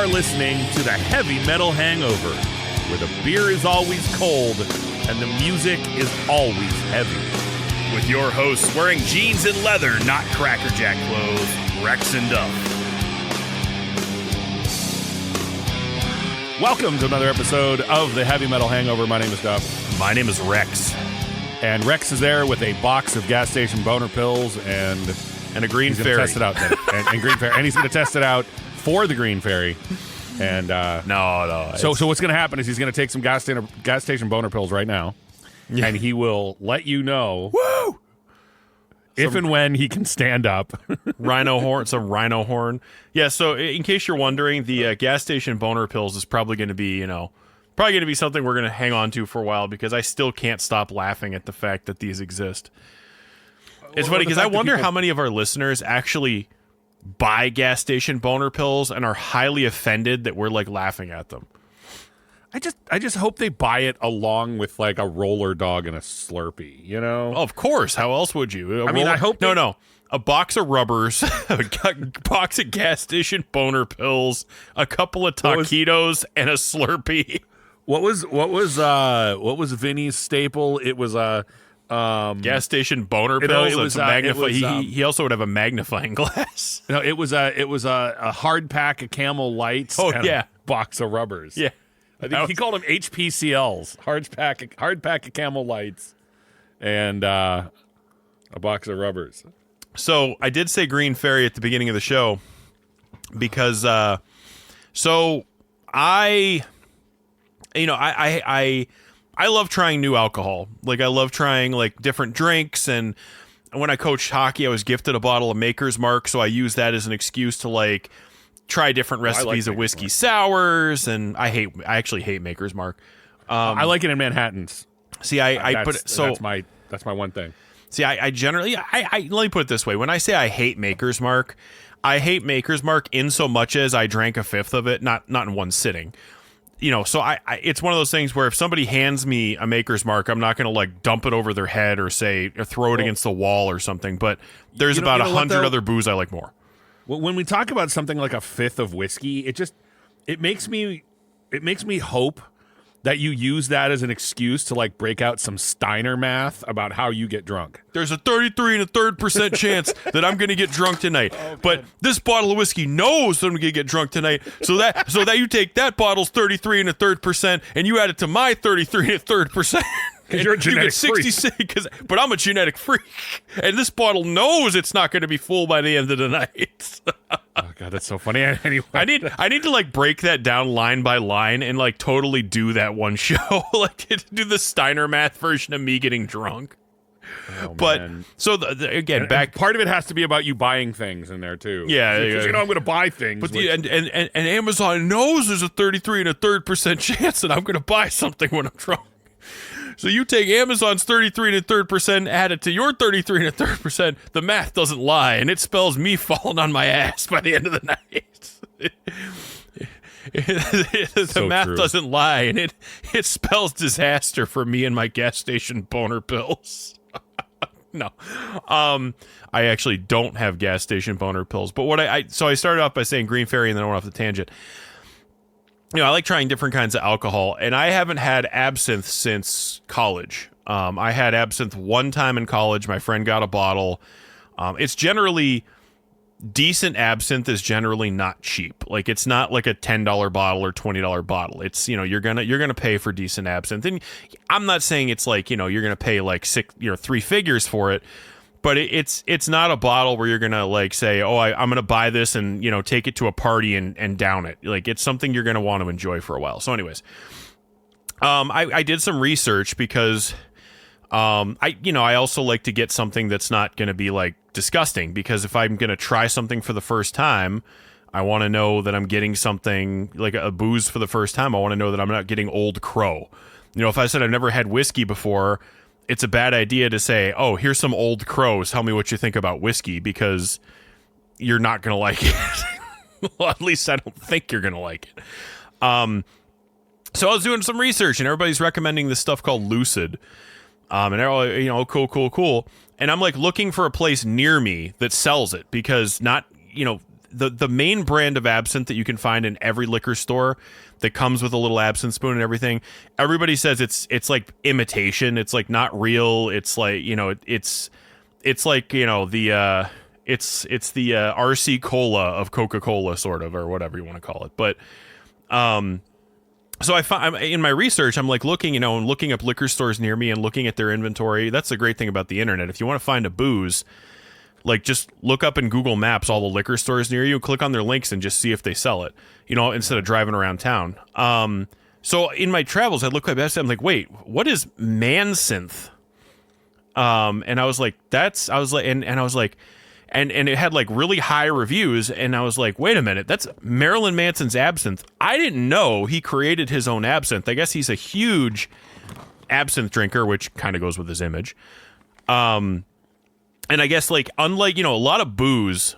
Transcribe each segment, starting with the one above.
are listening to the Heavy Metal Hangover, where the beer is always cold and the music is always heavy. With your hosts wearing jeans and leather, not Cracker Jack clothes, Rex and Duff. Welcome to another episode of the Heavy Metal Hangover. My name is Duff. My name is Rex. And Rex is there with a box of gas station boner pills and a green he's fairy. Test it out and green fairy, and he's going to test it out for the green fairy. And no. So what's going to happen is he's going to take some gas station boner pills right now, and he will let you know if and when he can stand up. Rhino horn. It's a rhino horn. Yeah. So in case you're wondering, the gas station boner pills is probably going to be something we're going to hang on to for a while because I still can't stop laughing at the fact that these exist. It's funny because I wonder how many of our listeners actually buy gas station boner pills and are highly offended that we're like laughing at them. I just hope they buy it along with like a roller dog and a Slurpee, you know? Oh, of course. How else would you? I hope No. A box of rubbers, a box of gas station boner pills, a couple of taquitos, and a Slurpee. What was Vinny's staple? It was a gas station boner pills. He also would have a magnifying glass. No, it was a hard pack of Camel Lights. Oh and yeah, a box of rubbers. Yeah, I think he called them HPCLs, hard pack of Camel Lights, and a box of rubbers. So I did say Green Fairy at the beginning of the show because I love trying new alcohol. Like I love trying like different drinks, and when I coached hockey, I was gifted a bottle of Maker's Mark, so I use that as an excuse to like try different recipes of whiskey sours. And I actually hate Maker's Mark. I like it in Manhattans. See, that's my one thing. See, I generally let me put it this way: when I say I hate Maker's Mark in so much as I drank a fifth of it, not in one sitting. You know, so it's one of those things where if somebody hands me a Maker's Mark, I'm not going to like dump it over their head or throw it against the wall or something. But there's about 100 other booze I like more. Well, when we talk about something like a fifth of whiskey, it makes me hope that you use that as an excuse to like break out some Steiner math about how you get drunk. There's a 33 1/3% chance that I'm going to get drunk tonight. But this bottle of whiskey knows that I'm going to get drunk tonight. So that you take that bottle's 33 1/3% and you add it to my 33 1/3%. Because you're a genetic freak. But I'm a genetic freak. And this bottle knows it's not going to be full by the end of the night. Oh God, that's so funny. Anyway, I need to like break that down line by line and like totally do that one show, like do the Steiner math version of me getting drunk. Oh, but man. So again, back part of it has to be about you buying things in there too. Yeah, because I'm going to buy things. But and Amazon knows there's a 33 1/3% chance that I'm going to buy something when I'm drunk. So you take Amazon's 33 1/3%, add it to your 33 1/3%. The math doesn't lie, and it spells me falling on my ass by the end of the night. The math doesn't lie, and it spells disaster for me and my gas station boner pills. No, I actually don't have gas station boner pills. But so I started off by saying Green Fairy, and then I went off the tangent. You know, I like trying different kinds of alcohol, and I haven't had absinthe since college. I had absinthe one time in college. My friend got a bottle. It's generally decent. Absinthe is generally not cheap. Like it's not like a $10 bottle or $20 bottle. It's, you know, you're gonna pay for decent absinthe, and I'm not saying it's like, you know, you're gonna pay like three figures for it. But it's not a bottle where you're going to like say, oh, I'm going to buy this and, you know, take it to a party and down it. Like it's something you're going to want to enjoy for a while. So anyways, I did some research because I also like to get something that's not going to be like disgusting, because if I'm going to try something for the first time, I want to know that I'm getting something like a booze for the first time. I want to know that I'm not getting Old Crow. You know, if I said I've never had whiskey before, it's a bad idea to say, oh, here's some Old Crow. Tell me what you think about whiskey, because you're not going to like it. Well, at least I don't think you're going to like it. So I was doing some research, and everybody's recommending this stuff called Lucid. And they're all, you know, cool. And I'm like looking for a place near me that sells it, because not, you know, the main brand of absinthe that you can find in every liquor store that comes with a little absinthe spoon and everything. Everybody says it's like imitation. It's like not real. It's like, it's like, the it's the RC Cola of Coca-Cola, sort of, or whatever you want to call it. But so I'm in my research, I'm like looking, and looking up liquor stores near me and looking at their inventory. That's the great thing about the internet. If you want to find a booze, like just look up in Google Maps all the liquor stores near you, click on their links, and just see if they sell it, instead of driving around town. So in my travels, I look at that, I'm like, wait, what is Mansynth? And I was like, and it had like really high reviews, and I was like, wait a minute, that's Marilyn Manson's absinthe. I didn't know he created his own absinthe. I guess he's a huge absinthe drinker, which kind of goes with his image. And I guess, like, unlike, a lot of booze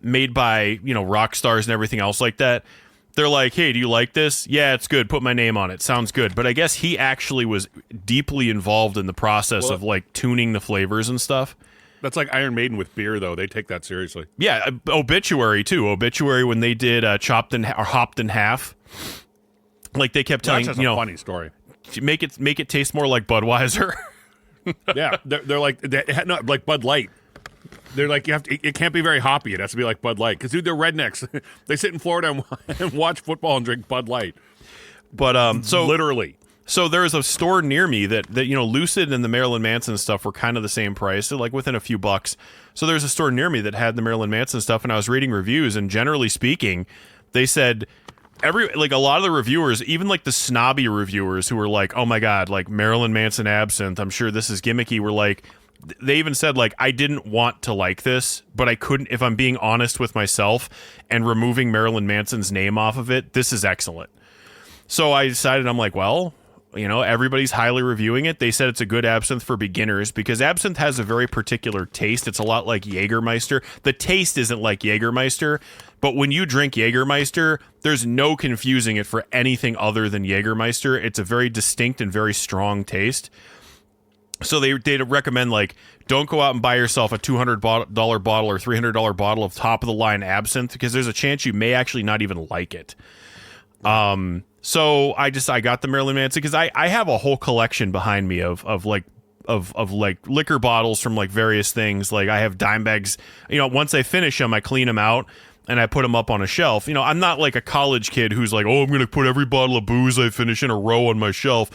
made by, rock stars and everything else like that, they're like, hey, do you like this? Yeah, it's good. Put my name on it. Sounds good. But I guess he actually was deeply involved in the process of, like, tuning the flavors and stuff. That's like Iron Maiden with beer, though. They take that seriously. Yeah, Obituary, too. Obituary, when they did Hopped in Half, like, they kept telling, that's just a funny story. Make it taste more like Budweiser. Yeah, they're like, like Bud Light. They're like, it can't be very hoppy. It has to be like Bud Light. Because, dude, they're rednecks. They sit in Florida and watch football and drink Bud Light. But, so... Literally. So there was a store near me that Lucid and the Marilyn Manson stuff were kind of the same price, so like within a few bucks. So there's a store near me that had the Marilyn Manson stuff, and I was reading reviews, and generally speaking, they said a lot of the reviewers, even like the snobby reviewers who were like, oh my God, like Marilyn Manson absinthe, I'm sure this is gimmicky, were like, they even said, like, I didn't want to like this, but I couldn't, if I'm being honest with myself and removing Marilyn Manson's name off of it, this is excellent. So I decided, I'm like, well, everybody's highly reviewing it. They said it's a good absinthe for beginners because absinthe has a very particular taste. It's a lot like Jägermeister. The taste isn't like Jägermeister, but when you drink Jägermeister, there's no confusing it for anything other than Jägermeister. It's a very distinct and very strong taste. So they recommend, like, don't go out and buy yourself a $200 bottle or $300 bottle of top-of-the-line absinthe because there's a chance you may actually not even like it. So I got the Marilyn Manson because I have a whole collection behind me of liquor bottles from like various things. Like I have dime bags, once I finish them, I clean them out and I put them up on a shelf. I'm not like a college kid who's like, oh, I'm going to put every bottle of booze I finish in a row on my shelf.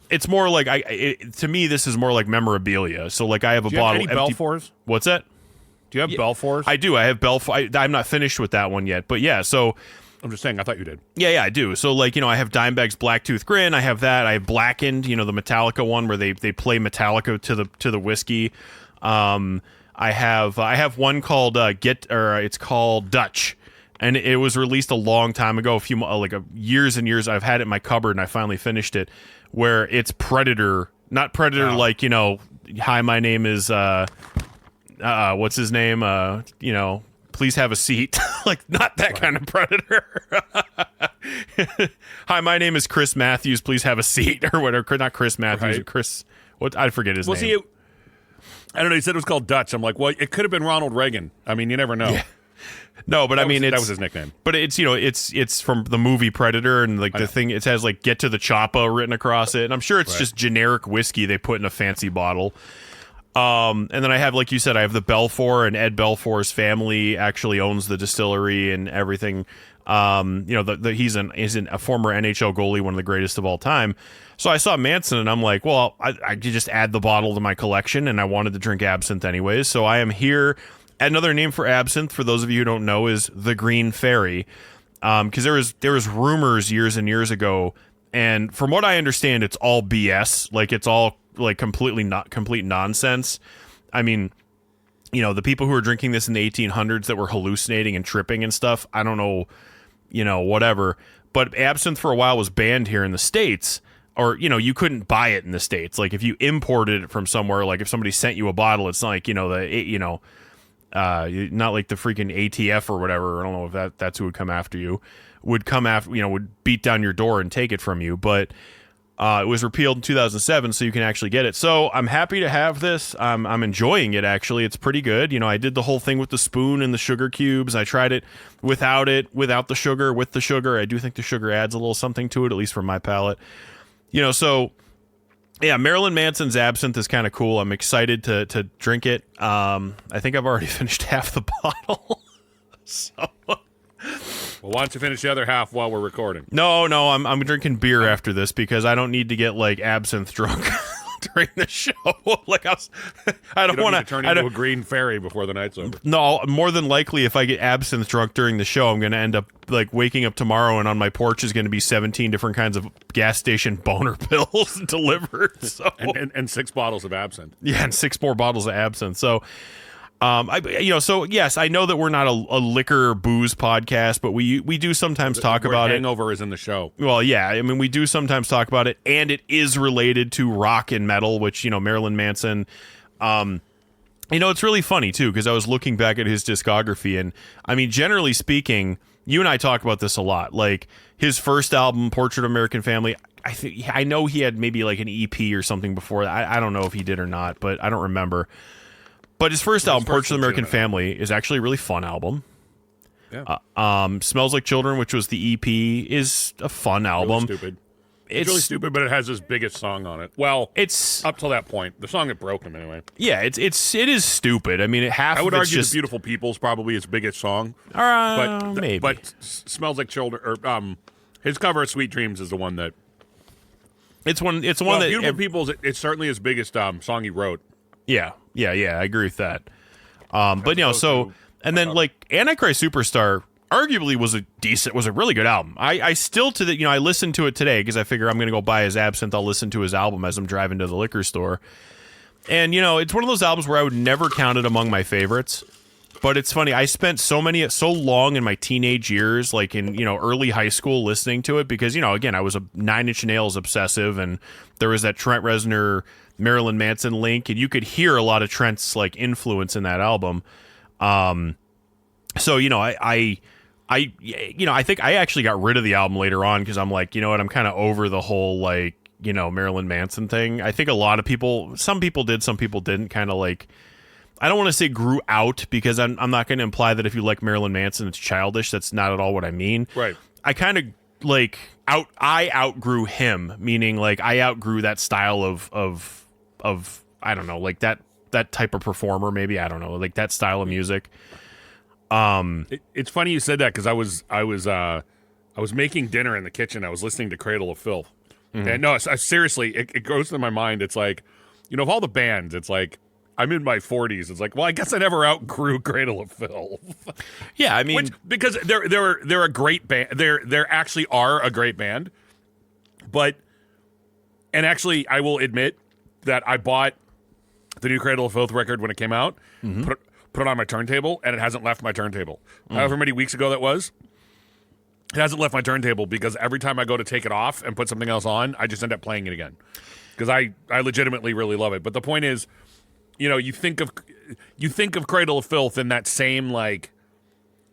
It's more like to me, this is more like memorabilia. So like I have a bottle. Do you have any Belfours? What's that? Do you have Belfours? I do. I have Belfour. I'm not finished with that one yet, but yeah. So I'm just saying, I thought you did. Yeah, I do. So like, I have Dimebag's Blacktooth Grin. I have that. I have Blackened, the Metallica one where they play Metallica to the whiskey. I have one called it's called Dutch. And it was released a long time ago, years and years. I've had it in my cupboard, and I finally finished it. Where it's Predator, not Predator, like hi, my name is what's his name? Please have a seat. Like not that kind of Predator. Hi, my name is Chris Matthews. Please have a seat or whatever. Not Chris Matthews. Right. Chris. What? I forget his name. See, I don't know. He said it was called Dutch. I'm like, well, it could have been Ronald Reagan. I mean, you never know. Yeah. No, but that was his nickname. But it's it's from the movie Predator, and like the thing, it has like "Get to the Choppa" written across it, and I'm sure it's just generic whiskey they put in a fancy bottle. And then I have, like you said, I have the Belfour, and Ed Belfour's family actually owns the distillery and everything. He's a former NHL goalie, one of the greatest of all time. So I saw Manson, and I'm like, well, I could just add the bottle to my collection, and I wanted to drink absinthe anyways. So I am here. Another name for absinthe, for those of you who don't know, is the Green Fairy. Because there was rumors years and years ago, and from what I understand, it's all BS. Like it's all like complete nonsense. I mean, the people who were drinking this in the 1800s that were hallucinating and tripping and stuff, I don't know, whatever. But absinthe for a while was banned here in the States, or, you couldn't buy it in the States. Like if you imported it from somewhere, like if somebody sent you a bottle, it's not like, not like the freaking ATF or whatever. I don't know if that's who would come after you. Would beat down your door and take it from you. But It was repealed in 2007, so you can actually get it. So I'm happy to have this. I'm enjoying it, actually. It's pretty good. I did the whole thing with the spoon and the sugar cubes. I tried it, without the sugar, with the sugar. I do think the sugar adds a little something to it, at least for my palate. So... yeah, Marilyn Manson's Absinthe is kind of cool. I'm excited to drink it. I think I've already finished half the bottle. So... well, why don't you finish the other half while we're recording? No, I'm drinking beer after this because I don't need to get like absinthe drunk during the show. I don't want to turn into a green fairy before the night's over. No, more than likely, if I get absinthe drunk during the show, I'm going to end up like waking up tomorrow and on my porch is going to be 17 different kinds of gas station boner pills delivered. So and 6 bottles of absinthe. Yeah, and 6 more bottles of absinthe. So. So yes, I know that we're not a liquor booze podcast, but we do sometimes talk about it. Hangover is in the show. Well, yeah, I mean, we do sometimes talk about it, and it is related to rock and metal, which, Marilyn Manson, it's really funny too, because I was looking back at his discography, and I mean, generally speaking, you and I talk about this a lot, like his first album, Portrait of American Family. I know he had maybe like an EP or something before that. I don't know if he did or not, but I don't remember. But his first album, Portrait of the American Family, is actually a really fun album. Yeah. Smells Like Children, which was the EP, is a fun album. Really stupid. It's really stupid, but it has his biggest song on it. Well, it's up till that point. The song that broke him, anyway. Yeah, it is stupid. I mean, I would argue The Beautiful People is probably his biggest song. Maybe. But Smells Like Children, or his cover of Sweet Dreams is the one that. It's one that Beautiful People is it's certainly his biggest song he wrote. Yeah, I agree with that. And then like Antichrist Superstar arguably was a really good album. I still I listened to it today because I figure I'm going to go buy his Absinthe. I'll listen to his album as I'm driving to the liquor store. And it's one of those albums where I would never count it among my favorites. But it's funny, I spent so long in my teenage years, like in, early high school listening to it because, again, I was a 9 Inch Nails obsessive and there was that Trent Reznor Marilyn Manson link, and you could hear a lot of Trent's like influence in that album. I think I actually got rid of the album later on because I'm like, I'm kind of over the whole like, Marilyn Manson thing. I think a lot of people, some people did, some people didn't, kind of like, I don't want to say grew out because I'm not going to imply that if you like Marilyn Manson, it's childish. That's not at all what I mean. Right. I kind of like I outgrew him, meaning like I outgrew that style of I don't know, like that type of performer, maybe, I don't know, like that style of music. It's funny you said that because I was making dinner in the kitchen. I was listening to Cradle of Filth, and no, seriously, it goes through my mind. It's like, of all the bands, it's like I'm in my 40s. It's like, well, I guess I never outgrew Cradle of Filth. Yeah, I mean, because they're a great band. They're actually are a great band, and actually, I will admit that I bought the new Cradle of Filth record when it came out, put it on my turntable, and it hasn't left my turntable. However many weeks ago that was, it hasn't left my turntable because every time I go to take it off and put something else on, I just end up playing it again because I legitimately really love it. But the point is, you think of Cradle of Filth in that same, like,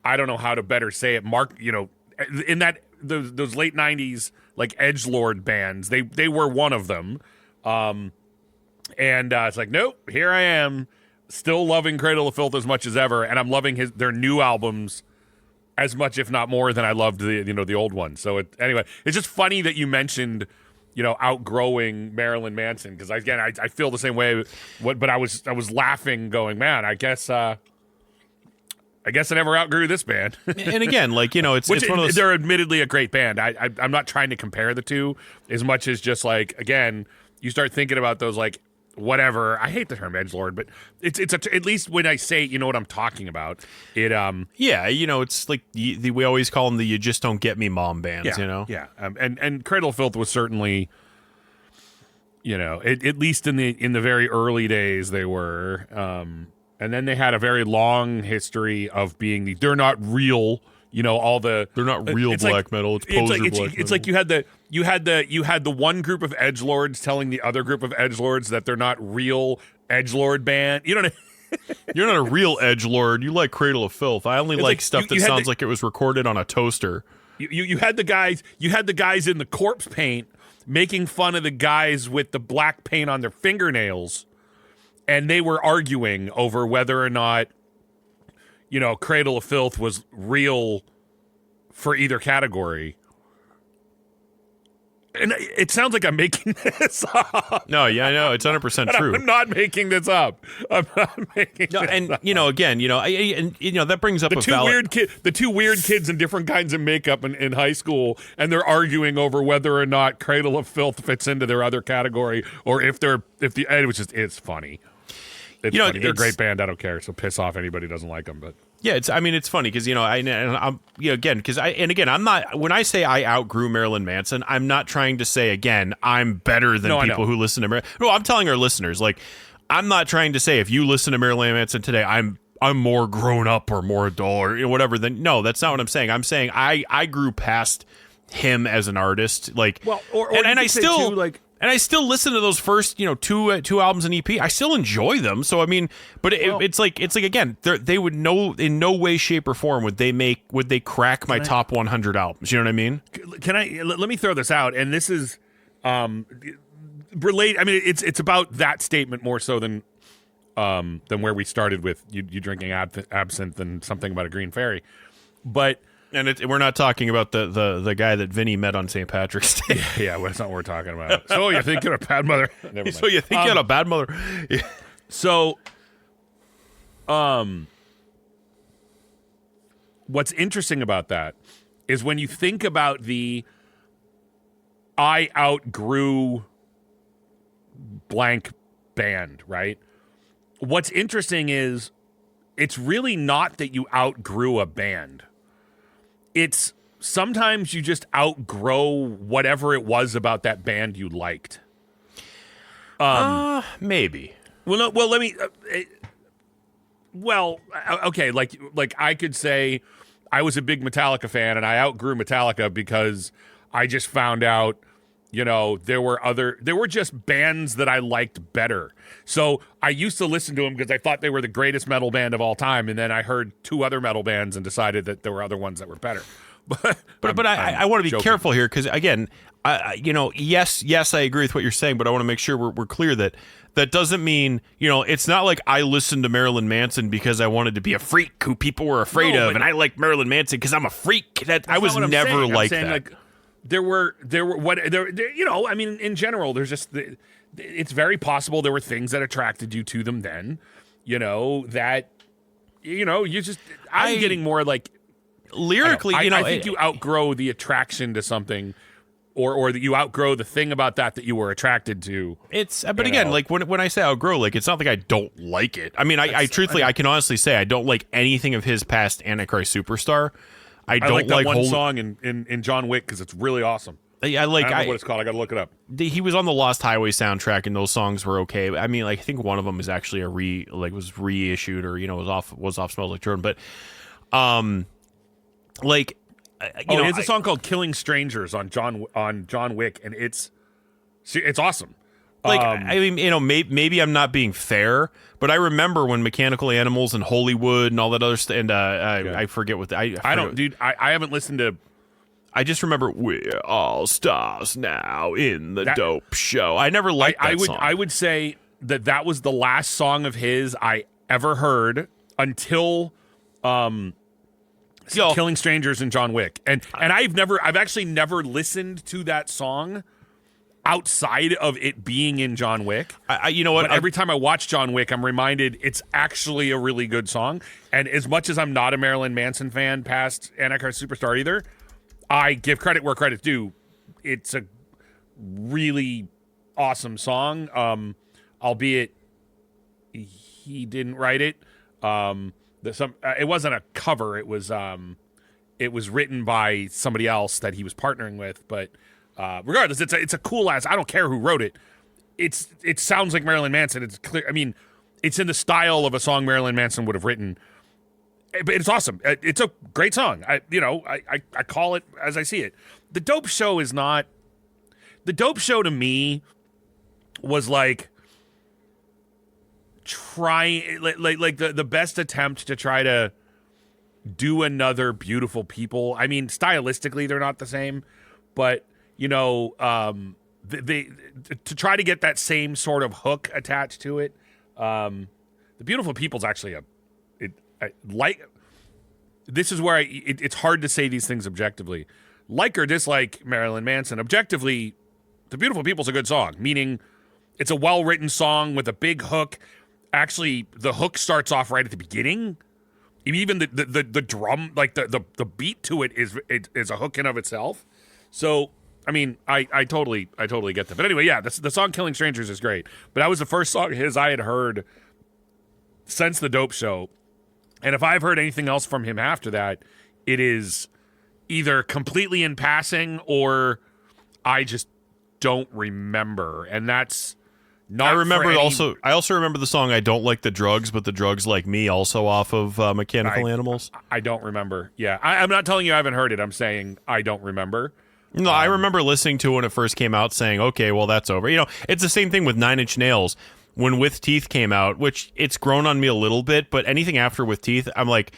I don't know how to better say it, in that those late 90s like edgelord bands, they were one of them. And it's like, nope, here I am, still loving Cradle of Filth as much as ever, and I'm loving their new albums as much, if not more, than I loved the old ones. So anyway, it's just funny that you mentioned outgrowing Marilyn Manson because again I feel the same way. But I was laughing, going, man, I guess I never outgrew this band. And again, like it's one of those. They're admittedly a great band. I'm not trying to compare the two as much as just like, again, you start thinking about those like. Whatever. I hate the term edgelord, but it's at least when I say it, you know what I'm talking about. It yeah, it's like we always call them the "you just don't get me" mom bands. Yeah. And Cradle of Filth was certainly, at least in the very early days they were, and then they had a very long history of being they're not real. They're not real black metal. It's poser black metal. It's like you had the one group of edgelords telling the other group of edgelords that they're not real edgelord band. You know what I mean? You're not a real edgelord. You like Cradle of Filth. I only like stuff that sounds like it was recorded on a toaster. You had the guys in the corpse paint making fun of the guys with the black paint on their fingernails, and they were arguing over whether or not, Cradle of Filth was real for either category. And it sounds like I'm making this up. No, yeah, I know. It's 100% true. I'm not making this up. I'm not making this up. Again, that brings up the two weird kids in different kinds of makeup in high school, and they're arguing over whether or not Cradle of Filth fits into their other category, or it's funny. It's funny. They're a great band. I don't care. So piss off anybody who doesn't like them. But yeah, it's funny because I'm not, when I say I outgrew Marilyn Manson, I'm not trying to say again I'm better than people who listen to Marilyn. No, I'm telling our listeners, like, I'm not trying to say if you listen to Marilyn Manson today, I'm more grown up or more adult or whatever. Then no, that's not what I'm saying. I'm saying I grew past him as an artist, like, and I still too, like. And I still listen to those first, two albums and EP. I still enjoy them. So I mean, but it's like again, they would in no way, shape, or form would they crack my top 100 albums. You know what I mean? Let me throw this out, and this is relate. I mean, it's about that statement more so than where we started with you drinking absinthe and something about a green fairy, but. And we're not talking about the guy that Vinny met on St. Patrick's Day. Yeah, well, that's not what we're talking about. So you think you're a bad mother? Never mind. So you think you're a bad mother? Yeah. So, what's interesting about that is when you think about I outgrew blank band, right? What's interesting is it's really not that you outgrew a band. It's sometimes you just outgrow whatever it was about that band you liked. Maybe. Well, no. Well, let me. Okay. Like I could say, I was a big Metallica fan, and I outgrew Metallica because I just found out, there were just bands that I liked better. So I used to listen to them because I thought they were the greatest metal band of all time, and then I heard two other metal bands and decided that there were other ones that were better. But I want to be careful here because again, yes, I agree with what you're saying, but I want to make sure we're clear that doesn't mean, it's not like I listened to Marilyn Manson because I wanted to be a freak who people were afraid of, and I like Marilyn Manson because I'm a freak. I was never like that. Like, there were I mean, in general, there's just it's very possible there were things that attracted you to them then, that, you just, I'm getting more like lyrically, I think you outgrow the attraction to something or that you outgrow the thing about that you were attracted to. But again, like when I say outgrow, like, it's not like I don't like it. I mean, I truthfully, I can honestly say I don't like anything of his past Antichrist Superstar. I don't like that one song in John Wick because it's really awesome. I don't know what it's called. I got to look it up. He was on the Lost Highway soundtrack, and those songs were okay. I mean, like, I think one of them is actually was reissued or was off Smells Like Jordan. But, there's a song called "Killing Strangers" on John Wick, and it's awesome. Like, I mean, maybe I'm not being fair, but I remember when Mechanical Animals and Hollywood and all that other stuff, and I forget what I haven't listened to. I just remember we're all stars now in the dope show. I never liked that song. I would say that was the last song of his I ever heard until Killing Strangers and John Wick. And I've actually never listened to that song outside of it being in John Wick. You know what? But every time I watch John Wick, I'm reminded it's actually a really good song. And as much as I'm not a Marilyn Manson fan past Antichrist Superstar either, I give credit where credit's due. It's a really awesome song, albeit he didn't write it. It wasn't a cover. It was written by somebody else that he was partnering with. But regardless, it's a cool ass. I don't care who wrote it. It sounds like Marilyn Manson. It's clear. I mean, it's in the style of a song Marilyn Manson would have written. But it's awesome. It's a great song. I call it as I see it. The Dope Show is not. The Dope Show to me was like the best attempt to try to do another Beautiful People. I mean, stylistically they're not the same, but they to try to get that same sort of hook attached to it. The Beautiful People's actually this is where it's hard to say these things objectively. Like or dislike Marilyn Manson, objectively, The Beautiful People's a good song, meaning it's a well-written song with a big hook. Actually, the hook starts off right at the beginning. Even the drum, like the beat to it is a hook in of itself. So, I mean, I totally get that. But anyway, yeah, the song "Killing Strangers" is great. But that was the first song of his I had heard since the Dope Show. And if I've heard anything else from him after that, it is either completely in passing or I just don't remember. And that's not. I also remember the song "I Don't Like the Drugs, but the Drugs Like Me," also off of Mechanical Animals. I don't remember. Yeah, I'm not telling you I haven't heard it. I'm saying I don't remember. No, I remember listening to it when it first came out, saying, "Okay, well, that's over." You know, it's the same thing with Nine Inch Nails. When With Teeth came out, which it's grown on me a little bit, but anything after With Teeth, I'm like,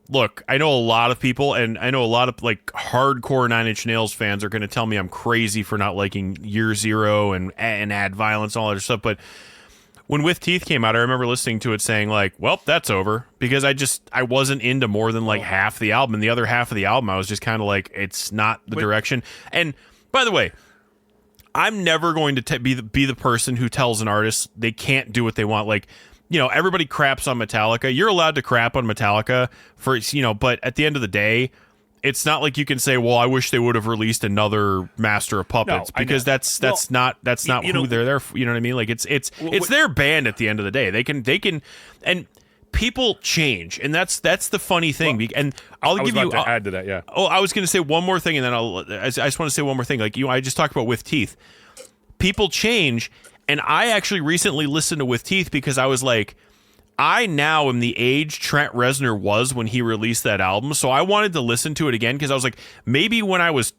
look, I know a lot of people, and I know a lot of like hardcore Nine Inch Nails fans are going to tell me I'm crazy for not liking Year Zero and Add Violence and all that stuff. But when With Teeth came out, I remember listening to it saying like, well, that's over, because I wasn't into more than like half the album, and the other half of the album I was just kind of like, it's not the direction. And by the way, I'm never going to be the person who tells an artist they can't do what they want. Like, you know, everybody craps on Metallica. You're allowed to crap on Metallica for, you know, but at the end of the day, it's not like you can say, well, I wish they would have released another Master of Puppets, because that's not who they're there for. You know what I mean? Like it's their band at the end of the day. They can, and people change, and that's the funny thing. Well, and I'll give you to add to that. Yeah. Oh, I was going to say one more thing, and then I just want to say one more thing. Like I just talked about With Teeth. People change, and I actually recently listened to With Teeth because I was like, I now am the age Trent Reznor was when he released that album, so I wanted to listen to it again because I was like, maybe when I was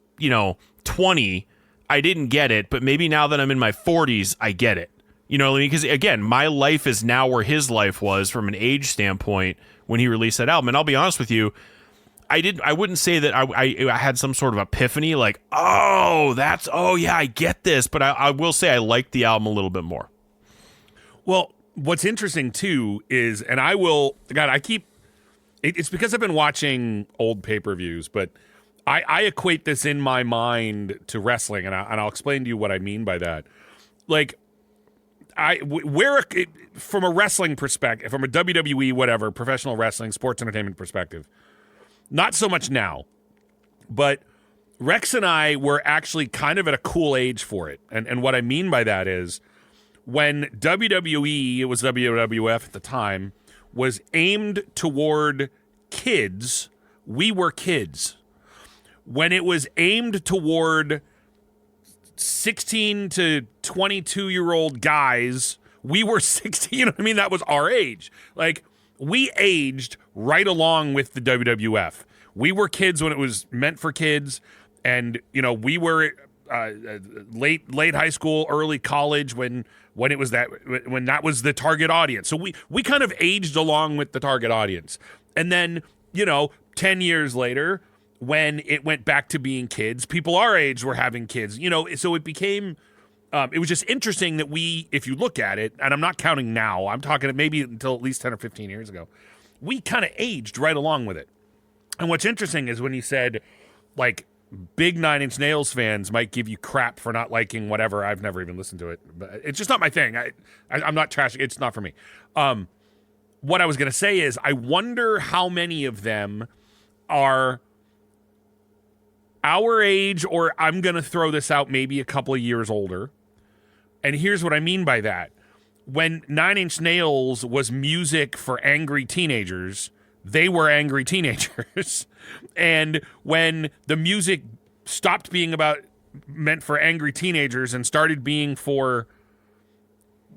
20, I didn't get it, but maybe now that I'm in my 40s, I get it. You know what I mean? Because again, my life is now where his life was from an age standpoint when he released that album. And I'll be honest with you, I wouldn't say that I had some sort of epiphany like, oh yeah, I get this. But I will say I liked the album a little bit more. Well, what's interesting too is, and it's because I've been watching old pay-per-views, but I equate this in my mind to wrestling, and I'll explain to you what I mean by that. Like, from a wrestling perspective, from a WWE, whatever, professional wrestling, sports entertainment perspective, not so much now, but Rex and I were actually kind of at a cool age for it. And what I mean by that is when WWE, it was WWF at the time, was aimed toward kids, we were kids. When it was aimed toward 16 to 22-year-old guys, we were 16. You know what I mean? That was our age. Like, we aged right along with the WWF. We were kids when it was meant for kids, and we were late high school, early college when that was the target audience. So we kind of aged along with the target audience. And then 10 years later, when it went back to being kids, people our age were having kids. So it became. It was just interesting that if you look at it, and I'm not counting now, I'm talking maybe until at least 10 or 15 years ago, we kind of aged right along with it. And what's interesting is when you said, like, big Nine Inch Nails fans might give you crap for not liking whatever. I've never even listened to it, but it's just not my thing. I'm not trashing. It's not for me. What I was going to say is I wonder how many of them are our age, or I'm going to throw this out, maybe a couple of years older. And here's what I mean by that. When Nine Inch Nails was music for angry teenagers, they were angry teenagers. And when the music stopped being meant for angry teenagers and started being for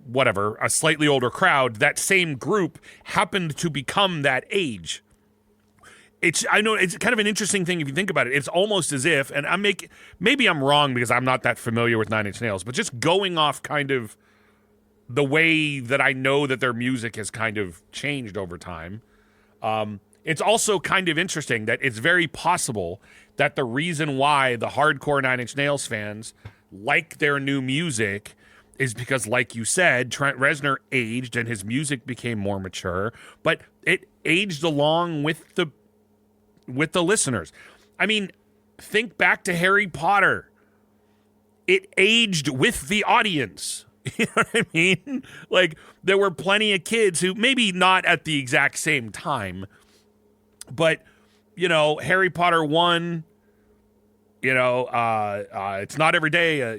whatever, a slightly older crowd, that same group happened to become that age. I know it's kind of an interesting thing if you think about it. It's almost as if, and maybe I'm wrong because I'm not that familiar with Nine Inch Nails, but just going off kind of the way that I know that their music has kind of changed over time. It's also kind of interesting that it's very possible that the reason why the hardcore Nine Inch Nails fans like their new music is because, like you said, Trent Reznor aged and his music became more mature, but it aged along with the listeners. I mean, think back to Harry Potter. It aged with the audience. You know what I mean? Like, there were plenty of kids who, maybe not at the exact same time, but, you know, Harry Potter 1, you know, it's not every day,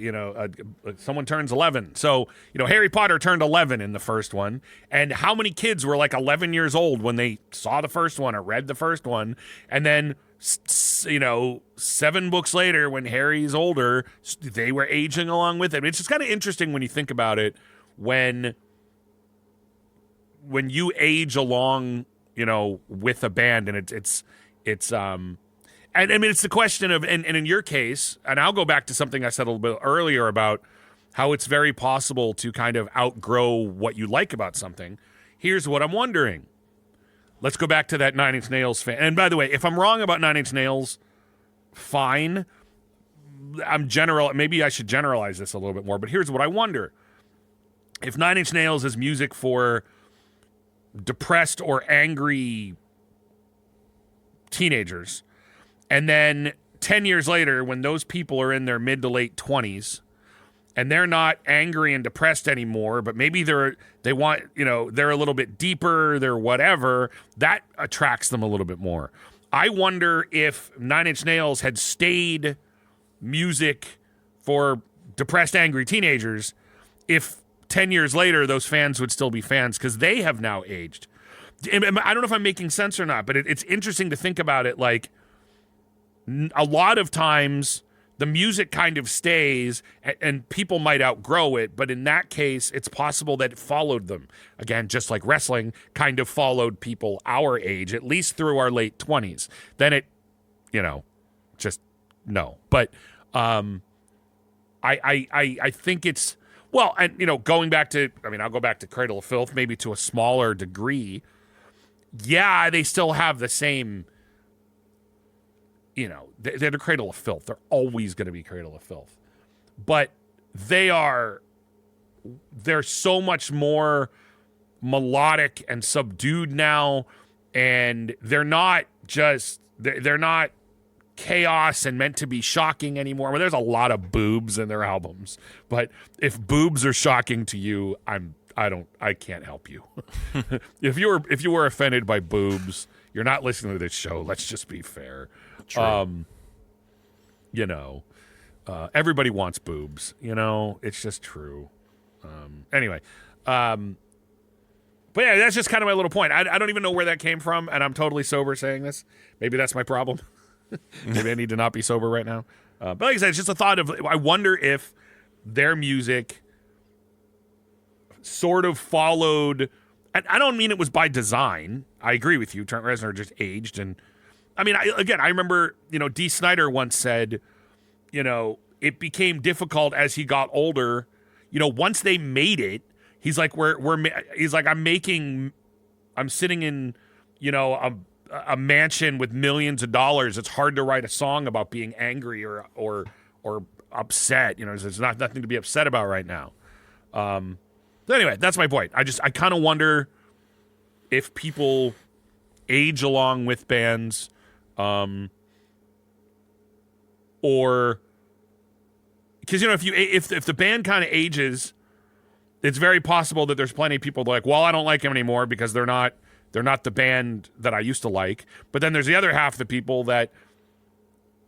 someone turns 11. So, you know, Harry Potter turned 11 in the first one. And how many kids were like 11 years old when they saw the first one or read the first one? And then, you know, 7 books later, when Harry's older, they were aging along with him. It's just kind of interesting when you think about it, when you age along, you know, with a band, and it's and I mean, it's the question of, and in your case, and I'll go back to something I said a little bit earlier about how it's very possible to kind of outgrow what you like about something. Here's what I'm wondering. Let's go back to that Nine Inch Nails fan. And by the way, if I'm wrong about Nine Inch Nails, fine. Maybe I should generalize this a little bit more, but here's what I wonder. If Nine Inch Nails is music for depressed or angry teenagers, and then 10 years later, when those people are in their mid to late 20s, and they're not angry and depressed anymore, but maybe they want, you know, they're a little bit deeper, they're whatever, that attracts them a little bit more. I wonder if Nine Inch Nails had stayed music for depressed, angry teenagers, if 10 years later those fans would still be fans, because they have now aged. I don't know if I'm making sense or not, but it's interesting to think about it. Like, a lot of times the music kind of stays and people might outgrow it, but in that case, it's possible that it followed them. Again, just like wrestling kind of followed people our age, at least through our late 20s. Then it, you know, just no. But I think it's, well, and, you know, going back to, I mean, I'll go back to Cradle of Filth, maybe to a smaller degree. Yeah, they still have the same, you know, they're the Cradle of Filth. They're always going to be Cradle of Filth. But they're so much more melodic and subdued now, and they're not chaos and meant to be shocking anymore. Well, there's a lot of boobs in their albums, but if boobs are shocking to you, I can't help you. If you were offended by boobs, you're not listening to this show. Let's just be fair. True. You know, everybody wants boobs, you know, it's just true. Anyway, but yeah, that's just kind of my little point. I don't even know where that came from, and I'm totally sober saying this. Maybe that's my problem. Maybe I need to not be sober right now. But like I said, it's just a thought of, I wonder if their music sort of followed, and I don't mean it was by design. I agree with you. Trent Reznor just aged, and I mean, I remember, you know, Dee Snider once said, you know, it became difficult as he got older. You know, once they made it, he's like, he's like, I'm sitting in, you know, a mansion with millions of dollars. It's hard to write a song about being angry or upset. You know, there's nothing to be upset about right now. So anyway, that's my point. I kind of wonder if people age along with bands, or because, you know, if the band kind of ages, it's very possible that there's plenty of people like, well, I don't like them anymore because they're not the band that I used to like. But then there's the other half of the people that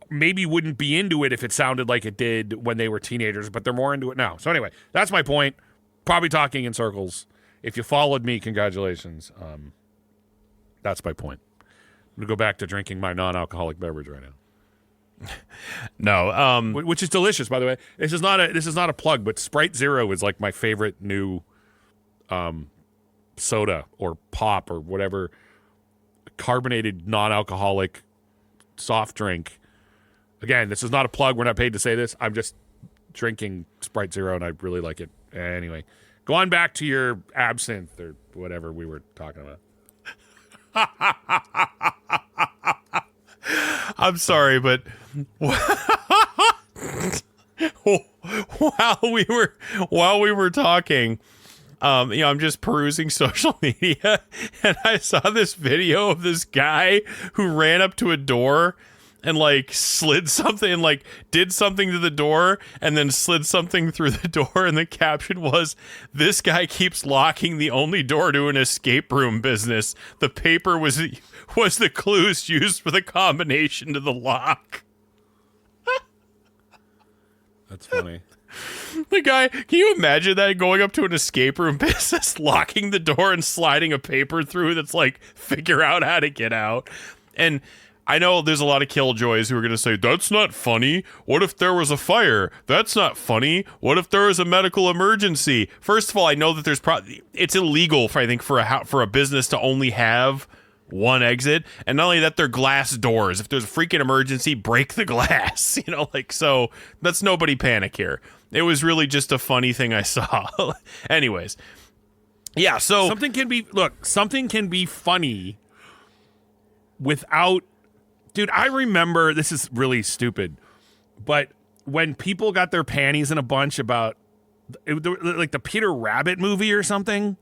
maybe wouldn't be into it if it sounded like it did when they were teenagers, but they're more into it now. So anyway, that's my point. Probably talking in circles. If you followed me, congratulations. That's my point. I'm going to go back to drinking my non-alcoholic beverage right now. No, which is delicious, by the way. This is not a plug, but Sprite Zero is like my favorite new soda or pop or whatever carbonated non-alcoholic soft drink. Again, this is not a plug. We're not paid to say this. I'm just drinking Sprite Zero, and I really like it. Anyway, go on back to your absinthe or whatever we were talking about. I'm sorry, but while we were talking, I'm just perusing social media, and I saw this video of this guy who ran up to a door and like slid something and like did something to the door and then slid something through the door, and the caption was, "This guy keeps locking the only door to an escape room business. The paper was the clues used for the combination to the lock." That's funny. The guy, can you imagine that, going up to an escape room business, locking the door and sliding a paper through that's like, figure out how to get out? And I know there's a lot of killjoys who are going to say, that's not funny. What if there was a fire? That's not funny. What if there was a medical emergency? First of all, I know that it's illegal for a business to only have one exit, and not only that, they're glass doors. If there's a freaking emergency, break the glass. So let's nobody panic here. It was really just a funny thing I saw. Anyways, yeah. So something can be funny without. Dude, I remember, this is really stupid, but when people got their panties in a bunch about like the Peter Rabbit movie or something.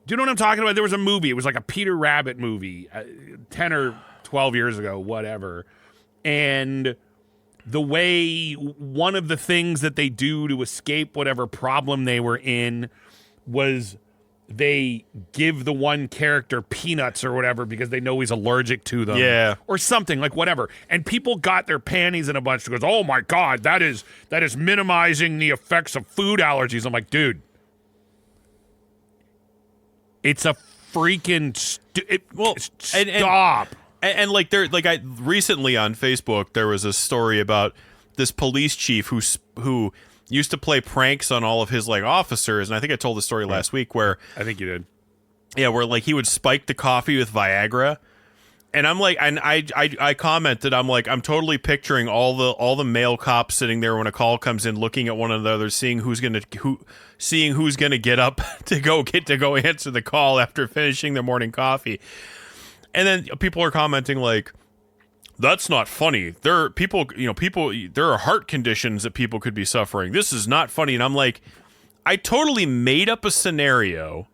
Do you know what I'm talking about? There was a movie. It was like a Peter Rabbit movie 10 or 12 years ago, whatever. And the way one of the things that they do to escape whatever problem they were in was they give the one character peanuts or whatever because they know he's allergic to them. Yeah. Or something, like whatever. And people got their panties in a bunch because, oh my God, that is minimizing the effects of food allergies. I'm like, dude. It's a freaking stop. And like I recently on Facebook there was a story about this police chief who used to play pranks on all of his like officers, and I think I told the story last week where I think you did. Yeah, where like he would spike the coffee with Viagra. And I'm like, and I commented, I'm like, I'm totally picturing all the male cops sitting there when a call comes in, looking at one another, seeing who's gonna get up to go answer the call after finishing their morning coffee. And then people are commenting like, that's not funny. There are heart conditions that people could be suffering. This is not funny. And I'm like, I totally made up a scenario.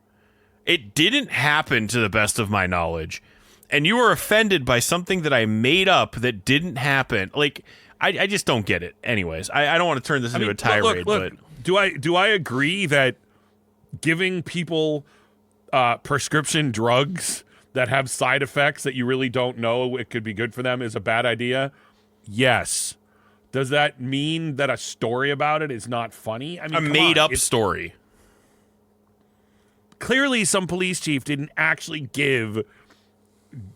It didn't happen to the best of my knowledge. And you were offended by something that I made up that didn't happen. Like, I just don't get it. Anyways, I don't want to turn this into a tirade. Look, but do I agree that giving people prescription drugs that have side effects that you really don't know it could be good for them is a bad idea? Yes. Does that mean that a story about it is not funny? I mean, a made-up story. Clearly, some police chief didn't actually give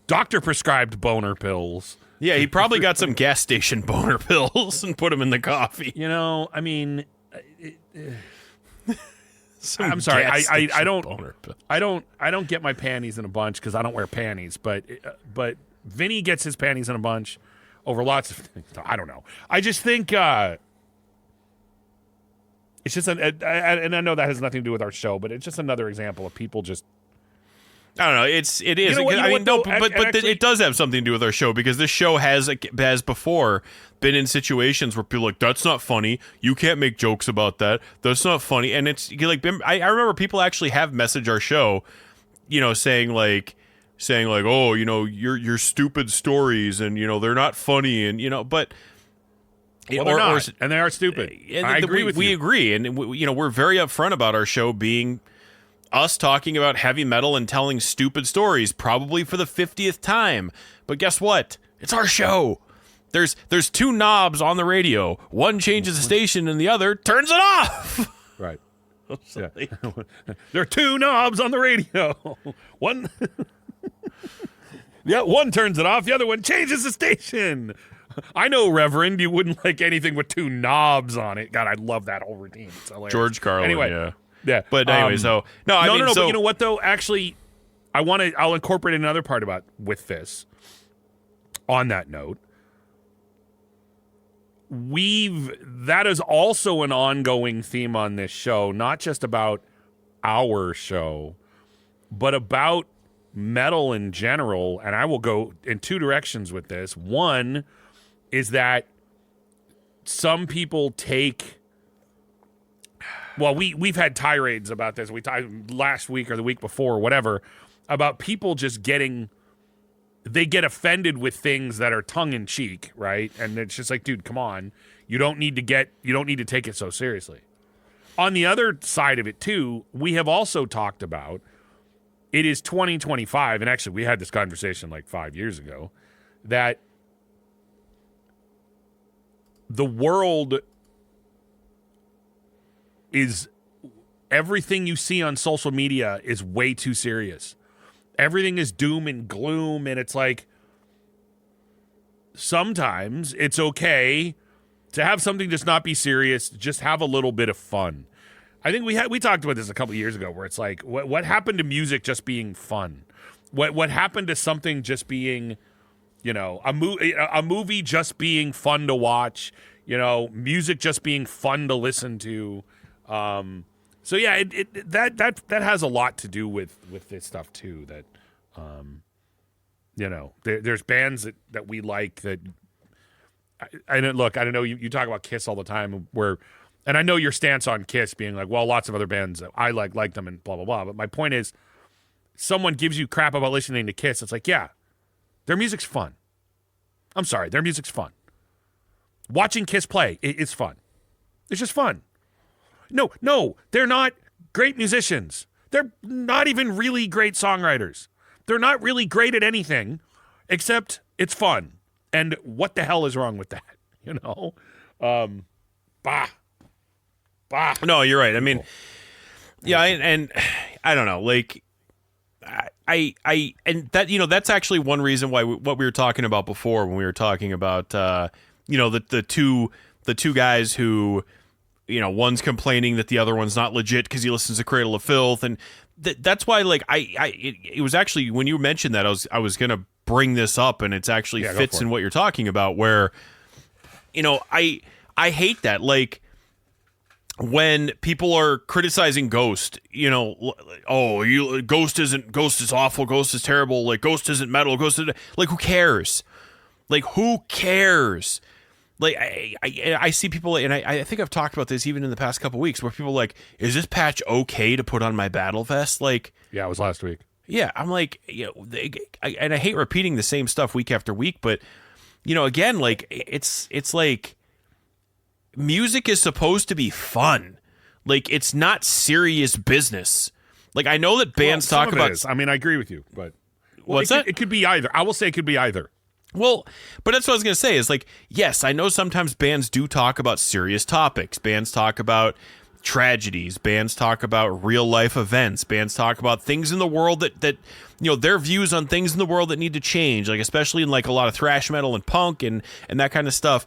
doctor-prescribed boner pills. Yeah, he probably got some gas station boner pills and put them in the coffee. I mean, I'm sorry, I don't get my panties in a bunch because I don't wear panties, but Vinny gets his panties in a bunch over lots of things. I don't know. I just think it's just and I know that has nothing to do with our show, but it's just another example of people just. I don't know. It is. It does have something to do with our show because this show has before been in situations where people are like, that's not funny. You can't make jokes about that. That's not funny. And it's like, I remember people actually have messaged our show, saying like, oh, your stupid stories and they're not funny and but. Well, they're not, and they are stupid. I agree with you. We agree, and we're very upfront about our show being us talking about heavy metal and telling stupid stories, probably for the 50th time. But guess what? It's our show. There's two knobs on the radio. One changes the station, and the other turns it off. Right. Yeah. There are two knobs on the radio. One. Yeah, one turns it off. The other one changes the station. I know, Reverend, you wouldn't like anything with two knobs on it. God, I love that whole routine. It's hilarious. George Carlin, anyway, yeah. But anyway, no. But you know what though? Actually, I'll incorporate another part with this. On that note, that is also an ongoing theme on this show, not just about our show, but about metal in general. And I will go in two directions with this. One is that some people take. Well, we've had tirades about this. We talked last week or the week before, or whatever, about people just getting. They get offended with things that are tongue in cheek, right? And it's just like, dude, come on. You don't need to take it so seriously. On the other side of it too, we have also talked about it is 2025, and actually we had this conversation like 5 years ago, that the world is, everything you see on social media is way too serious. Everything is doom and gloom, and it's like sometimes it's okay to have something just not be serious, just have a little bit of fun. I think we talked about this a couple of years ago, where it's like, what happened to music just being fun? What happened to something just being, a movie just being fun to watch? Music just being fun to listen to. So yeah, that has a lot to do with this stuff too. That, there's bands that we like that. I don't know. You talk about Kiss all the time, and I know your stance on Kiss being like, well, lots of other bands that I like them and blah blah blah. But my point is, someone gives you crap about listening to Kiss. It's like, yeah, their music's fun. I'm sorry, their music's fun. Watching Kiss play, it's fun. It's just fun. No, they're not great musicians. They're not even really great songwriters. They're not really great at anything, except it's fun. And what the hell is wrong with that? Bah. No, you're right. I mean, yeah, and I don't know. Like, and that, that's actually one reason why what we were talking about before, when we were talking about, the two guys who, one's complaining that the other one's not legit because he listens to Cradle of Filth, and that's why, like, it was actually, when you mentioned that, I was gonna bring this up, and it's actually fits in what you're talking about, where, I hate that, like, when people are criticizing Ghost, Ghost is awful, Ghost is terrible, like, Ghost isn't metal, like, who cares? Like, who cares? Like, I see people, and I think I've talked about this even in the past couple weeks, where people are like, is this patch okay to put on my battle vest? Like, yeah, it was last week. Yeah, I'm like, and I hate repeating the same stuff week after week, but, again, like, it's like, music is supposed to be fun. Like, it's not serious business. Like, I know that bands talk about. I mean, I agree with you, but what's that? It could be either. I will say it could be either. Well, but that's what I was going to say is, like, yes, I know sometimes bands do talk about serious topics. Bands talk about tragedies. Bands talk about real life events. Bands talk about things in the world that their views on things in the world that need to change, like, especially in, like, a lot of thrash metal and punk and that kind of stuff.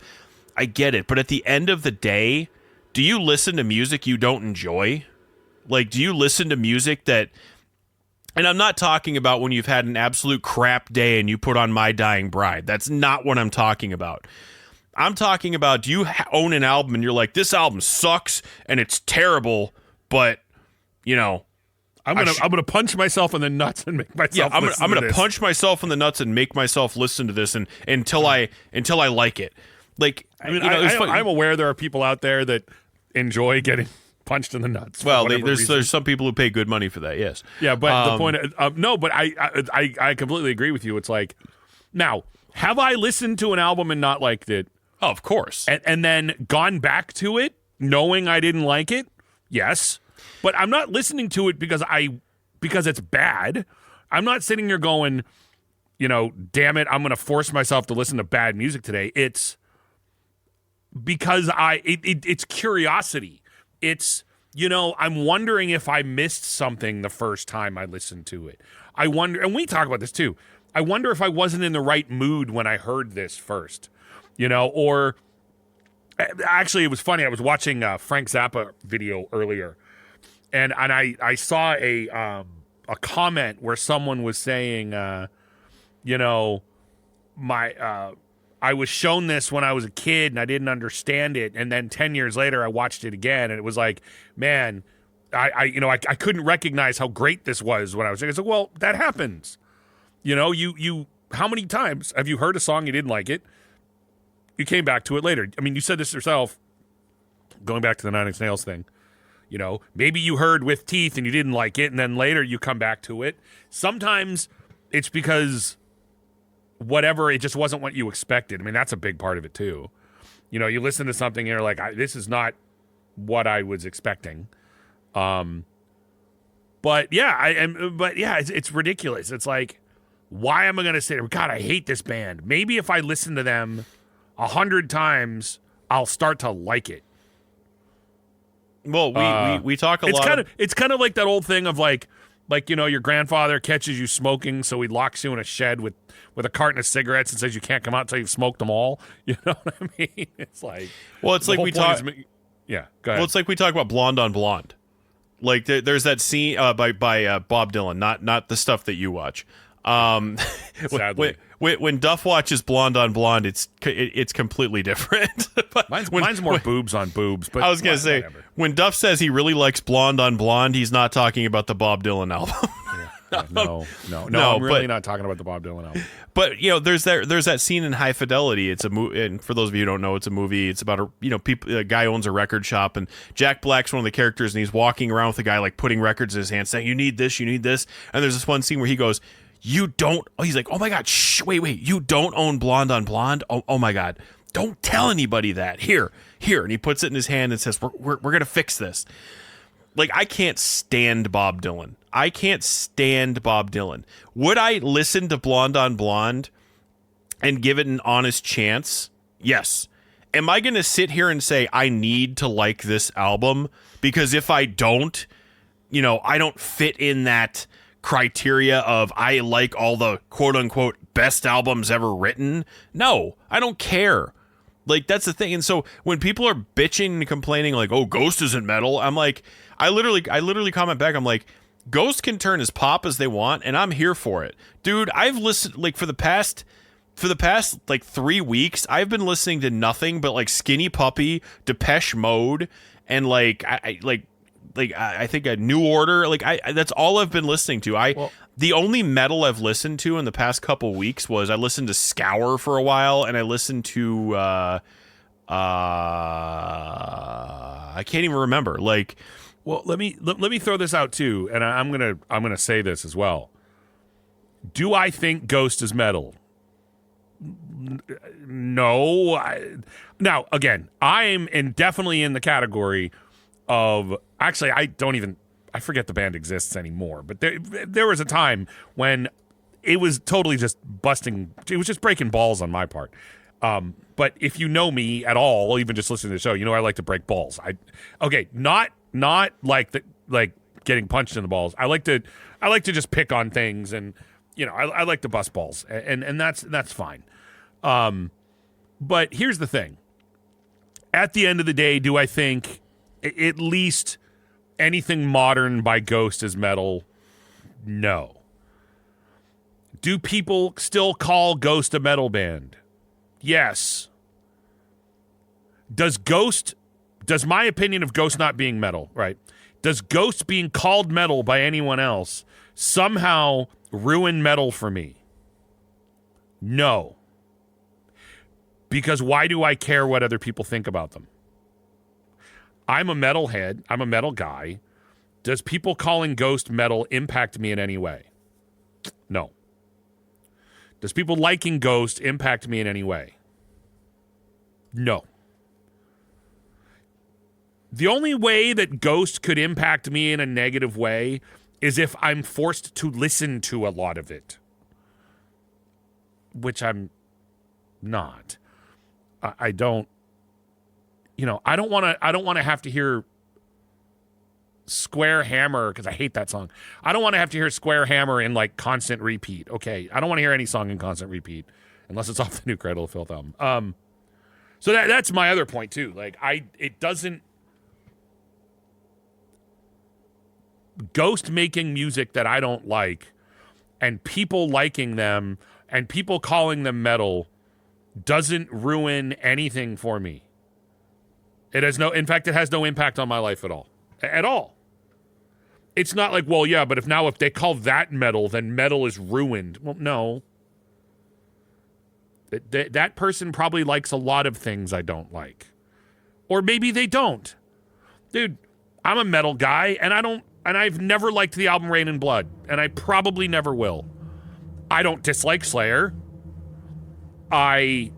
I get it. But at the end of the day, do you listen to music you don't enjoy? Like, do you listen to music that... And I'm not talking about when you've had an absolute crap day and you put on My Dying Bride. That's not what I'm talking about. I'm talking about, do you own an album and you're like, this album sucks and it's terrible, but, I'm gonna punch myself in the nuts and make myself. I'm gonna punch myself in the nuts and make myself listen to this until I like it. Like, I mean, I'm aware there are people out there that enjoy getting punched in the nuts. Well, there's some people who pay good money for that. Yes. Yeah, but the point. No, but I completely agree with you. It's like, now, have I listened to an album and not liked it? Oh, of course. And then gone back to it knowing I didn't like it? Yes. But I'm not listening to it because it's bad. I'm not sitting here going, damn it, I'm going to force myself to listen to bad music today. It's because it's curiosity. It's, I'm wondering if I missed something the first time I listened to it. I wonder, and we talk about this too, I wonder if I wasn't in the right mood when I heard this first, or actually it was funny. I was watching a Frank Zappa video earlier, and I saw a comment where someone was saying, I was shown this when I was a kid and I didn't understand it. And then 10 years later, I watched it again and it was like, man, I couldn't recognize how great this was when I was young. It's like, well, that happens. You how many times have you heard a song, you didn't like it? you came back to it later. I mean, you said this yourself, going back to the Nine Inch Nails thing. You know, maybe you heard With Teeth and you didn't like it, and then later you come back to it. Sometimes it's because whatever, it just wasn't what you expected. I mean, that's a big part of it too. You know, you listen to something and you're like, this is not what I was expecting. But yeah, it's ridiculous. It's like, why am I going to say, God, I hate this band? Maybe if I listen to them 100 times, I'll start to like it. Well, we talk a lot. It's kind of like that old thing of like you know, your grandfather catches you smoking, so he locks you in a shed with a carton of cigarettes and says you can't come out until you've smoked them all. You know what I mean? It's like, well, it's like we talk. Yeah, go ahead. Well, it's like we talk about Blonde on Blonde. Like there's that scene by Bob Dylan, not the stuff that you watch. Sadly. When Duff watches Blonde on Blonde, it's completely different. mine's more boobs on boobs. But I was gonna say, whatever. When Duff says he really likes Blonde on Blonde, he's not talking about the Bob Dylan album. No, I'm really not talking about the Bob Dylan album. But you know, there's that scene in High Fidelity. It's a movie, and for those of you who don't know, it's a movie. It's about a guy owns a record shop, and Jack Black's one of the characters, and he's walking around with a guy like putting records in his hand, saying, "You need this, you need this." And there's this one scene where he goes, "You don't." Oh, he's like, "Oh my God, shh, wait, you don't own Blonde on Blonde? Oh my God, don't tell anybody that. Here," and he puts it in his hand and says, "We're gonna fix this." Like, I can't stand Bob Dylan. Would I listen to Blonde on Blonde and give it an honest chance? Yes. Am I going to sit here and say I need to like this album? Because if I don't, I don't fit in that criteria of I like all the quote-unquote best albums ever written. No, I don't care. Like, that's the thing. And so when people are bitching and complaining like, oh, Ghost isn't metal, I'm like, I literally comment back, I'm like, Ghost can turn as pop as they want, and I'm here for it. Dude, I've listened, like, for the past like 3 weeks, I've been listening to nothing but like Skinny Puppy, Depeche Mode, and like I think a New Order. Like, that's all I've been listening to. The only metal I've listened to in the past couple weeks was I listened to Scour for a while, and I listened to I can't even remember. Like, well, let me throw this out too, and I'm gonna say this as well. Do I think Ghost is metal? No. Now, again, I'm definitely in the category of, actually, I forget the band exists anymore, but there was a time when it was totally just busting. It was just breaking balls on my part. But if you know me at all, even just listening to the show, I like to break balls. Not like getting punched in the balls. I like to just pick on things, and I like to bust balls, and that's fine. But here's the thing. At the end of the day, do I think at least anything modern by Ghost is metal? No. Do people still call Ghost a metal band? Yes. Does my opinion of Ghost not being metal, right? Does Ghost being called metal by anyone else somehow ruin metal for me? No. Because why do I care what other people think about them? I'm a metalhead. I'm a metal guy. Does people calling Ghost metal impact me in any way? No. Does people liking Ghost impact me in any way? No. The only way that Ghost could impact me in a negative way is if I'm forced to listen to a lot of it, which I'm not. I don't want to have to hear Square Hammer, because I hate that song. I don't want to have to hear Square Hammer in like constant repeat. Okay, I don't want to hear any song in constant repeat unless it's off the new Cradle of Filth album. So that's my other point too. Like, it doesn't. Ghost making music that I don't like, and people liking them, and people calling them metal, doesn't ruin anything for me. It has no impact on my life at all. At all. It's not like, well, yeah, but if they call that metal, then metal is ruined. Well, no. That person probably likes a lot of things I don't like. Or maybe they don't. Dude, I'm a metal guy, and I've never liked the album Rain and Blood, and I probably never will. I don't dislike Slayer. I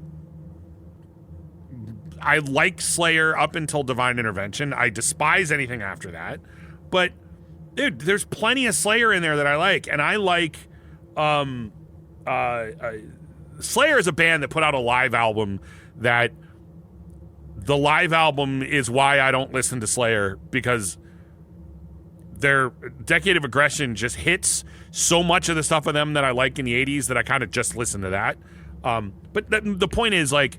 like Slayer up until Divine Intervention. I despise anything after that. But, dude, there's plenty of Slayer in there that I like, and I like Slayer is a band that put out a live album that the live album is why I don't listen to Slayer, because their Decade of Aggression just hits so much of the stuff of them that I like in the 80s that I kind of just listen to that. But the point is, like,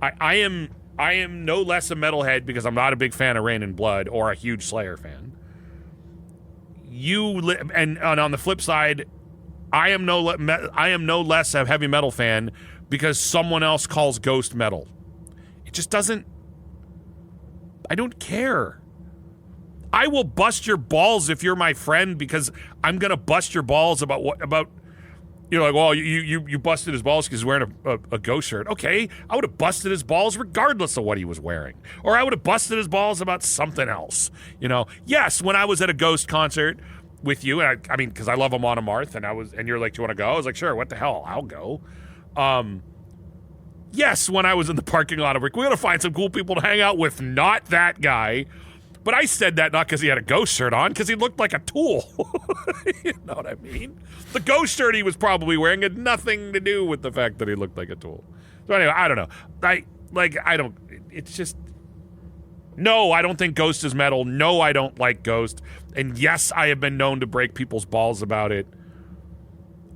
I am no less a metalhead because I'm not a big fan of Rain and Blood or a huge Slayer fan. And on the flip side, I am no less a heavy metal fan because someone else calls Ghost metal. It just doesn't. I don't care. I will bust your balls if you're my friend because I'm gonna bust your balls about you're like, well, you busted his balls because he's wearing a Ghost shirt. Okay, I would have busted his balls regardless of what he was wearing, or I would have busted his balls about something else. Yes, when I was at a Ghost concert with you, and I mean, because I love Amon Amarth, and you're like, do you want to go? I was like, sure. What the hell? I'll go. Yes, when I was in the parking lot, I'm like, we gotta find some cool people to hang out with, not that guy. But I said that not because he had a Ghost shirt on, because he looked like a tool. You know what I mean? The Ghost shirt he was probably wearing had nothing to do with the fact that he looked like a tool. So anyway, I don't know. It's just, no, I don't think Ghost is metal. No, I don't like Ghost. And yes, I have been known to break people's balls about it.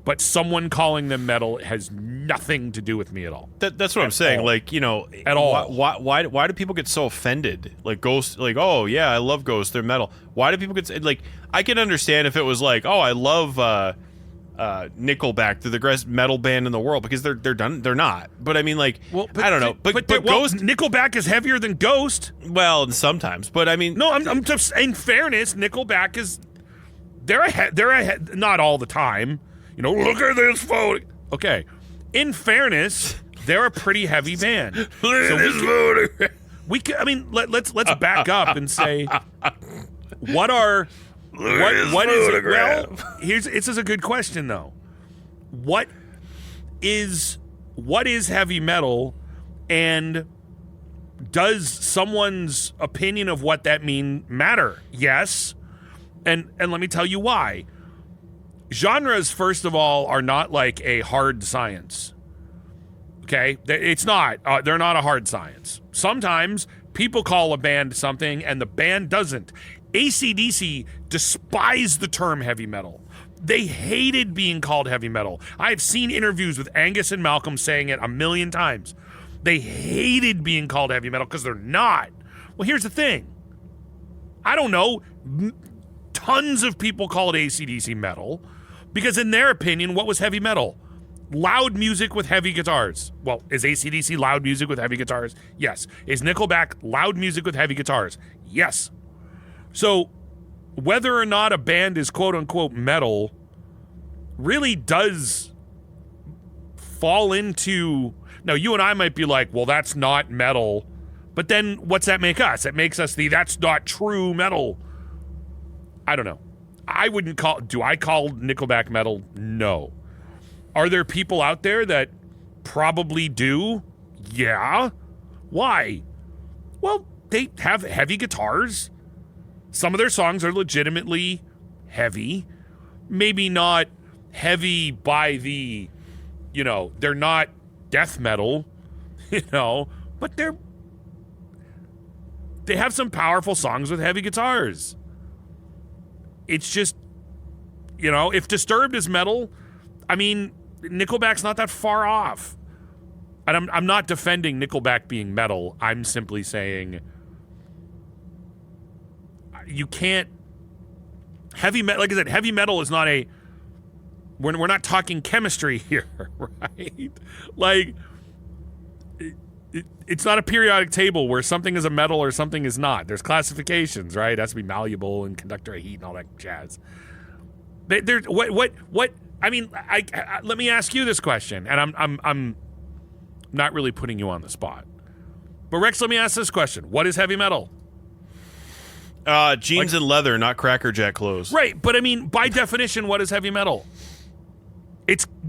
But someone calling them metal has nothing to do with me at all. That's what I'm saying. All. Like, at all. Why do people get so offended? Like Ghost, like, oh yeah, I love Ghost, they're metal. Why do people get like? I can understand if it was like, oh, I love Nickelback, they're the greatest metal band in the world, because they're done. They're not. But I mean, like, I don't know. But Ghost, Nickelback is heavier than Ghost. Well, sometimes. But I mean, no, I'm just, in fairness, Nickelback is they're ahead. Not all the time. Look at this photo. Okay. In fairness, they're a pretty heavy band. Look at this photo. Let's back up and say, what is it? Well, this is a good question though. What is heavy metal, and does someone's opinion of what that means matter? Yes. And let me tell you why. Genres, first of all, are not like a hard science. Okay? It's not. They're not a hard science. Sometimes people call a band something and the band doesn't. AC/DC despised the term heavy metal. They hated being called heavy metal. I've seen interviews with Angus and Malcolm saying it a million times. They hated being called heavy metal because they're not. Well, here's the thing. I don't know. Tons of people call it AC/DC metal. Because in their opinion, what was heavy metal? Loud music with heavy guitars. Well, is AC/DC loud music with heavy guitars? Yes. Is Nickelback loud music with heavy guitars? Yes. So whether or not a band is quote-unquote metal really does fall into... Now, you and I might be like, well, that's not metal. But then what's that make us? It makes us that's not true metal. I don't know. Do I call Nickelback metal? No. Are there people out there that probably do? Yeah. Why? Well, they have heavy guitars. Some of their songs are legitimately heavy. Maybe not heavy by the, they're not death metal, but they have some powerful songs with heavy guitars. It's just, if Disturbed is metal, I mean, Nickelback's not that far off. And I'm not defending Nickelback being metal. I'm simply saying you can't... Heavy metal, like I said, heavy metal is not a... We're not talking chemistry here, right? Like, it's not a periodic table where something is a metal or something is not. There's classifications, right? It has to be malleable and conductor of heat and all that jazz. What? I mean, let me ask you this question, and not really putting you on the spot. But Rex, let me ask this question: what is heavy metal? Jeans and leather, not Cracker Jack clothes. Right, but I mean, by definition, what is heavy metal?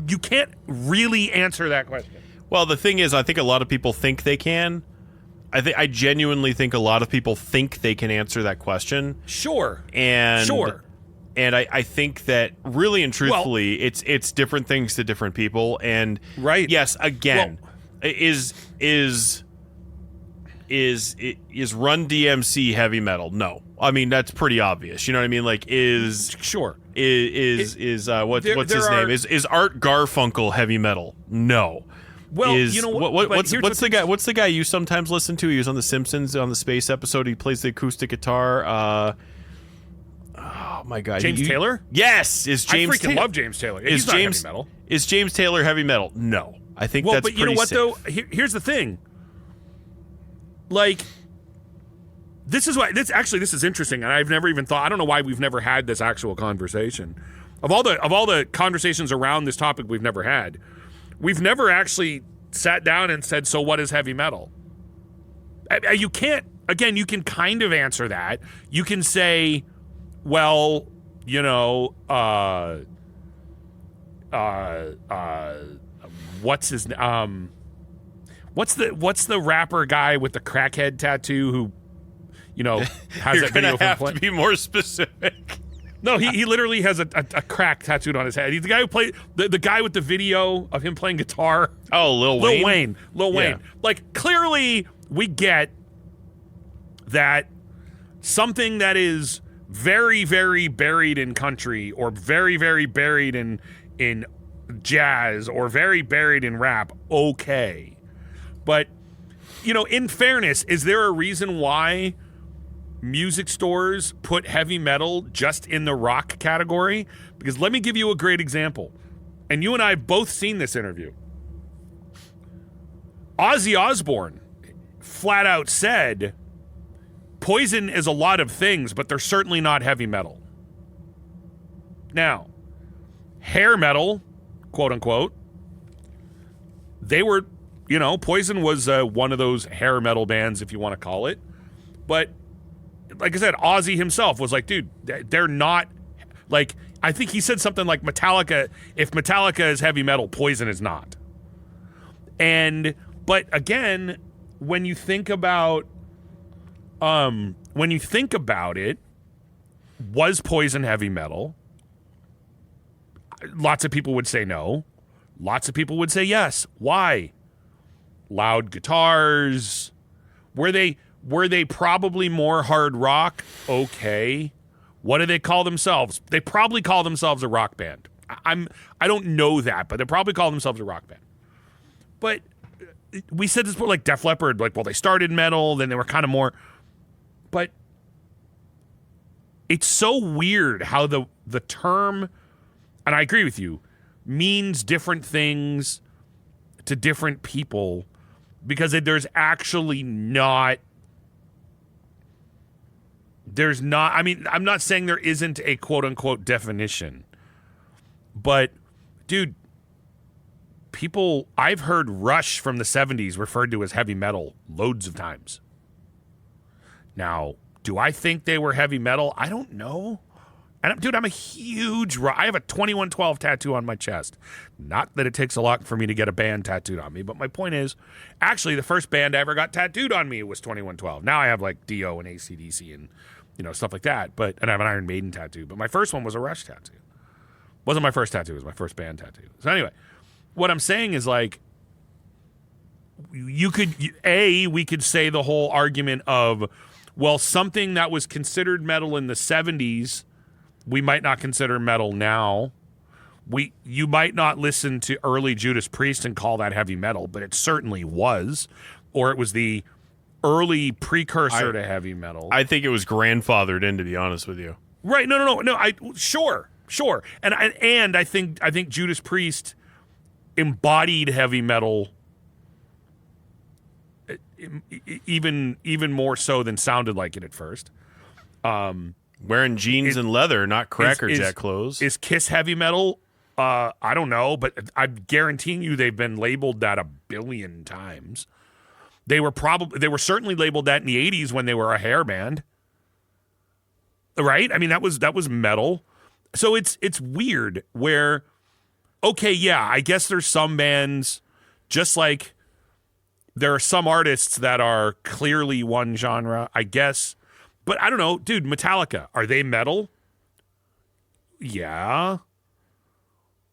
You can't really answer that question. Well, the thing is, I think a lot of people think they can. I genuinely think a lot of people think they can answer that question. Sure. And I think that really and truthfully, it's different things to different people. And right. Yes, again, is Run DMC heavy metal? No. I mean, that's pretty obvious. You know what I mean? Like, sure. What's his name? Is Art Garfunkel heavy metal? No. Well, you know what's the guy? What's the guy you sometimes listen to? He was on The Simpsons on the space episode. He plays the acoustic guitar. Oh my God, James Taylor? Yes, is James? I freaking love James Taylor. He's not heavy metal. Is James Taylor heavy metal? No, I think that's but you know what safe. though? Here's the thing. Like, this is interesting, and I've never even thought. I don't know why we've never had this actual conversation. Of all the conversations around this topic we've never had, we've never actually sat down and said, so what is heavy metal? You can't, again, you can kind of answer that. You can say, well, you know, what's the rapper guy with the crackhead tattoo who, you know, has You're that video gonna have from to be more specific. No, he literally has a crack tattooed on his head. He's the guy who played the guy with the video of him playing guitar. Oh, Lil Wayne. Lil Wayne. Like, clearly we get that something that is very, very buried in country, or very, very buried in jazz, or very buried in rap, okay. But, you know, in fairness, is there a reason why music stores put heavy metal just in the rock category? Because let me give you a great example. And you and I have both seen this interview. Ozzy Osbourne flat out said, Poison is a lot of things, but they're certainly not heavy metal. Now, hair metal, quote unquote, they were, you know, Poison was one of those hair metal bands, if you want to call it. But like I said, Ozzy himself was like, dude, they're not, like, I think he said something like Metallica, if Metallica is heavy metal, Poison is not. But again, when you think about it, was Poison heavy metal? Lots of people would say no. Lots of people would say yes. Why? Loud guitars. Were they probably more hard rock? Okay. What do they call themselves? They probably call themselves a rock band. I don't know that, but they probably call themselves a rock band. But we said this before, like Def Leppard, like, well, they started metal, then they were kind of more. But it's so weird how the term, and I agree with you, means different things to different people, because there's actually not. There's not, I mean, I'm not saying there isn't a quote unquote definition, but dude, I've heard Rush from the 70s referred to as heavy metal loads of times. Now, do I think they were heavy metal? I don't know. And dude, I'm a huge, I have a 2112 tattoo on my chest. Not that it takes a lot for me to get a band tattooed on me, but my point is, actually, the first band I ever got tattooed on me was 2112. Now I have like Dio and AC/DC and, you know, stuff like that. And I have an Iron Maiden tattoo. But my first one was a Rush tattoo. Wasn't my first tattoo, it was my first band tattoo. So anyway, what I'm saying is, like, we could say the whole argument of, well, something that was considered metal in the 70s, we might not consider metal now. You might not listen to early Judas Priest and call that heavy metal, but it certainly was. Or it was the early precursor to heavy metal. I think it was grandfathered in, to be honest with you. Right. No. Sure. And I think Judas Priest embodied heavy metal even more so than sounded like it at first. Wearing jeans and leather, not Cracker Jack clothes. Is Kiss heavy metal? I don't know, but I'm guaranteeing you they've been labeled that a billion times. They were certainly labeled that in the 80s when they were a hair band. Right? I mean, that was metal. So it's weird where, okay, yeah, I guess there's some bands, just like there are some artists that are clearly one genre, I guess. But I don't know, dude, Metallica, are they metal? Yeah.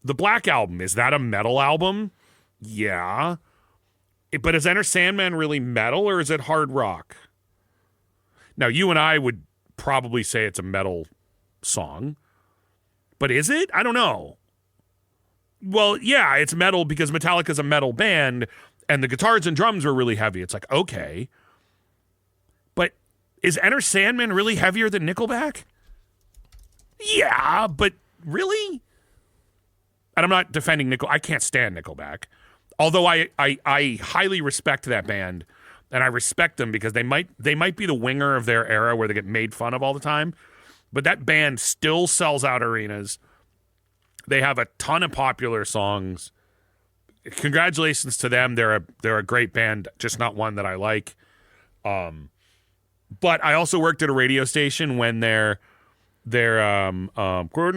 The Black Album, is that a metal album? Yeah. But is Enter Sandman really metal or is it hard rock? Now, you and I would probably say it's a metal song. But is it? I don't know. Well, yeah, it's metal because Metallica's a metal band and the guitars and drums were really heavy. It's like, okay. But is Enter Sandman really heavier than Nickelback? Yeah, but really? And I'm not defending Nickelback. I can't stand Nickelback. Although I highly respect that band, and I respect them because they might be the winger of their era where they get made fun of all the time. But that band still sells out arenas. They have a ton of popular songs. Congratulations to them. They're a great band, just not one that I like. But I also worked at a radio station when couldn't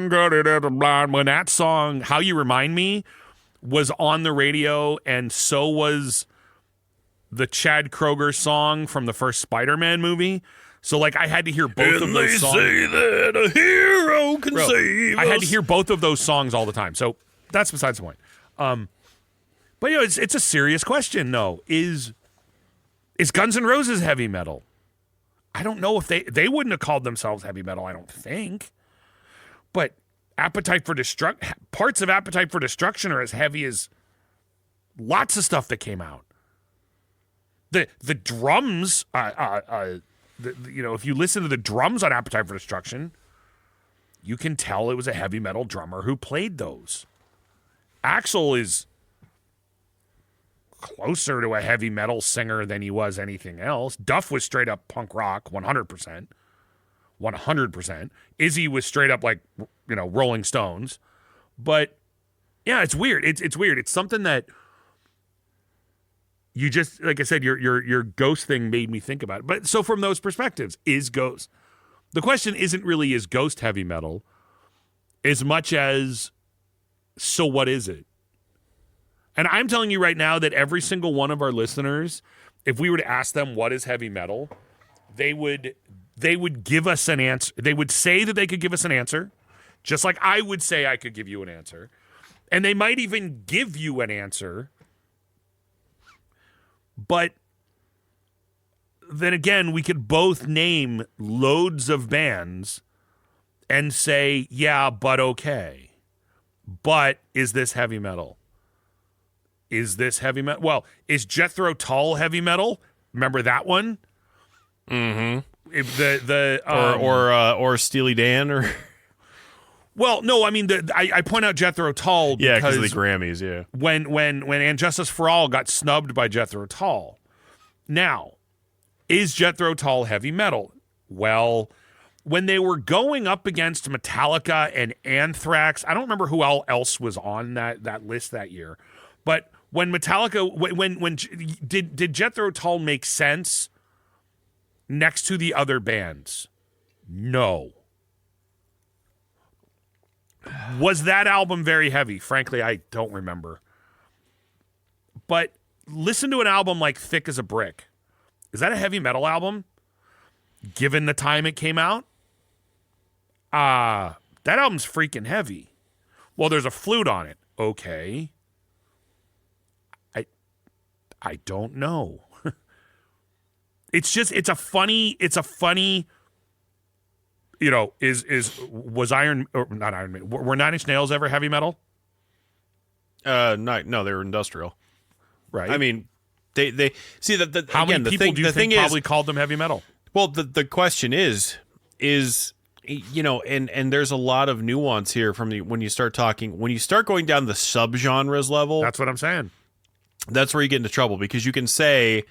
get it at the blind, when that song How You Remind Me was on the radio, and so was the Chad Kroeger song from the first Spider-Man movie. So, like, I had to hear both of those songs. They say that a hero can save us. I had to hear both of those songs all the time. So that's besides the point. But, you know, it's a serious question, though. Is Guns N' Roses heavy metal? I don't know if they wouldn't have called themselves heavy metal, I don't think. But parts of Appetite for Destruction are as heavy as lots of stuff that came out. The drums, if you listen to the drums on Appetite for Destruction, you can tell it was a heavy metal drummer who played those. Axl is closer to a heavy metal singer than he was anything else. Duff was straight up punk rock, 100%. 100%. Izzy was straight up like, Rolling Stones. But yeah, it's weird. It's weird. It's something that you just, like I said, your Ghost thing made me think about it. But so from those perspectives, is Ghost, the question isn't really is Ghost heavy metal as much as, so what is it? And I'm telling you right now that every single one of our listeners, if we were to ask them what is heavy metal, they would give us an answer. They would say that they could give us an answer, just like I would say I could give you an answer. And they might even give you an answer. But then again, we could both name loads of bands and say, yeah, but okay. But is this heavy metal? Is this heavy metal? Well, is Jethro Tull heavy metal? Remember that one? Mm-hmm. If or Steely Dan or. Well, no, I mean I point out Jethro Tull because of the Grammys. Yeah, when And Justice for All got snubbed by Jethro Tull. Now, is Jethro Tull heavy metal? Well, when they were going up against Metallica and Anthrax, I don't remember who else was on that list that year, but when Metallica, when did Jethro Tull make sense next to the other bands? No. Was that album very heavy? Frankly, I don't remember. But listen to an album like Thick as a Brick. Is that a heavy metal album? Given the time it came out? That album's freaking heavy. Well, there's a flute on it. Okay. I don't know. It's a funny, was Iron, or not Iron Maiden, were Nine Inch Nails ever heavy metal? No, they were industrial. Right. I mean, they see that. How again, many people do you think probably called them heavy metal? Well, the question is, and there's a lot of nuance here when you start going down the subgenres level. That's what I'm saying. That's where you get into trouble, because you can say,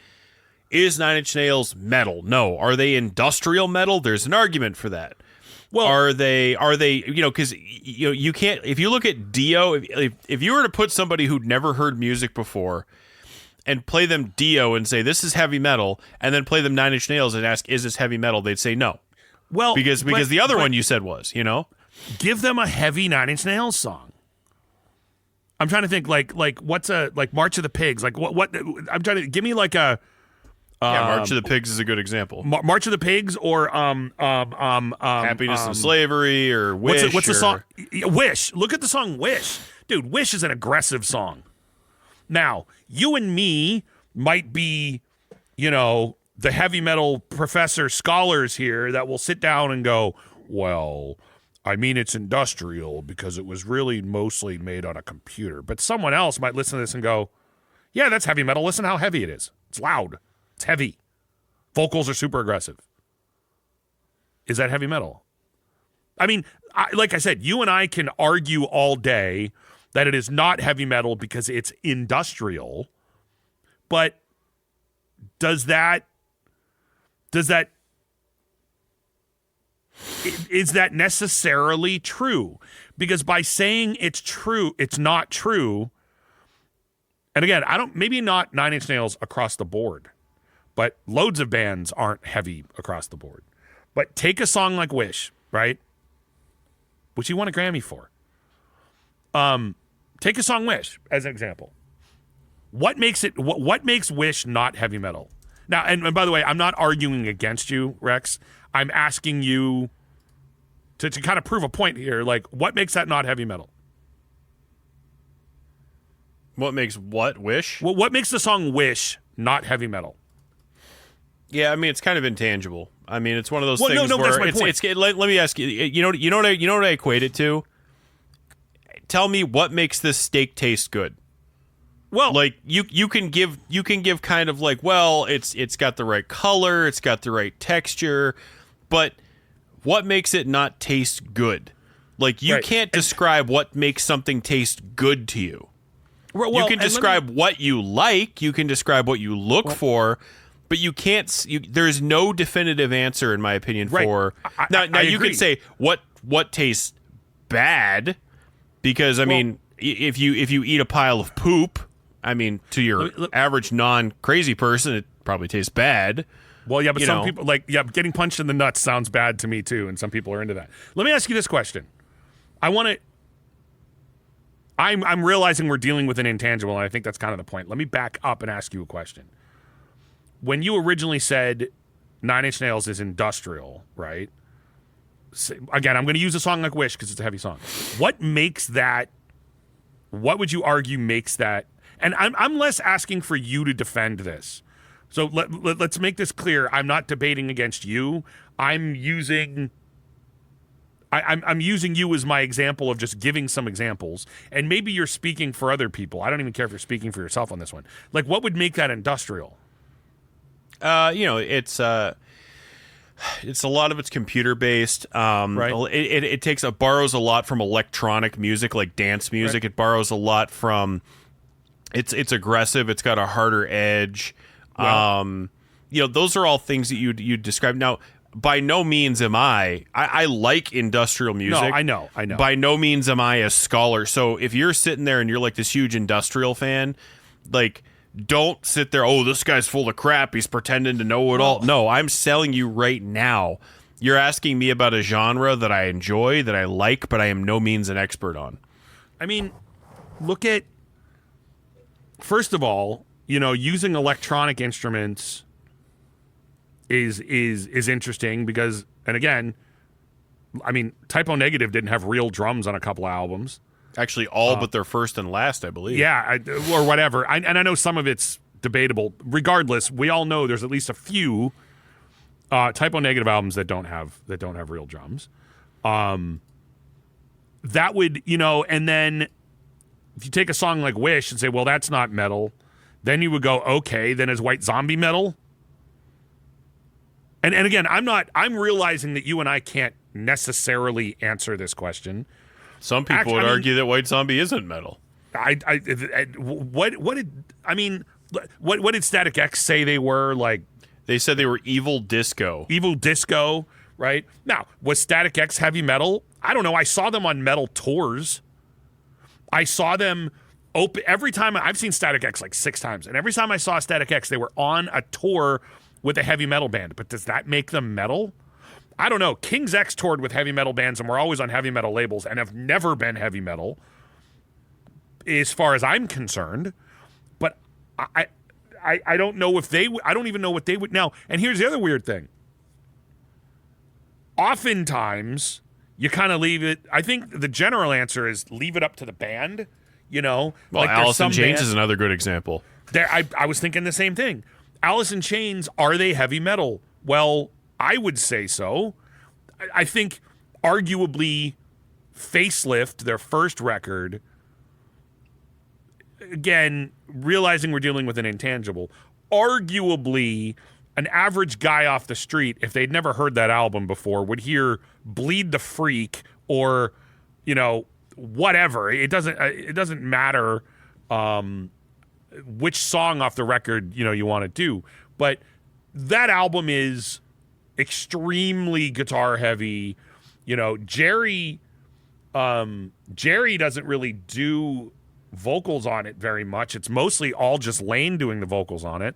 is Nine Inch Nails metal? No. Are they industrial metal? There's an argument for that. Well, are they because you can't, if you look at Dio, if you were to put somebody who'd never heard music before and play them Dio and say this is heavy metal, and then play them Nine Inch Nails and ask is this heavy metal, they'd say no. Well, because the other one you said was, give them a heavy Nine Inch Nails song. I'm trying to think like what's a like March of the Pigs, like what I'm trying to give me like a March of the Pigs is a good example. March of the Pigs or Happiness and Slavery or Wish. What's the song? Wish. Look at the song Wish. Dude, Wish is an aggressive song. Now, you and me might be, the heavy metal professor scholars here that will sit down and go, well, I mean, it's industrial because it was really mostly made on a computer. But someone else might listen to this and go, yeah, that's heavy metal. Listen how heavy it is. It's loud. It's heavy. Vocals are super aggressive. Is that heavy metal? I mean, like I said, you and I can argue all day that it is not heavy metal because it's industrial. But is that necessarily true? Because by saying it's true, it's not true. And again, maybe not Nine Inch Nails across the board, but loads of bands aren't heavy across the board. But take a song like Wish, right? Which he won a Grammy for. Take a song Wish as an example. What makes Wish not heavy metal? Now, and by the way, I'm not arguing against you, Rex. I'm asking you to kind of prove a point here. Like, what makes that not heavy metal? What makes what Wish? Well, what makes the song Wish not heavy metal? Yeah, I mean, it's kind of intangible. I mean, it's one of those things where that's my point. Let me ask you. You know what I equate it to? Tell me what makes this steak taste good. Well, like you can give kind of like, well, it's got the right color, it's got the right texture, but what makes it not taste good? Like you can't describe what makes something taste good to you. Well, you can describe what you like, you can describe what you look for, but you can't. There's no definitive answer, in my opinion. For now you could say what tastes bad, because I mean, if you eat a pile of poop, I mean, to your average non-crazy person, it probably tastes bad. Well, yeah, but some people getting punched in the nuts sounds bad to me too, and some people are into that. Let me ask you this question. I'm realizing we're dealing with an intangible, and I think that's kind of the point. Let me back up and ask you a question. When you originally said Nine Inch Nails is industrial, right? Again, I'm going to use a song like Wish because it's a heavy song. What makes that? What would you argue makes that? And I'm less asking for you to defend this. So let's make this clear. I'm not debating against you. I'm using you as my example of just giving some examples. And maybe you're speaking for other people. I don't even care if you're speaking for yourself on this one. Like, what would make that industrial? It's a lot of it's computer based. Right. It borrows a lot from electronic music, like dance music. Right. It borrows a lot from. It's aggressive. It's got a harder edge. Wow. Those are all things that you describe. Now, by no means am I like industrial music. No, I know. By no means am I a scholar. So if you're sitting there and you're like this huge industrial fan, like, don't sit there, oh, this guy's full of crap, he's pretending to know it all. No, I'm selling you right now. You're asking me about a genre that I enjoy, that I like, but I am no means an expert on. I mean, look at, first of all, using electronic instruments is interesting because, and again, I mean, Typo Negative didn't have real drums on a couple of albums. Actually, all but their first and last, I believe. Yeah, or whatever. And I know some of it's debatable. Regardless, we all know there's at least a few Typo Negative albums that don't have real drums. That would, and then if you take a song like Wish and say, well, that's not metal, then you would go, okay, then is White Zombie metal? And again, I'm realizing that you and I can't necessarily answer this question. Some people would argue that White Zombie isn't metal. What did Static X say they were? Like, they said they were evil disco. Evil disco, right? Now, was Static X heavy metal? I don't know. I saw them on metal tours. I saw them open every time. I've seen Static X like 6 times, and every time I saw Static X, they were on a tour with a heavy metal band. But does that make them metal? I don't know. King's X toured with heavy metal bands and were always on heavy metal labels and have never been heavy metal, as far as I'm concerned. But I don't know if they. I don't even know what they would now. And here's the other weird thing. Oftentimes, you kind of leave it. I think the general answer is leave it up to the band. You know, well, like Alice in Chains is another good example. I was thinking the same thing. Alice in Chains, are they heavy metal? Well, I would say so. I think arguably Facelift, their first record, again, realizing we're dealing with an intangible, arguably an average guy off the street, if they'd never heard that album before, would hear Bleed the Freak or, you know, whatever. It doesn't matter which song off the record, you know, you want to do. But that album is extremely guitar heavy. You know, Jerry doesn't really do vocals on it very much. It's mostly all just Lane doing the vocals on it.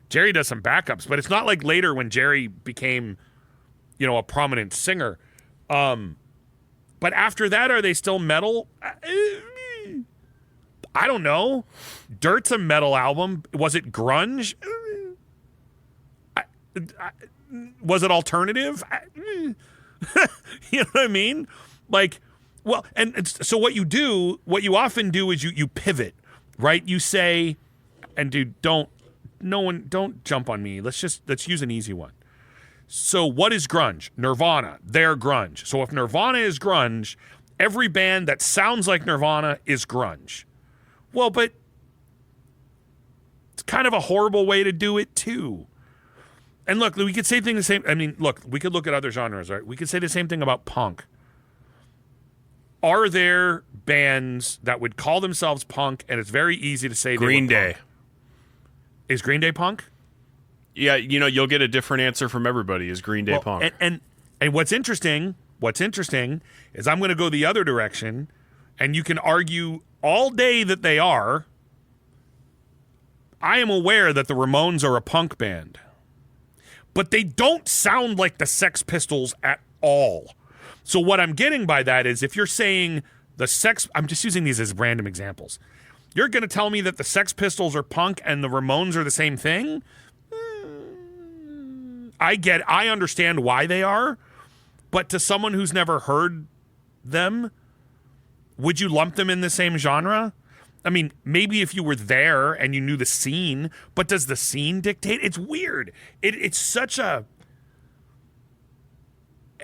Jerry does some backups, but it's not like later when Jerry became, you know, a prominent singer. But after that, are they still metal? I don't know. Dirt's a metal album. Was it grunge? Was it alternative? You know what I mean? Like, well, and so what you often do is you pivot, right? You say, and dude, don't jump on me. Let's use an easy one. So what is grunge? Nirvana, they're grunge. So if Nirvana is grunge, every band that sounds like Nirvana is grunge. Well, but it's kind of a horrible way to do it too. And look, we could say the same. I mean, look, we could look at other genres, right? We could say the same thing about punk. Are there bands that would call themselves punk, and it's very easy to say Green Day? Is Green Day punk? Yeah, you know, you'll get a different answer from everybody. Is Green Day punk? And what's interesting is I'm going to go the other direction, and you can argue all day that they are. I am aware that the Ramones are a punk band, but they don't sound like the Sex Pistols at all. So what I'm getting by that is if you're saying I'm just using these as random examples. You're going to tell me that the Sex Pistols are punk and the Ramones are the same thing? I understand why they are, but to someone who's never heard them, would you lump them in the same genre? I mean, maybe if you were there and you knew the scene, but does the scene dictate? It's weird. It's such a...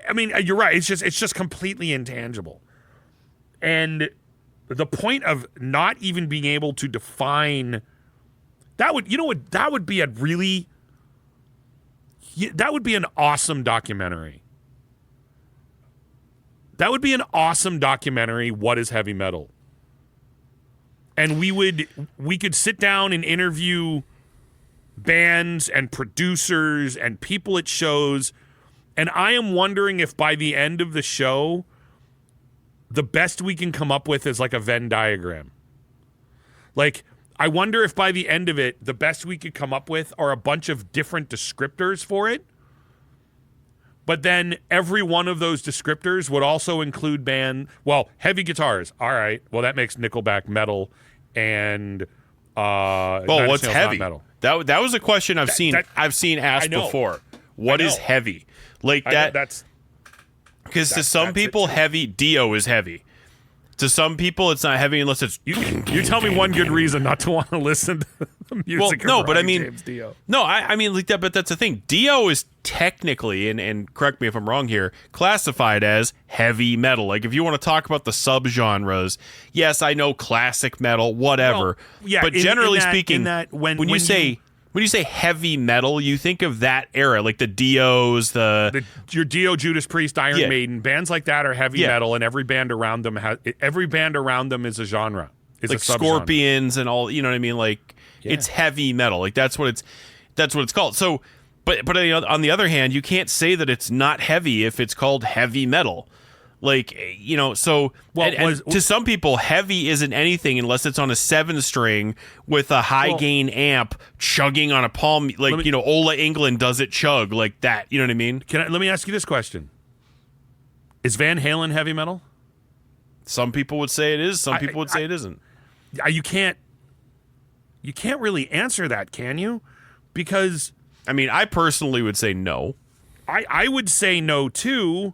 I mean, you're right. It's just completely intangible. And the point of not even being able to define... That would be a really... That would be an awesome documentary. That would be an awesome documentary, What is Heavy Metal? And we could sit down and interview bands and producers and people at shows, and I am wondering if by the end of the show, the best we can come up with is like a Venn diagram. Like, I wonder if by the end of it, the best we could come up with are a bunch of different descriptors for it. But then every one of those descriptors would also include heavy guitars. All right. Well, that makes Nickelback metal and what's heavy? Metal. That was a question I've seen asked before. What is heavy? Like that that's because to some people heavy Dio is heavy. To some people, it's not heavy unless it's... You tell me one good reason not to want to listen to the music of James Dio. No, I mean, like that, but that's the thing. Dio is technically, and correct me if I'm wrong here, classified as heavy metal. Like, if you want to talk about the subgenres, yes, I know classic metal, whatever. Well, yeah, but generally speaking, when you say heavy metal, you think of that era, like the Dios, your Dio, Judas Priest, Iron Maiden, bands like that are heavy metal, and every band around them is a genre. It's like a subgenre. Scorpions and all. You know what I mean? Like it's heavy metal. Like that's what it's called. So But on the other hand, you can't say that it's not heavy if it's called heavy metal. Like, so to some people, heavy isn't anything unless it's on a 7-string with a high gain amp chugging on a palm, like, Ola England does it chug like that. You know what I mean? Let me ask you this question. Is Van Halen heavy metal? Some people would say it is. Some people would say it isn't. You can't really answer that, can you? Because I personally would say no. I would say no too.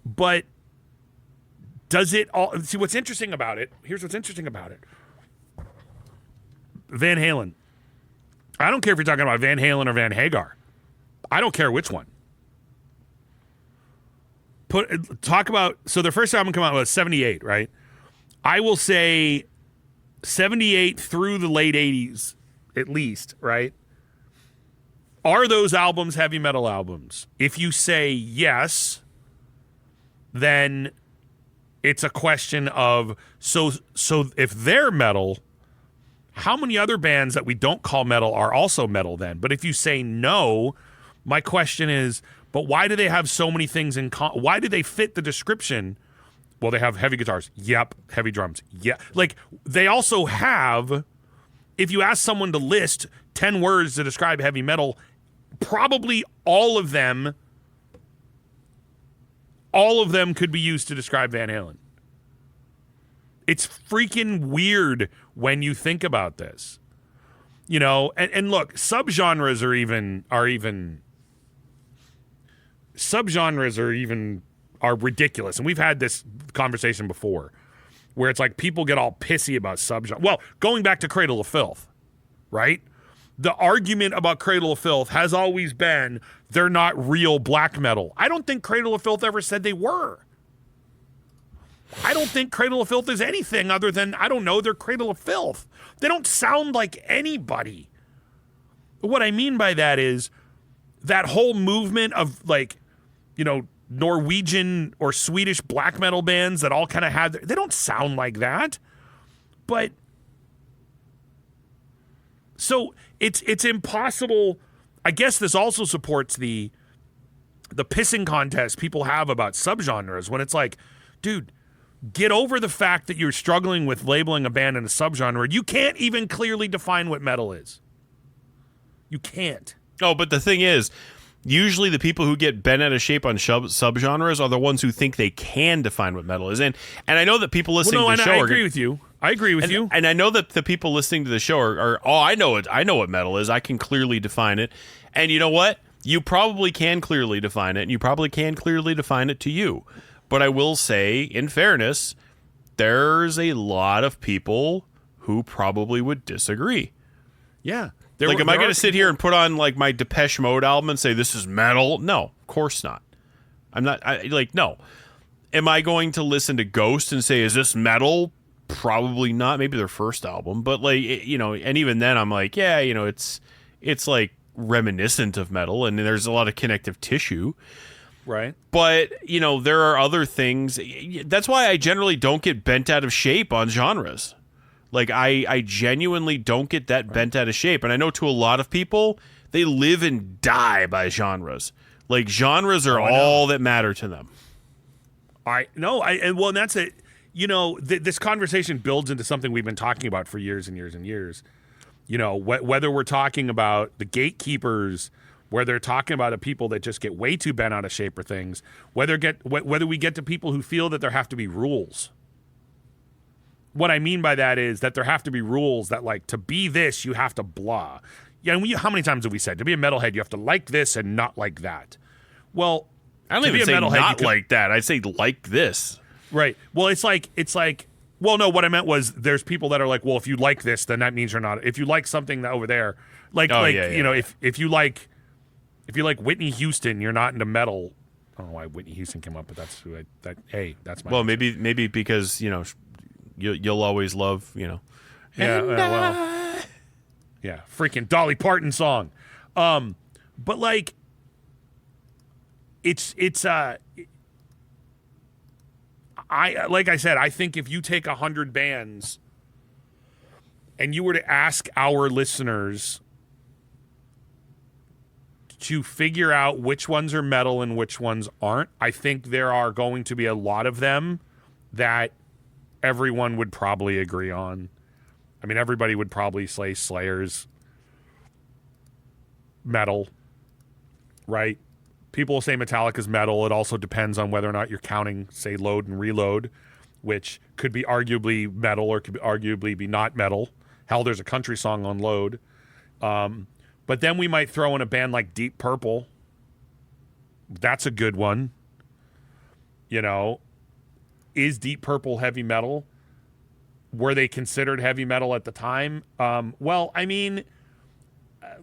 But does it all... See, what's interesting about it... Here's what's interesting about it. Van Halen. I don't care if you're talking about Van Halen or Van Hagar. I don't care which one. Talk about... So their first album came out was 78, right? I will say 78 through the late 80s, at least, right? Are those albums heavy metal albums? If you say yes... then it's a question of, so if they're metal, how many other bands that we don't call metal are also metal then? But if you say no, my question is, but why do they have so many things in common? Why do they fit the description? Well, they have heavy guitars. Yep. Heavy drums. Yeah. Like, they also have, if you ask someone to list 10 words to describe heavy metal, probably all of them could be used to describe Van Halen. It's freaking weird when you think about this. And look, subgenres are ridiculous. And we've had this conversation before where it's like people get all pissy about subgenre. Well, going back to Cradle of Filth, right? The argument about Cradle of Filth has always been they're not real black metal. I don't think Cradle of Filth ever said they were. I don't think Cradle of Filth is anything other than, they're Cradle of Filth. They don't sound like anybody. What I mean by that is that whole movement of Norwegian or Swedish black metal bands that all kind of had, they don't sound like that. But so it's impossible. I guess this also supports the pissing contest people have about subgenres when it's like, dude, get over the fact that you're struggling with labeling a band in a subgenre. You can't even clearly define what metal is. You can't. Oh, but the thing is, usually the people who get bent out of shape on subgenres are the ones who think they can define what metal is. And I know that people listening to the show I agree with you. I agree with you. And I know that the people listening to the show are I know what metal is. I can clearly define it. And you know what? You probably can clearly define it, and you probably can clearly define it to you. But I will say, in fairness, there's a lot of people who probably would disagree. Yeah. Am I going to sit here and put on my Depeche Mode album and say this is metal? No, of course not. I'm not. No. Am I going to listen to Ghost and say, is this metal? Probably not. Maybe their first album, but and even then, I'm like, yeah, it's like reminiscent of metal, and there's a lot of connective tissue. Right. But, there are other things. That's why I generally don't get bent out of shape on genres. I genuinely don't get that bent out of shape. And I know to a lot of people, they live and die by genres. Genres are all that matter to them. And that's it. This conversation builds into something we've been talking about for years and years and years. Whether we're talking about the gatekeepers, where they're talking about the people that just get way too bent out of shape for things, whether we get to people who feel that there have to be rules. What I mean by that is that there have to be rules that, to be this, you have to blah. Yeah, and how many times have we said, to be a metalhead, you have to like this and not like that? Well, I don't even say not like that. I'd say like this. Right. Well, it's like, well, no, what I meant was there's people that are like, well, if you like this, then that means you're not. If you like something that over there, if you like Whitney Houston, you're not into metal. I don't know why Whitney Houston came up, but that's who that's my. Well, maybe because you'll always love Yeah. Yeah. Freaking Dolly Parton song, but it's I said, I think if you take 100 bands and you were to ask our listeners to figure out which ones are metal and which ones aren't. I think there are going to be a lot of them that everyone would probably agree on. I mean, everybody would probably say Slayer's metal, right? People will say Metallica's metal. It also depends on whether or not you're counting, say, Load and Reload, which could be arguably metal or could arguably be not metal. Hell, there's a country song on Load. But then we might throw in a band like Deep Purple. That's a good one. You know, is Deep Purple heavy metal? Were they considered heavy metal at the time? Well, I mean,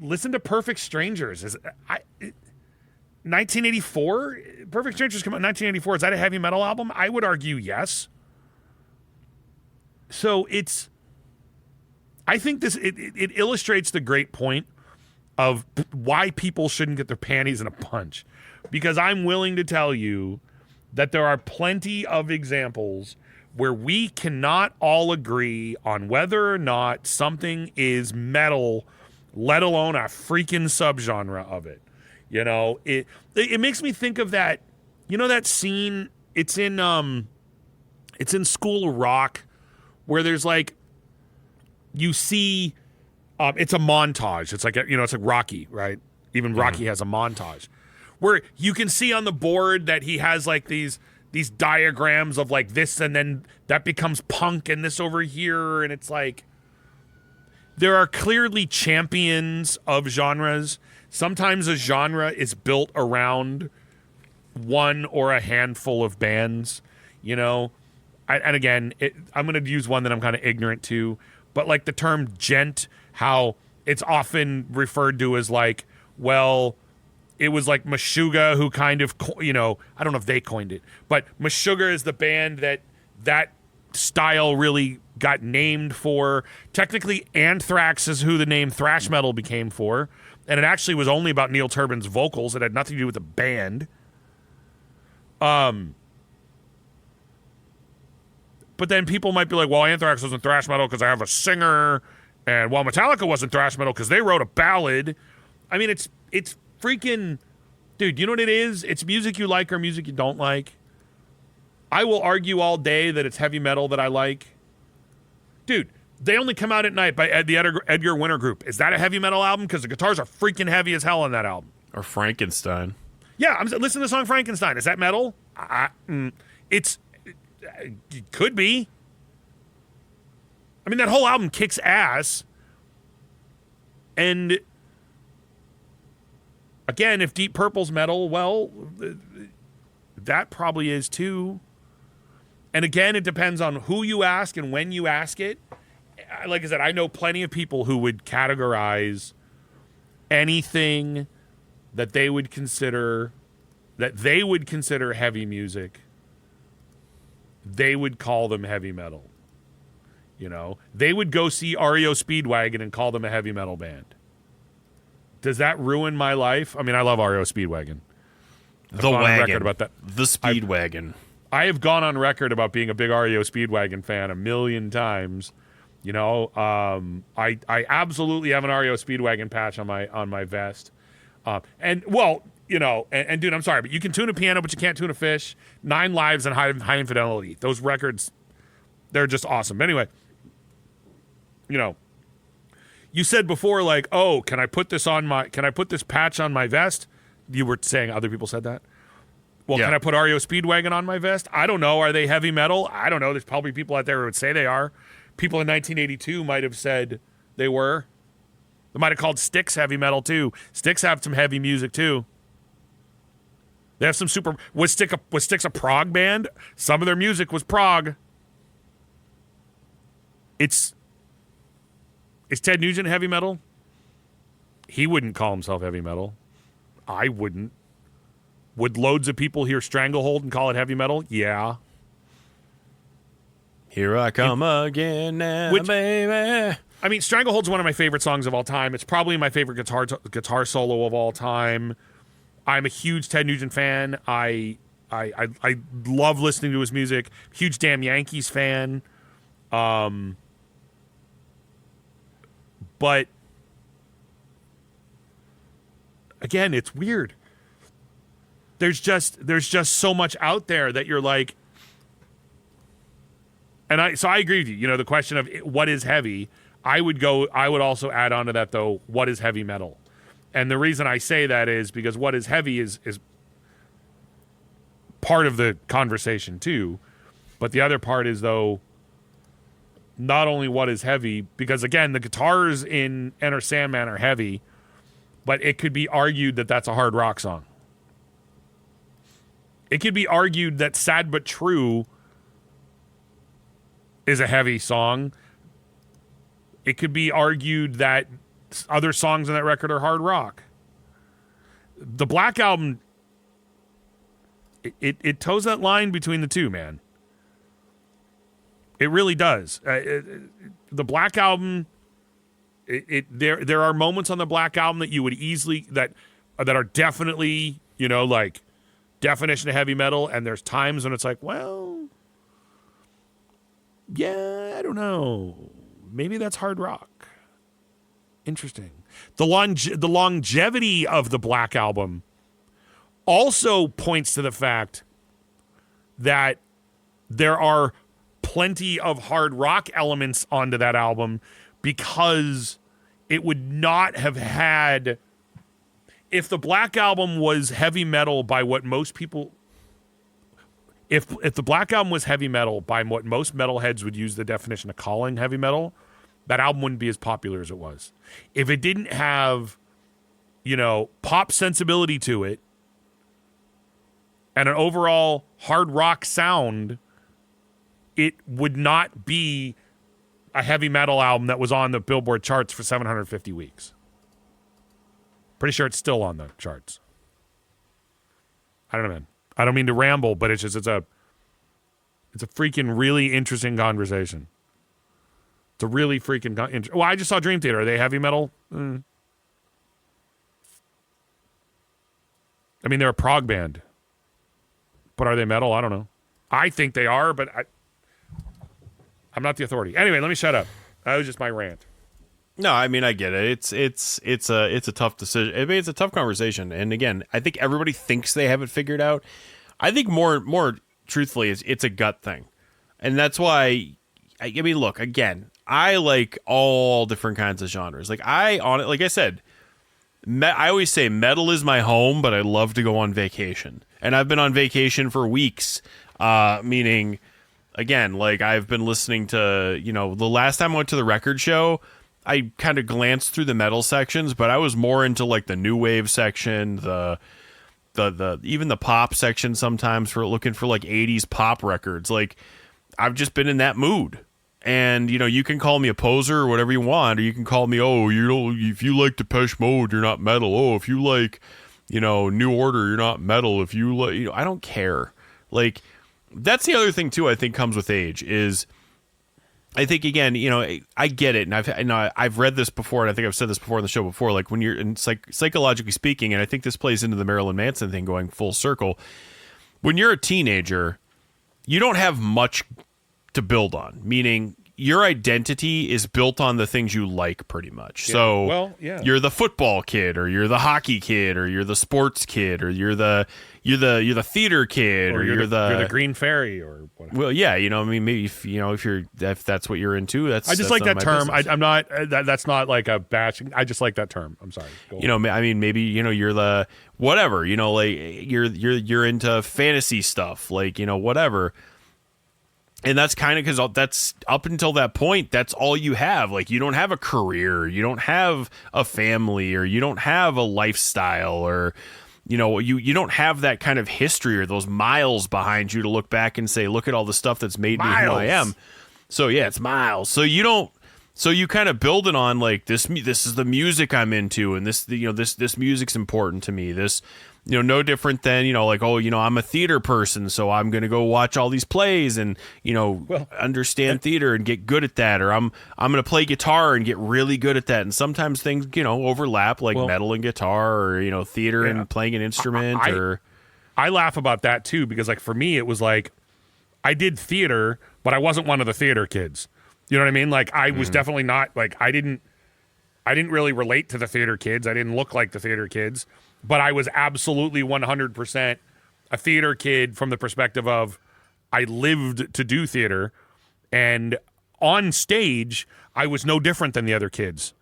listen to Perfect Strangers. 1984? Perfect Strangers came out in 1984. Is that a heavy metal album? I would argue yes. So I think it illustrates the great point of why people shouldn't get their panties in a bunch. Because I'm willing to tell you that there are plenty of examples where we cannot all agree on whether or not something is metal, let alone a freaking subgenre of it. You know, it makes me think of that, you know, that scene, it's in School of Rock, where there's like, you see, it's a montage. It's like, it's like Rocky, right? Even Rocky has a montage where you can see on the board that he has like these diagrams of like this, and then that becomes punk and this over here. And it's like, there are clearly champions of genres. Sometimes a genre is built around one or a handful of bands, you know? And again, I'm going to use one that I'm kind of ignorant to, but like the term gent, how it's often referred to as like, well, it was like Meshuggah who kind of, I don't know if they coined it, but Meshuggah is the band that style really got named for. Technically, Anthrax is who the name thrash metal became for, and it actually was only about Neil Turbin's vocals. It had nothing to do with the band. But then people might be like, well, Anthrax wasn't thrash metal because I have a singer, and well, Metallica wasn't thrash metal because they wrote a ballad. I mean, it's freaking, dude, you know what it is? It's music you like or music you don't like. I will argue all day that it's heavy metal that I like. Dude, They Only Come Out at Night by the Edgar Winter Group. Is that a heavy metal album? Because the guitars are freaking heavy as hell on that album. Or Frankenstein. Yeah, I'm listening to the song Frankenstein. Is that metal? It could be. I mean, that whole album kicks ass. And again, if Deep Purple's metal, well, that probably is too. And again, it depends on who you ask and when you ask it. Like I said, I know plenty of people who would categorize anything that they would consider heavy music. They would call them heavy metal. You know, they would go see REO Speedwagon and call them a heavy metal band. Does that ruin my life? I mean, I love REO Speedwagon. The wagon. About that. The Speedwagon. I have gone on record about being a big REO Speedwagon fan 1,000,000 times. You know, I absolutely have an REO Speedwagon patch on my vest. And well, you know, and dude, I'm sorry, but you can tune a piano, but you can't tune a fish. 9 Lives and High Infidelity. Those records, they're just awesome. Anyway, you know, you said before, like, oh, can I put this patch on my vest? You were saying other people said that. Well, yeah. Can I put REO Speedwagon on my vest? I don't know. Are they heavy metal? I don't know. There's probably people out there who would say they are. People in 1982 might have said they were. They might have called Styx heavy metal too. Styx have some heavy music too. They have some super. Was Styx a prog band? Some of their music was prog. Is Ted Nugent heavy metal? He wouldn't call himself heavy metal. I wouldn't. Would loads of people hear Stranglehold and call it heavy metal? Yeah. Here I come again now, baby. I mean, Stranglehold's one of my favorite songs of all time. It's probably my favorite guitar solo of all time. I'm a huge Ted Nugent fan. I love listening to his music. Huge Damn Yankees fan. But again, it's weird. There's just so much out there that you're like, and I agree with you. You know, the question of what is heavy, I would also add on to that though, what is heavy metal? And the reason I say that is because what is heavy is part of the conversation too. But the other part is though, not only what is heavy, because again, the guitars in Enter Sandman are heavy, but it could be argued that that's a hard rock song. It could be argued that Sad But True is a heavy song. It could be argued that other songs on that record are hard rock. The Black Album, it toes that line between the two, man. It really does. The Black Album, there are moments on the Black Album that you would easily that are definitely, you know, like definition of heavy metal, and there's times when it's like, well, yeah, I don't know, maybe that's hard rock. Interesting. The longevity of the Black Album also points to the fact that there are plenty of hard rock elements onto that album, because it would not have had, if the Black Album was heavy metal by what most people, if the Black Album was heavy metal by what most metalheads would use the definition of calling heavy metal, that album wouldn't be as popular as it was. If it didn't have, you know, pop sensibility to it and an overall hard rock sound, it would not be a heavy metal album that was on the Billboard charts for 750 weeks. Pretty sure it's still on the charts. I don't know, man. I don't mean to ramble, but it's a freaking really interesting conversation. It's a really freaking well, I just saw Dream Theater. Are they heavy metal? I mean, they're a prog band. But are they metal? I don't know. I think they are, but I'm not the authority. Anyway, let me shut up. That was just my rant. No, I mean, I get it. It's a tough decision. I mean, it's a tough conversation. And again, I think everybody thinks they have it figured out. I think more truthfully, it's a gut thing. And that's why, I mean, look, again, I like all different kinds of genres. Like like I said, I always say metal is my home, but I love to go on vacation. And I've been on vacation for weeks, meaning, again, like I've been listening to, you know, the last time I went to the record show, I kind of glanced through the metal sections, but I was more into like the new wave section, the even the pop section sometimes, for looking for like 80s pop records. Like I've just been in that mood. And, you know, you can call me a poser or whatever you want, or you can call me, oh, you know, if you like Depeche Mode, you're not metal. Oh, if you like, you know, New Order, you're not metal. If you like, you know, I don't care. Like, that's the other thing too, I think comes with age, is I think, again, you know, I get it, and I've read this before, and I think I've said this before on the show before, like when you're in psychologically speaking, and I think this plays into the Marilyn Manson thing going full circle. When you're a teenager, you don't have much to build on, meaning your identity is built on the things you like, pretty much. Yeah. So, well, yeah, you're the football kid, or you're the hockey kid, or you're the sports kid, or you're the theater kid, or you're the Green Fairy, or whatever. Well, yeah, you know, I mean, maybe if that's what you're into, I just like that term. I'm not. That's not like a bashing. I just like that term. I'm sorry. You know, I mean, maybe, you know, you're the whatever. You know, like you're into fantasy stuff, like, you know, whatever. And that's kind of because that's up until that point, that's all you have. Like, you don't have a career, you don't have a family, or you don't have a lifestyle, or, you know, you don't have that kind of history or those miles behind you to look back and say, look at all the stuff that's made me who I am. So yeah, it's miles. So you don't. So you kind of build it on like this is the music I'm into, and this, you know, this music's important to me. This, you know, no different than, you know, like, oh, you know, I'm a theater person, so I'm going to go watch all these plays and, you know, understand theater and get good at that. Or I'm going to play guitar and get really good at that. And sometimes things, you know, overlap, like metal and guitar, or, you know, theater and playing an instrument. I laugh about that too, because like for me, it was like I did theater, but I wasn't one of the theater kids. You know what I mean? Like I was definitely not, like I didn't really relate to the theater kids. I didn't look like the theater kids. but I was absolutely 100% a theater kid from the perspective of I lived to do theater, and on stage I was no different than the other kids.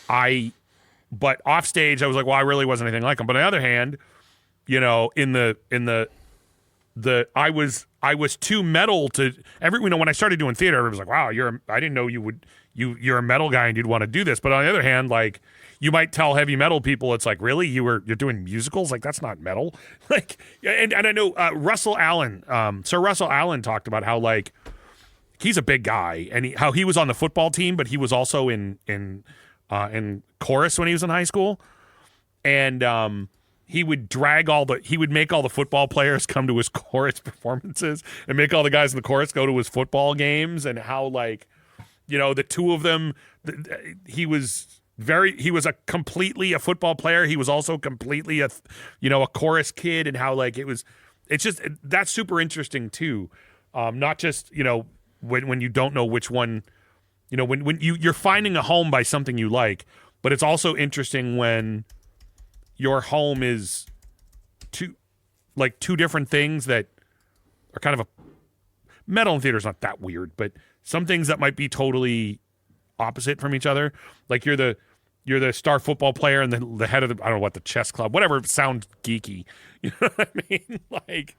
But off stage I was like, well, I really wasn't anything like them. But on the other hand, you know, I was too metal to when I started doing theater, everybody was like, wow, I didn't know you're a metal guy and you'd want to do this. But on the other hand, like, you might tell heavy metal people, it's like, really, you're doing musicals? Like, that's not metal. Like, and I know Russell Allen, Sir Russell Allen talked about how, like, he's a big guy and how he was on the football team, but he was also in chorus when he was in high school, and he would make all the football players come to his chorus performances and make all the guys in the chorus go to his football games, and how, like, you know, the two of them, he was completely a football player. He was also completely a chorus kid, and how, like, it's just, that's super interesting too. Not just, you know, when you don't know which one, you know, when you're finding a home by something you like, but it's also interesting when your home is two different things that are kind of metal and theater is not that weird, but some things that might be totally opposite from each other. Like, you're the star football player and the head of the, I don't know what, the chess club, whatever sounds geeky. You know what I mean? Like,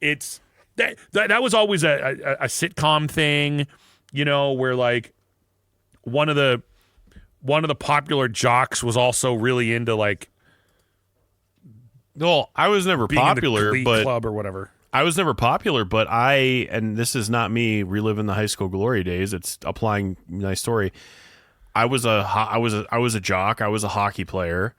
it's that was always a sitcom thing, you know, where, like, one of the popular jocks was also really into, like, well, I was never popular, but club or whatever. I was never popular, but and this is not me reliving the high school glory days. It's applying my story. I was a jock. I was a hockey player.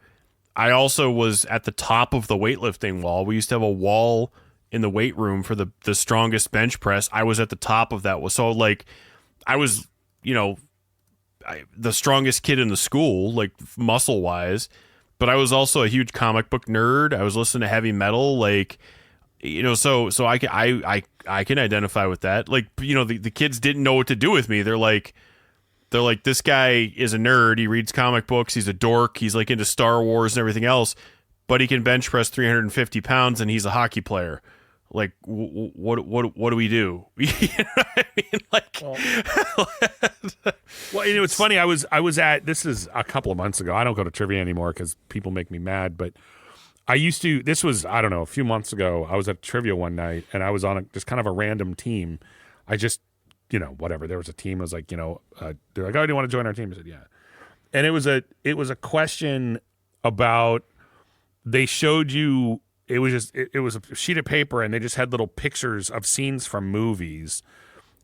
I also was at the top of the weightlifting wall. We used to have a wall in the weight room for the strongest bench press. I was at the top of that. So, like, I was, you know, the strongest kid in the school, like, muscle wise, but I was also a huge comic book nerd. I was listening to heavy metal, like, you know, so I can identify with that. Like, you know, the kids didn't know what to do with me. They're like, this guy is a nerd. He reads comic books. He's a dork. He's, like, into Star Wars and everything else, but he can bench press 350 pounds and he's a hockey player. Like, what do we do? You know what I mean? Like, well, you know, it's funny. I was at, this is a couple of months ago. I don't go to trivia anymore because people make me mad, but I used to. This was, I don't know, a few months ago. I was at trivia one night and I was on just kind of a random team. I just, you know, whatever. There was a team. I was like, you know, they're like, oh, do you want to join our team? I said, yeah. And it was a question about, they showed you. It was a sheet of paper and they just had little pictures of scenes from movies,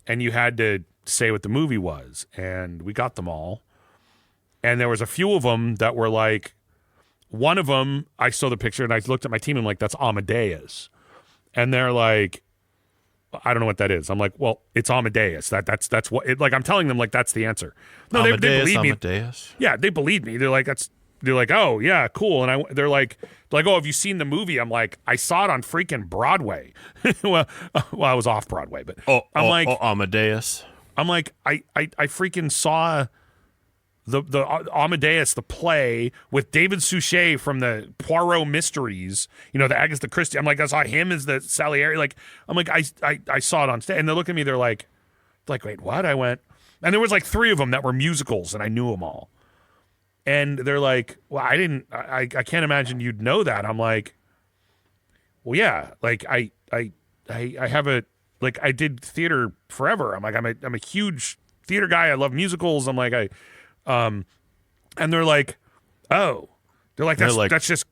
and you had to say what the movie was, and we got them all. And there was a few of them that were like, one of them, I saw the picture and I looked at my team and I'm like, that's Amadeus. And they're like, I don't know what that is. I'm like, well, it's Amadeus. That's what it, like, I'm telling them, like, that's the answer. No, Amadeus, they believe me. Amadeus. Yeah, they believe me. They're like, oh yeah, cool. And they're like, oh, have you seen the movie? I'm like, I saw it on freaking Broadway. well, I was off Broadway, but Amadeus. I'm like, I freaking saw the Amadeus, the play with David Suchet from the Poirot Mysteries. You know, the Agatha Christie. I'm like, I saw him as the Salieri. Like, I'm like, I saw it on stage, and they look at me. They're like, wait, what? I went, and there was like 3 of them that were musicals, and I knew them all. And they're like, well, I can't imagine you'd know that. I'm like, well, yeah, like I have I did theater forever. I'm like, I'm a huge theater guy. I love musicals. I'm like, and they're like, oh, that's just,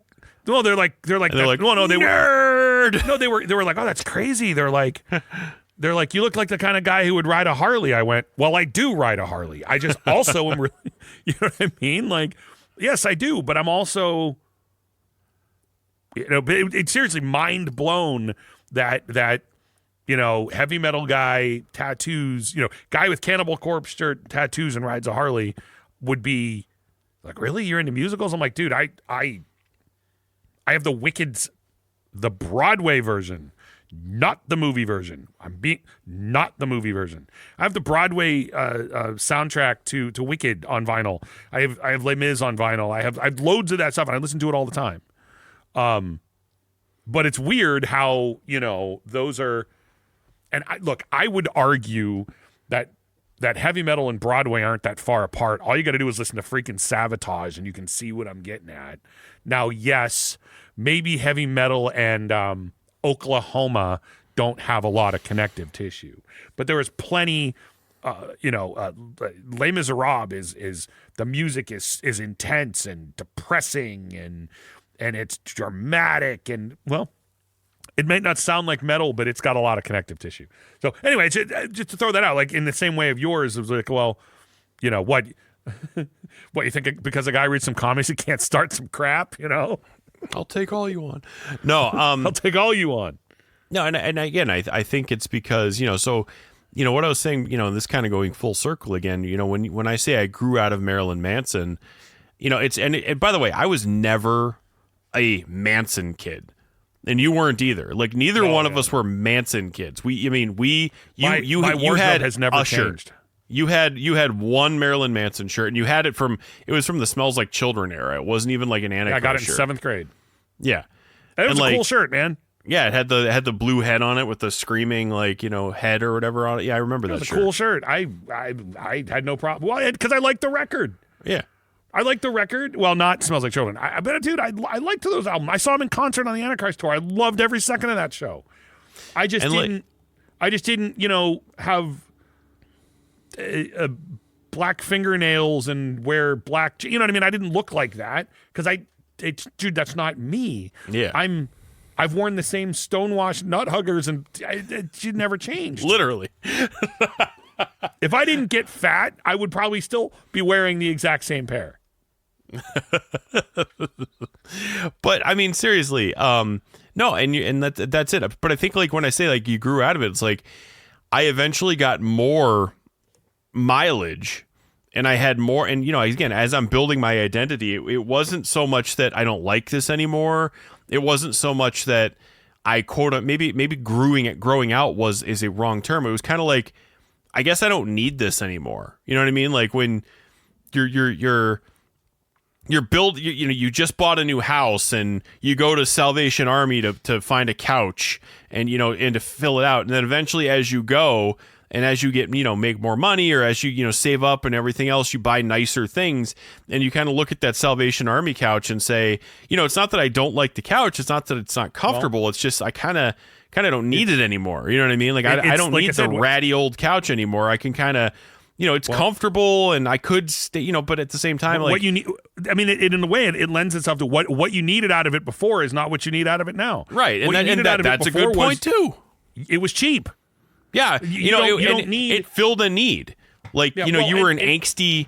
no, they're like, well, no, they nerd. were, no, they were like, oh, that's crazy. They're like, you look like the kind of guy who would ride a Harley. I went, well, I do ride a Harley. I just also am really, you know what I mean? Like, yes, I do, but I'm also, you know, it's seriously mind blown that, you know, heavy metal guy, tattoos, you know, guy with Cannibal Corpse shirt, tattoos, and rides a Harley would be like, really? You're into musicals? I'm like, dude, I have the Wicked's, the Broadway version. Not the movie version. Not the movie version. I have the Broadway soundtrack to Wicked on vinyl. I have Les Mis on vinyl. I have loads of that stuff, and I listen to it all the time. But it's weird how, those are, and I would argue that heavy metal and Broadway aren't that far apart. All you got to do is listen to freaking Savatage and you can see what I'm getting at. Now, yes, maybe heavy metal and Oklahoma don't have a lot of connective tissue, but there is plenty. Les Miserables is the music is intense and depressing and it's dramatic and, well, it might not sound like metal, but it's got a lot of connective tissue. So anyway, just to throw that out, like in the same way of yours, it was like, well, what you think because a guy reads some comics, he can't start some crap, I'll take all you want. No, I'll take all you want. No, and again, I think it's because, so, what I was saying, this kind of going full circle again, when I say I grew out of Marilyn Manson, and by the way, I was never a Manson kid. And you weren't either. Like neither one of us were Manson kids. My wardrobe has never changed. You had one Marilyn Manson shirt, and it was from the Smells Like Children era. It wasn't even like an Antichrist I got it in shirt. 7th grade. Yeah, it was a cool shirt, man. Yeah, it had the blue head on it with the screaming head or whatever on it. Yeah, I remember that. It was a cool shirt. I had no problem. Well, because I liked the record. Yeah. I like the record. Well, not Smells Like Children. But dude, I liked those albums. I saw him in concert on the Antichrist tour. I loved every second of that show. I just didn't, have black fingernails and wear black. You know what I mean? I didn't look like that because dude, that's not me. Yeah, I've worn the same stonewashed nut huggers and it never changed. Literally. If I didn't get fat, I would probably still be wearing the exact same pair. But I mean, seriously, no, and that's it. But I think when I say you grew out of it, it's I eventually got more mileage, and I had more. And again, as I'm building my identity, it wasn't so much that I don't like this anymore. It wasn't so much that I maybe growing out is a wrong term. It was kind of I guess I don't need this anymore. You know what I mean? Like when you just bought a new house and you go to Salvation Army to find a couch and to fill it out, and then eventually as you go and as you get make more money or as you save up and everything else, you buy nicer things, and you kind of look at that Salvation Army couch and say, it's not that I don't like the couch, it's not that it's not comfortable, it's just I kind of don't need it anymore. You know what I mean? I don't need the ratty old couch anymore. I can kind of, it's comfortable and I could stay, but at the same time, what you need, I mean, in a way, it lends itself to what you needed out of it before is not what you need out of it now. Right. And that's a good point too. It was cheap. Yeah. You don't need. It filled a need. You were an angsty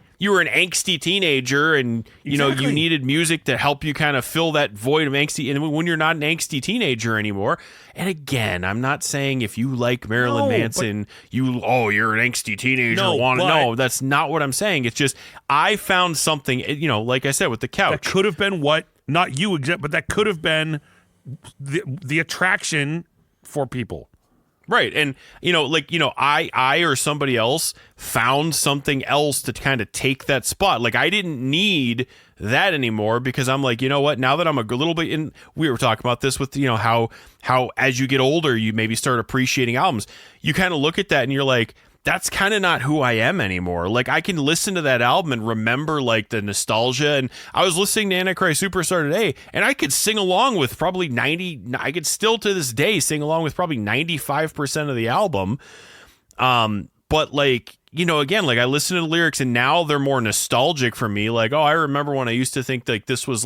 teenager, and exactly. You needed music to help you kind of fill that void of angsty. And when you're not an angsty teenager anymore, and again, I'm not saying if you like Marilyn Manson, you're an angsty teenager. No, that's not what I'm saying. It's just I found something. Like I said with the couch, that could have been not you exact, but that could have been the attraction for people. Right. And, I or somebody else found something else to kind of take that spot. I didn't need that anymore because I'm like, you know what, now that I'm a little bit in, we were talking about this with, how as you get older, you maybe start appreciating albums. You kind of look at that and you're like, that's kind of not who I am anymore. I can listen to that album and remember the nostalgia. And I was listening to Antichrist Superstar today, and I could sing along with probably I could still to this day sing along with probably 95% of the album. But again, I listen to the lyrics and now they're more nostalgic for me. I remember when I used to think this was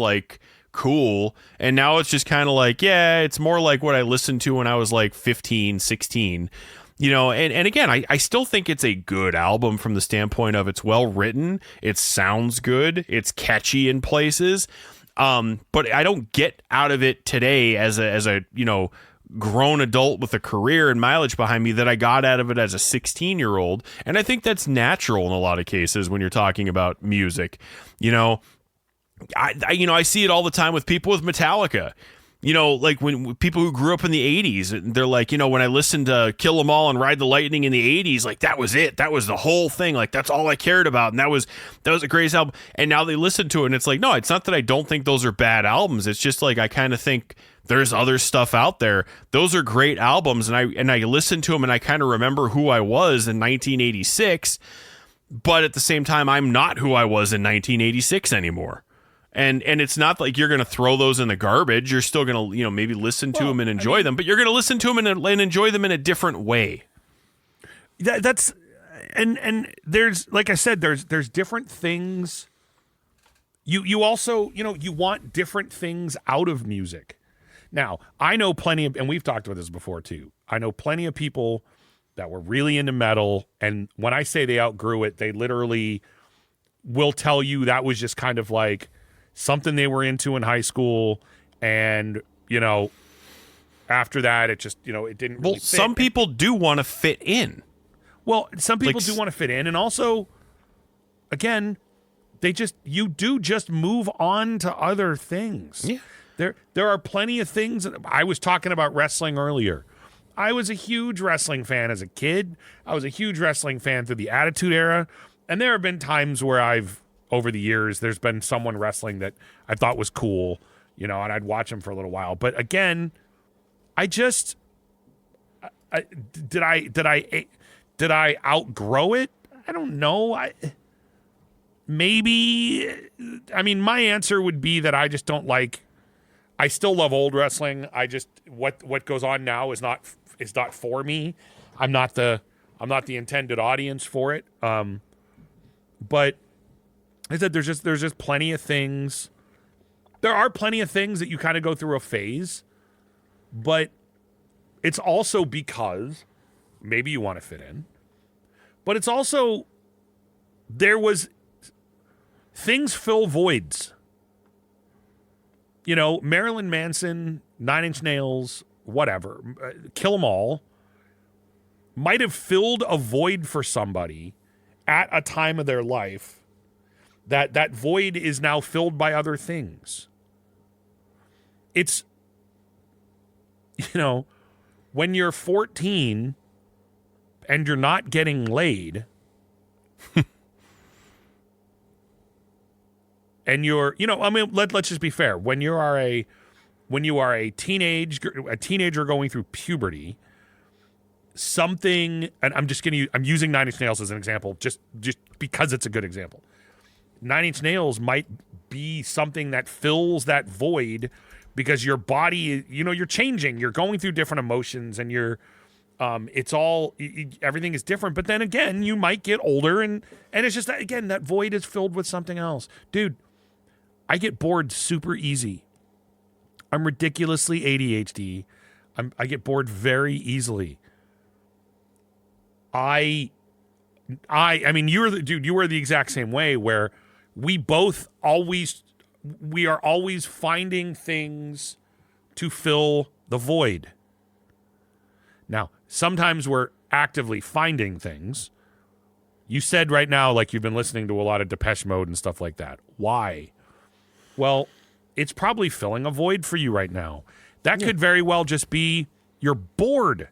cool. And now it's just kind of it's more like what I listened to when I was 15, 16. And again, I still think it's a good album from the standpoint of it's well written, it sounds good, it's catchy in places, but I don't get out of it today as a grown adult with a career and mileage behind me that I got out of it as a 16-year-old, and I think that's natural in a lot of cases when you're talking about music. I see it all the time with people with Metallica. You know, like when people who grew up in the 80s, they're like, you know, when I listened to Kill 'Em All and Ride the Lightning in the 80s, like that was it. That was the whole thing. Like that's all I cared about. And that was the greatest album. And now they listen to it and it's like, no, it's not that I don't think those are bad albums. It's just like I kind of think there's other stuff out there. Those are great albums. And I listen to them and I kind of remember who I was in 1986. But at the same time, I'm not who I was in 1986 anymore. And it's not like you're going to throw those in the garbage. You're still going to, you know, maybe listen to them and enjoy them, but you're going to listen to them and enjoy them in a different way. That's and there's, like I said, there's different things. You also, you know, you want different things out of music. Now, I know plenty of, and we've talked about this before too. I know plenty of people that were really into metal, and when I say they outgrew it, they literally will tell you that was just kind of like something they were into in high school, and you know, after that it just, you know, it didn't really fit. Some people do want to fit in. Well, some people do want to fit in, and also, again, you just move on to other things. Yeah. There are plenty of things. I was talking about wrestling earlier. I was a huge wrestling fan as a kid. I was a huge wrestling fan through the Attitude Era, and there have been times where over the years, there's been someone wrestling that I thought was cool, you know, and I'd watch them for a little while. But again, did I outgrow it? I don't know. Maybe. I mean, my answer would be that I just don't like. I still love old wrestling. I just what goes on now is not for me. I'm not the intended audience for it. But I said there's just plenty of things. There are plenty of things that you kind of go through a phase, but it's also because maybe you want to fit in, but it's also things fill voids. You know, Marilyn Manson, 9 Inch Nails, whatever, Kill 'Em All might have filled a void for somebody at a time of their life. That void is now filled by other things. It's, you know, when you're 14 and you're not getting laid and you're, you know, I mean, let's just be fair. When you are a teenager going through puberty, something, and I'm using 9 Inch Nails as an example just because it's a good example. 9 Inch Nails might be something that fills that void because your body, you know, you're changing, you're going through different emotions, and everything is different. But then again, you might get older, and it's just that, again, that void is filled with something else. Dude, I get bored super easy. I'm ridiculously ADHD. I get bored very easily. I mean, you were the exact same way, where we are always finding things to fill the void. Now, sometimes we're actively finding things. You said right now, like, you've been listening to a lot of Depeche Mode and stuff like that. Why? Well, it's probably filling a void for you right now. That could very well just be you're bored.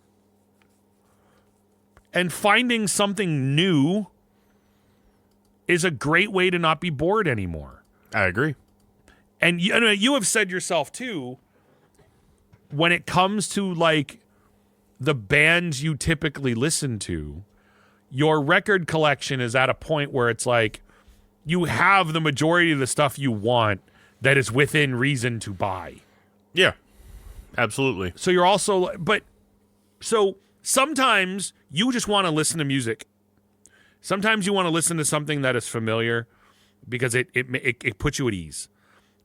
And finding something new is a great way to not be bored anymore. I agree. And you have said yourself, too, when it comes to, like, the bands you typically listen to, your record collection is at a point where it's like you have the majority of the stuff you want that is within reason to buy. Yeah, absolutely. So you're also, so sometimes you just want to listen to music. Sometimes you want to listen to something that is familiar because it puts you at ease.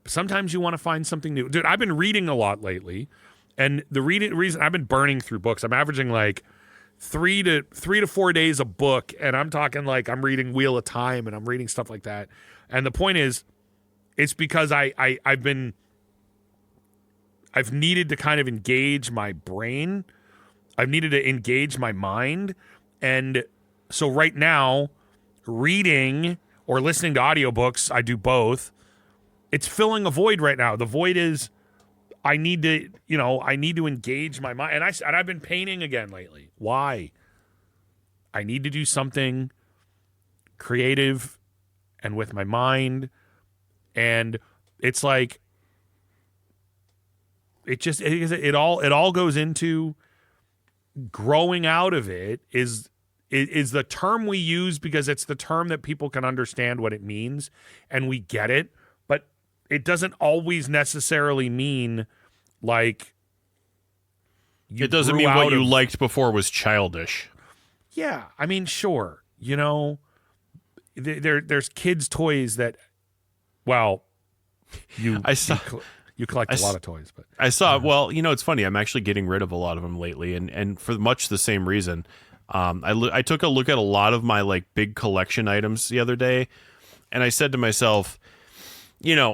Sometimes you want to find something new. Dude, I've been reading a lot lately, and the reason I've been burning through books. I'm averaging like 3 to 4 days a book, and I'm talking like I'm reading Wheel of Time and I'm reading stuff like that. And the point is, it's because I've needed to kind of engage my brain. I've needed to engage my mind. And so right now, reading or listening to audiobooks, I do both. It's filling a void right now. The void is I need to, I need to engage my mind. And I've been painting again lately. Why? I need to do something creative and with my mind. And it's like, it all goes into growing out of it is the term we use because it's the term that people can understand what it means and we get it. But it doesn't always necessarily mean like it doesn't mean what you liked before was childish. Yeah, I mean, sure. There's kids' toys that, well, you collect a lot of toys, but I saw. Well, it's funny. I'm actually getting rid of a lot of them lately, and for much the same reason. I took a look at a lot of my like big collection items the other day, and I said to myself, and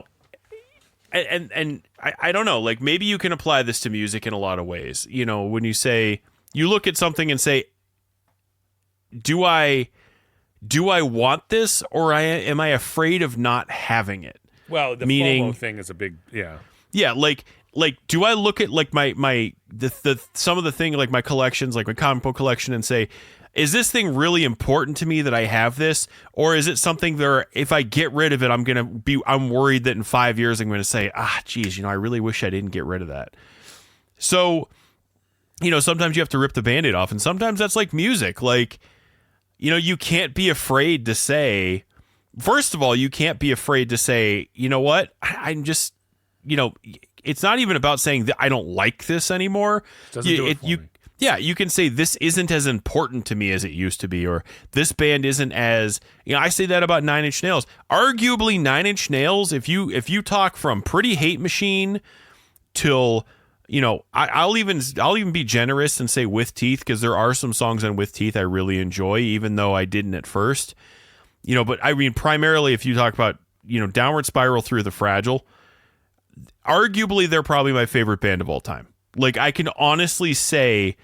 I don't know, like maybe you can apply this to music in a lot of ways. When you look at something and say, do I want this, or am I afraid of not having it? Well, the FOMO thing is a big, yeah. Like, do I look at like the some of the thing, like my collections, like my comic book collection, and say, is this thing really important to me that I have this, or is it something that if I get rid of it, I'm worried that in 5 years I'm going to say, geez, I really wish I didn't get rid of that. So, sometimes you have to rip the Band-Aid off, and sometimes that's like music, like. You can't be afraid to say, first of all, you can't be afraid to say, you know what? I'm just, it's not even about saying that I don't like this anymore. Doesn't do it for me. Yeah, you can say this isn't as important to me as it used to be, or this band isn't as, I say that about Nine Inch Nails. Arguably, Nine Inch Nails, if you talk from Pretty Hate Machine till... I'll even be generous and say With Teeth, because there are some songs on With Teeth I really enjoy, even though I didn't at first. But I mean, primarily if you talk about, Downward Spiral through The Fragile, arguably they're probably my favorite band of all time. Like, I can honestly say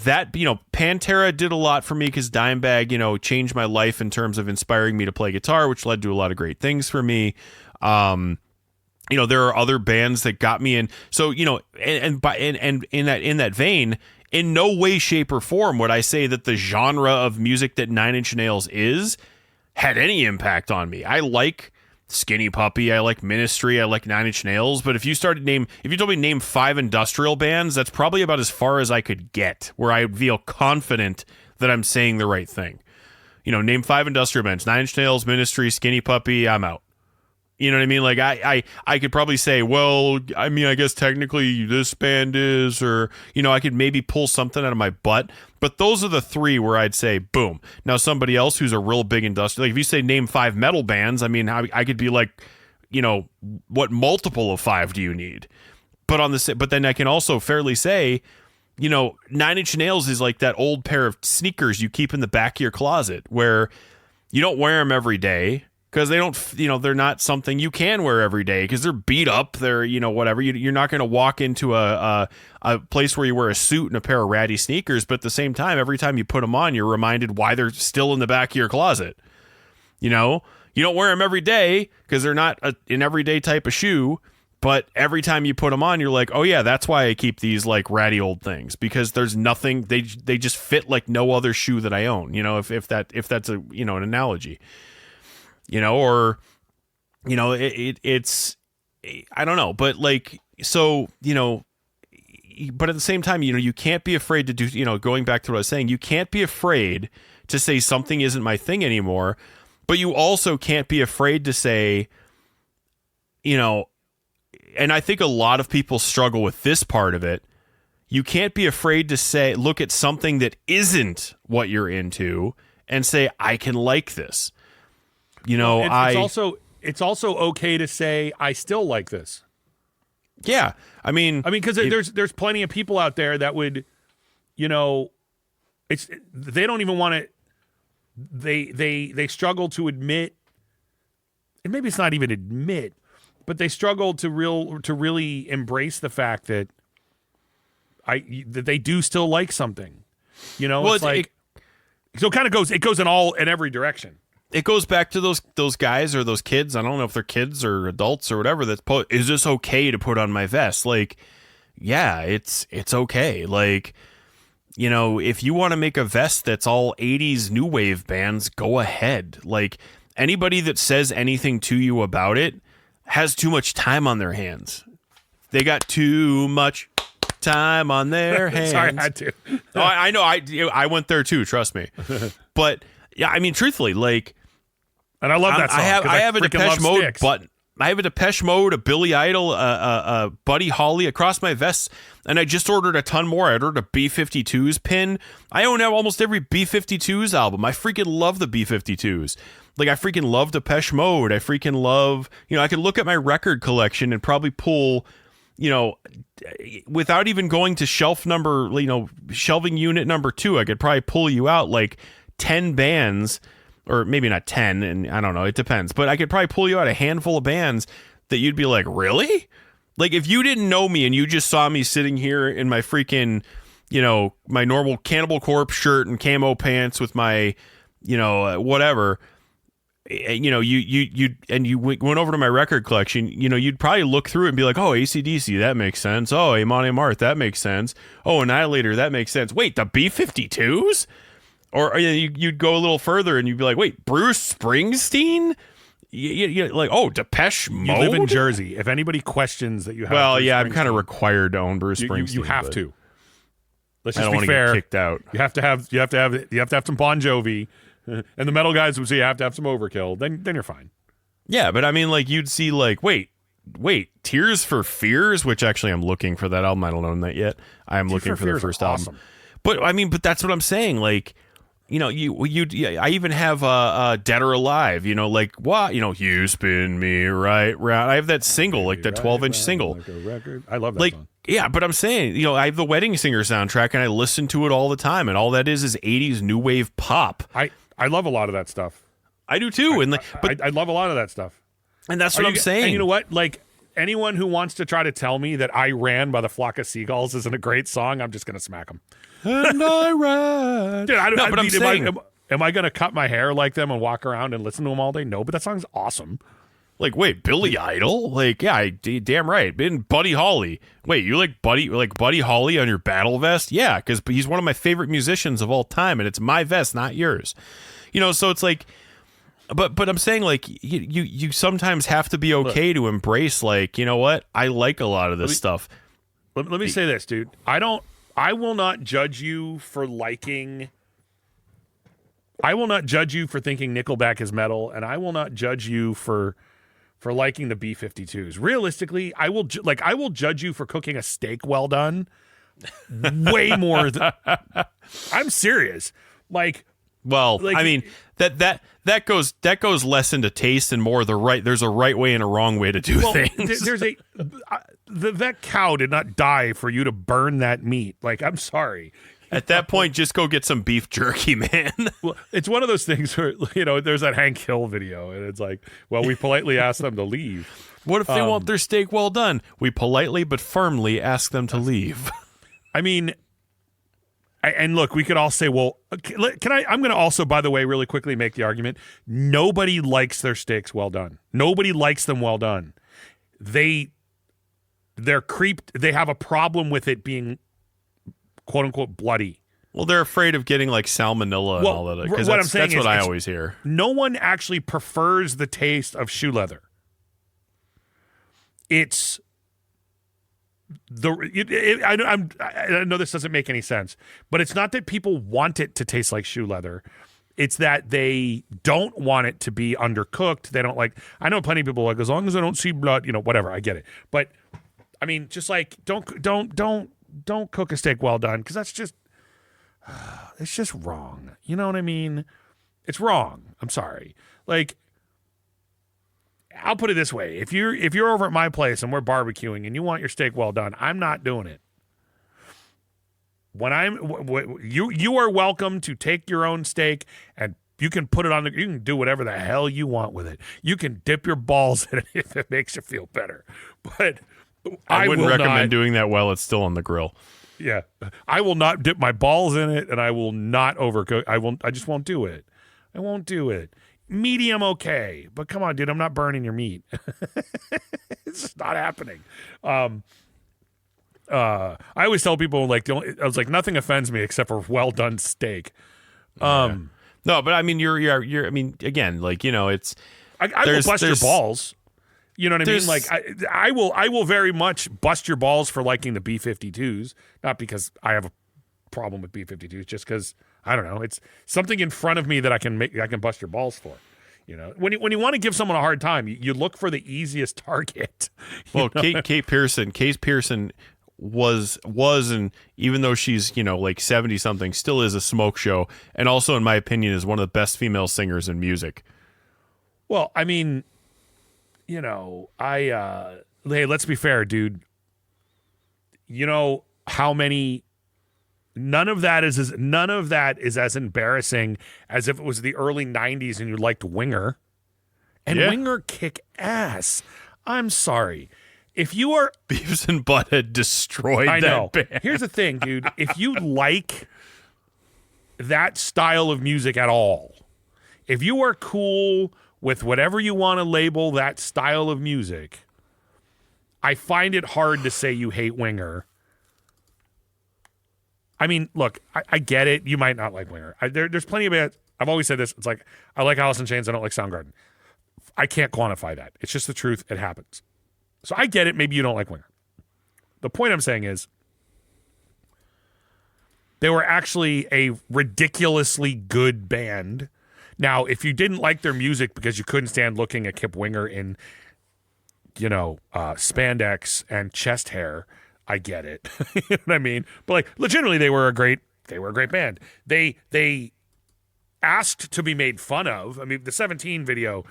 that, Pantera did a lot for me because Dimebag, changed my life in terms of inspiring me to play guitar, which led to a lot of great things for me. There are other bands that got me in. So, and in that vein, in no way, shape, or form would I say that the genre of music that Nine Inch Nails had any impact on me. I like Skinny Puppy, I like Ministry, I like Nine Inch Nails. But if you told me name 5 industrial bands, that's probably about as far as I could get, where I feel confident that I'm saying the right thing. Name 5 industrial bands: Nine Inch Nails, Ministry, Skinny Puppy. I'm out. You know what I mean? Like I could probably say, well, I mean, I guess technically this band is, or, I could maybe pull something out of my butt, but those are the 3 where I'd say, boom. Now somebody else who's a real big industrial, like if you say name 5 metal bands, I mean, I could be like, what multiple of 5 do you need? But then I can also fairly say, Nine Inch Nails is like that old pair of sneakers you keep in the back of your closet where you don't wear them every day. Because they don't, they're not something you can wear every day because they're beat up. They're, whatever. You're not going to walk into a place where you wear a suit and a pair of ratty sneakers. But at the same time, every time you put them on, you're reminded why they're still in the back of your closet. You don't wear them every day because they're not an everyday type of shoe. But every time you put them on, you're like, oh yeah, that's why I keep these like ratty old things, because there's nothing. They just fit like no other shoe that I own. If that's a an analogy. It's, I don't know, but like, so, but at the same time, you can't be afraid to do, going back to what I was saying, you can't be afraid to say something isn't my thing anymore, but you also can't be afraid to say, and I think a lot of people struggle with this part of it. You can't be afraid to look at something that isn't what you're into and say, I can like this. It's also okay to say I still like this. Yeah, I mean, because there's plenty of people out there that would, they don't even want to. They struggle to admit, and maybe it's not even admit, but they struggle to really embrace the fact that that they do still like something. Well, it's like so it kind of goes in every direction. it goes back to those guys or those kids. I don't know if they're kids or adults or whatever. Is this okay to put on my vest? Like, yeah, it's okay. Like, you know, if you want to make a vest that's all 80s new wave bands, go ahead. Like, anybody that says anything to you about it has too much time on their hands. They got too much time on their hands. Sorry, I had to. Oh, I know. I went there too. Trust me. But yeah, I mean, truthfully, like, and I love that song. I have a Depeche Mode Styx. button. I have a Depeche Mode, a Billy Idol, a Buddy Holly across my vest, and I just ordered a ton more. I ordered a B-52s pin. I own almost every B-52s album. I freaking love the B-52s. Like, I freaking love Depeche Mode. I freaking love, you know, I could look at my record collection and probably pull, you know, without even going to shelving unit number 2, I could probably pull you out like 10 bands, or maybe not 10, and I don't know, it depends. But I could probably pull you out a handful of bands that you'd be like, really? Like, if you didn't know me and you just saw me sitting here in my freaking, you know, my normal Cannibal Corpse shirt and camo pants with my, you know, whatever, you know, you went over to my record collection, you know, you'd probably look through it and be like, oh, AC/DC, that makes sense. Oh, Amon Amarth, that makes sense. Oh, Annihilator, that makes sense. Wait, the B-52s? Or you'd go a little further and you'd be like, wait, Bruce Springsteen? You like, oh, Depeche Mode? You live in Jersey. If anybody questions that you have, well, Bruce yeah, Springsteen, I'm kind of required to own Bruce Springsteen. You have to. Let's I just don't be want to fair. get kicked out. You have to have some Bon Jovi, and the metal guys would say you have to have some Overkill. Then you're fine. Yeah, but I mean, like, you'd see, like, wait, Tears for Fears, which actually I'm looking for that album. I don't own that yet. I'm looking for their first album. But I mean, that's what I'm saying. Like, you know, I even have Dead or Alive, you know, like, what, you know, you spin me right round. I have that single, like that 12-inch single. Like a record. I love that like, song. Yeah, but I'm saying, you know, I have the Wedding Singer soundtrack and I listen to it all the time, and all that is 80s new wave pop. I love a lot of that stuff. I do too. I love a lot of that stuff. And that's what I'm saying. And you know what? Like, anyone who wants to try to tell me that I Ran by the Flock of Seagulls isn't a great song, I'm just going to smack them. And I ran. Dude, I'm saying, am I going to cut my hair like them and walk around and listen to them all day? No, but that song's awesome. Like, wait, Billy Idol? Like, yeah, damn right. Been Buddy Holly. Wait, you like Buddy Holly on your battle vest? Yeah, because he's one of my favorite musicians of all time, and it's my vest, not yours. You know, so it's like, but I'm saying, like, you sometimes have to be okay to embrace, like, you know what? I like a lot of this stuff. Let me say this, dude. I will not judge you for liking. I will not judge you for thinking Nickelback is metal, and I will not judge you for liking the B-52s. Realistically, I will judge you for cooking a steak well done. Way more than I'm serious. Like, well, like, I mean that goes less into taste and more there's a right way and a wrong way to do things. That cow did not die for you to burn that meat. Like, I'm sorry. At that point, just go get some beef jerky, man. Well, it's one of those things where, you know, there's that Hank Hill video, and it's like, well, we politely ask them to leave. What if they want their steak well done? We politely but firmly ask them to leave. I mean, and look, we could all say, well, can I? I'm going to also, by the way, really quickly make the argument. Nobody likes their steaks well done. Nobody likes them well done. They're creeped. They have a problem with it being, quote unquote, bloody. Well, they're afraid of getting like salmonella and all that. Because that's what I always hear. No one actually prefers the taste of shoe leather. It's I know this doesn't make any sense, but it's not that people want it to taste like shoe leather. It's that they don't want it to be undercooked. They don't like. I know plenty of people like, as long as I don't see blood, you know, whatever. I get it, but I mean, just like don't cook a steak well done, because that's just it's just wrong. You know what I mean? It's wrong. I'm sorry. Like, I'll put it this way: if you're over at my place and we're barbecuing and you want your steak well done, I'm not doing it. When you are welcome to take your own steak and you can put it on you can do whatever the hell you want with it. You can dip your balls in it if it makes you feel better. But I wouldn't recommend doing that while it's still on the grill. Yeah, I will not dip my balls in it, and I will not overcook. I just won't do it. I won't do it. medium okay. But come on, dude, I'm not burning your meat. It's just not happening. I always tell people I was like, nothing offends me except for well done steak. No, but I mean, you're. I mean, again, like, it's. I will bust your balls. You know what I mean? Like, I will very much bust your balls for liking the B-52s, not because I have a problem with B-52s, just because I don't know. It's something in front of me that I can bust your balls for. When you want to give someone a hard time, you look for the easiest target. Well, Kate Pearson was and even though she's like 70 something, still is a smoke show, and also in my opinion is one of the best female singers in music. Well, I mean, hey, let's be fair, dude. How many? None of that is as embarrassing as if it was the early 90s and you liked Winger. And Winger kick ass. I'm sorry. If you are Beavis and Butthead destroyed that band. Here's the thing, dude. If you like that style of music at all, if you are cool with whatever you want to label that style of music, I find it hard to say you hate Winger. I mean, look, I get it. You might not like Winger. There's plenty of bands. I've always said this. It's like, I like Alice in Chains. I don't like Soundgarden. I can't quantify that. It's just the truth. It happens. So I get it. Maybe you don't like Winger. The point I'm saying is they were actually a ridiculously good band. Now, if you didn't like their music because you couldn't stand looking at Kip Winger in, spandex and chest hair, I get it. You know what I mean? But like, legitimately, they were a great band. They asked to be made fun of. I mean, the 17 video,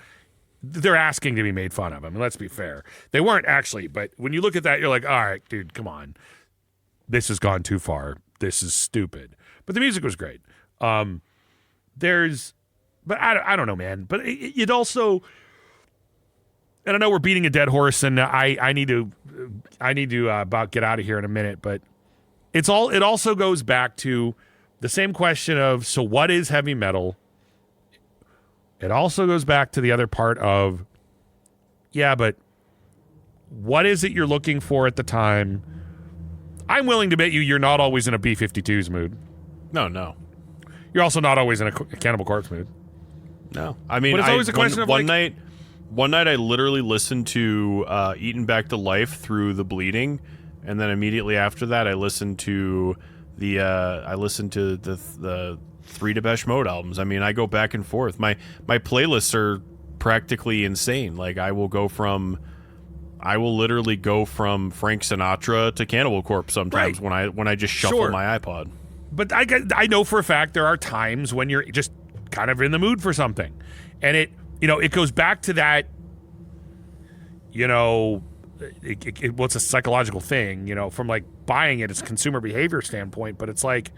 they're asking to be made fun of. I mean, let's be fair. They weren't actually, but when you look at that, you're like, all right, dude, come on. This has gone too far. This is stupid. But the music was great. But I don't know, man. But it also, and I know we're beating a dead horse, and I need to about get out of here in a minute. But it also goes back to the same question of, so what is heavy metal? It also goes back to the other part of, yeah, but what is it you're looking for at the time? I'm willing to bet you're not always in a B-52s mood. No. You're also not always in a Cannibal Corpse mood. No. I mean, but it's always a question of one night I literally listened to Eaten Back to Life through the bleeding, and then immediately after that I listened to the 3 Depeche Mode albums. I mean, I go back and forth. My playlists are practically insane. Like, I will literally go from Frank Sinatra to Cannibal Corpse sometimes, right, when I just shuffle my iPod. But I know for a fact there are times when you're just kind of in the mood for something, and it goes back to that. What's a psychological thing? From like buying it as a consumer behavior standpoint, but it's like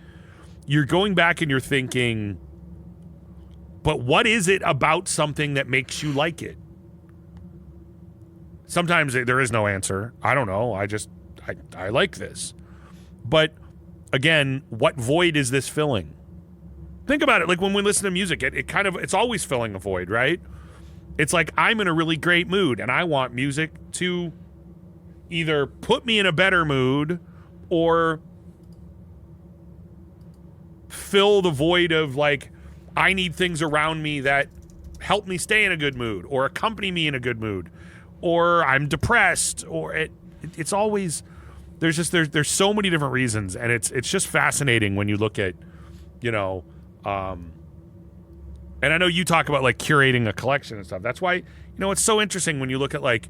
you're going back and you're thinking, but what is it about something that makes you like it? Sometimes there is no answer. I don't know. I like this. But again, what void is this filling? Think about it. Like when we listen to music, it's always filling a void, right? It's like I'm in a really great mood and I want music to either put me in a better mood or fill the void of like, I need things around me that help me stay in a good mood or accompany me in a good mood, or I'm depressed, or it's always, there's so many different reasons. And it's just fascinating when you look at, and I know you talk about like curating a collection and stuff. That's why, it's so interesting when you look at like,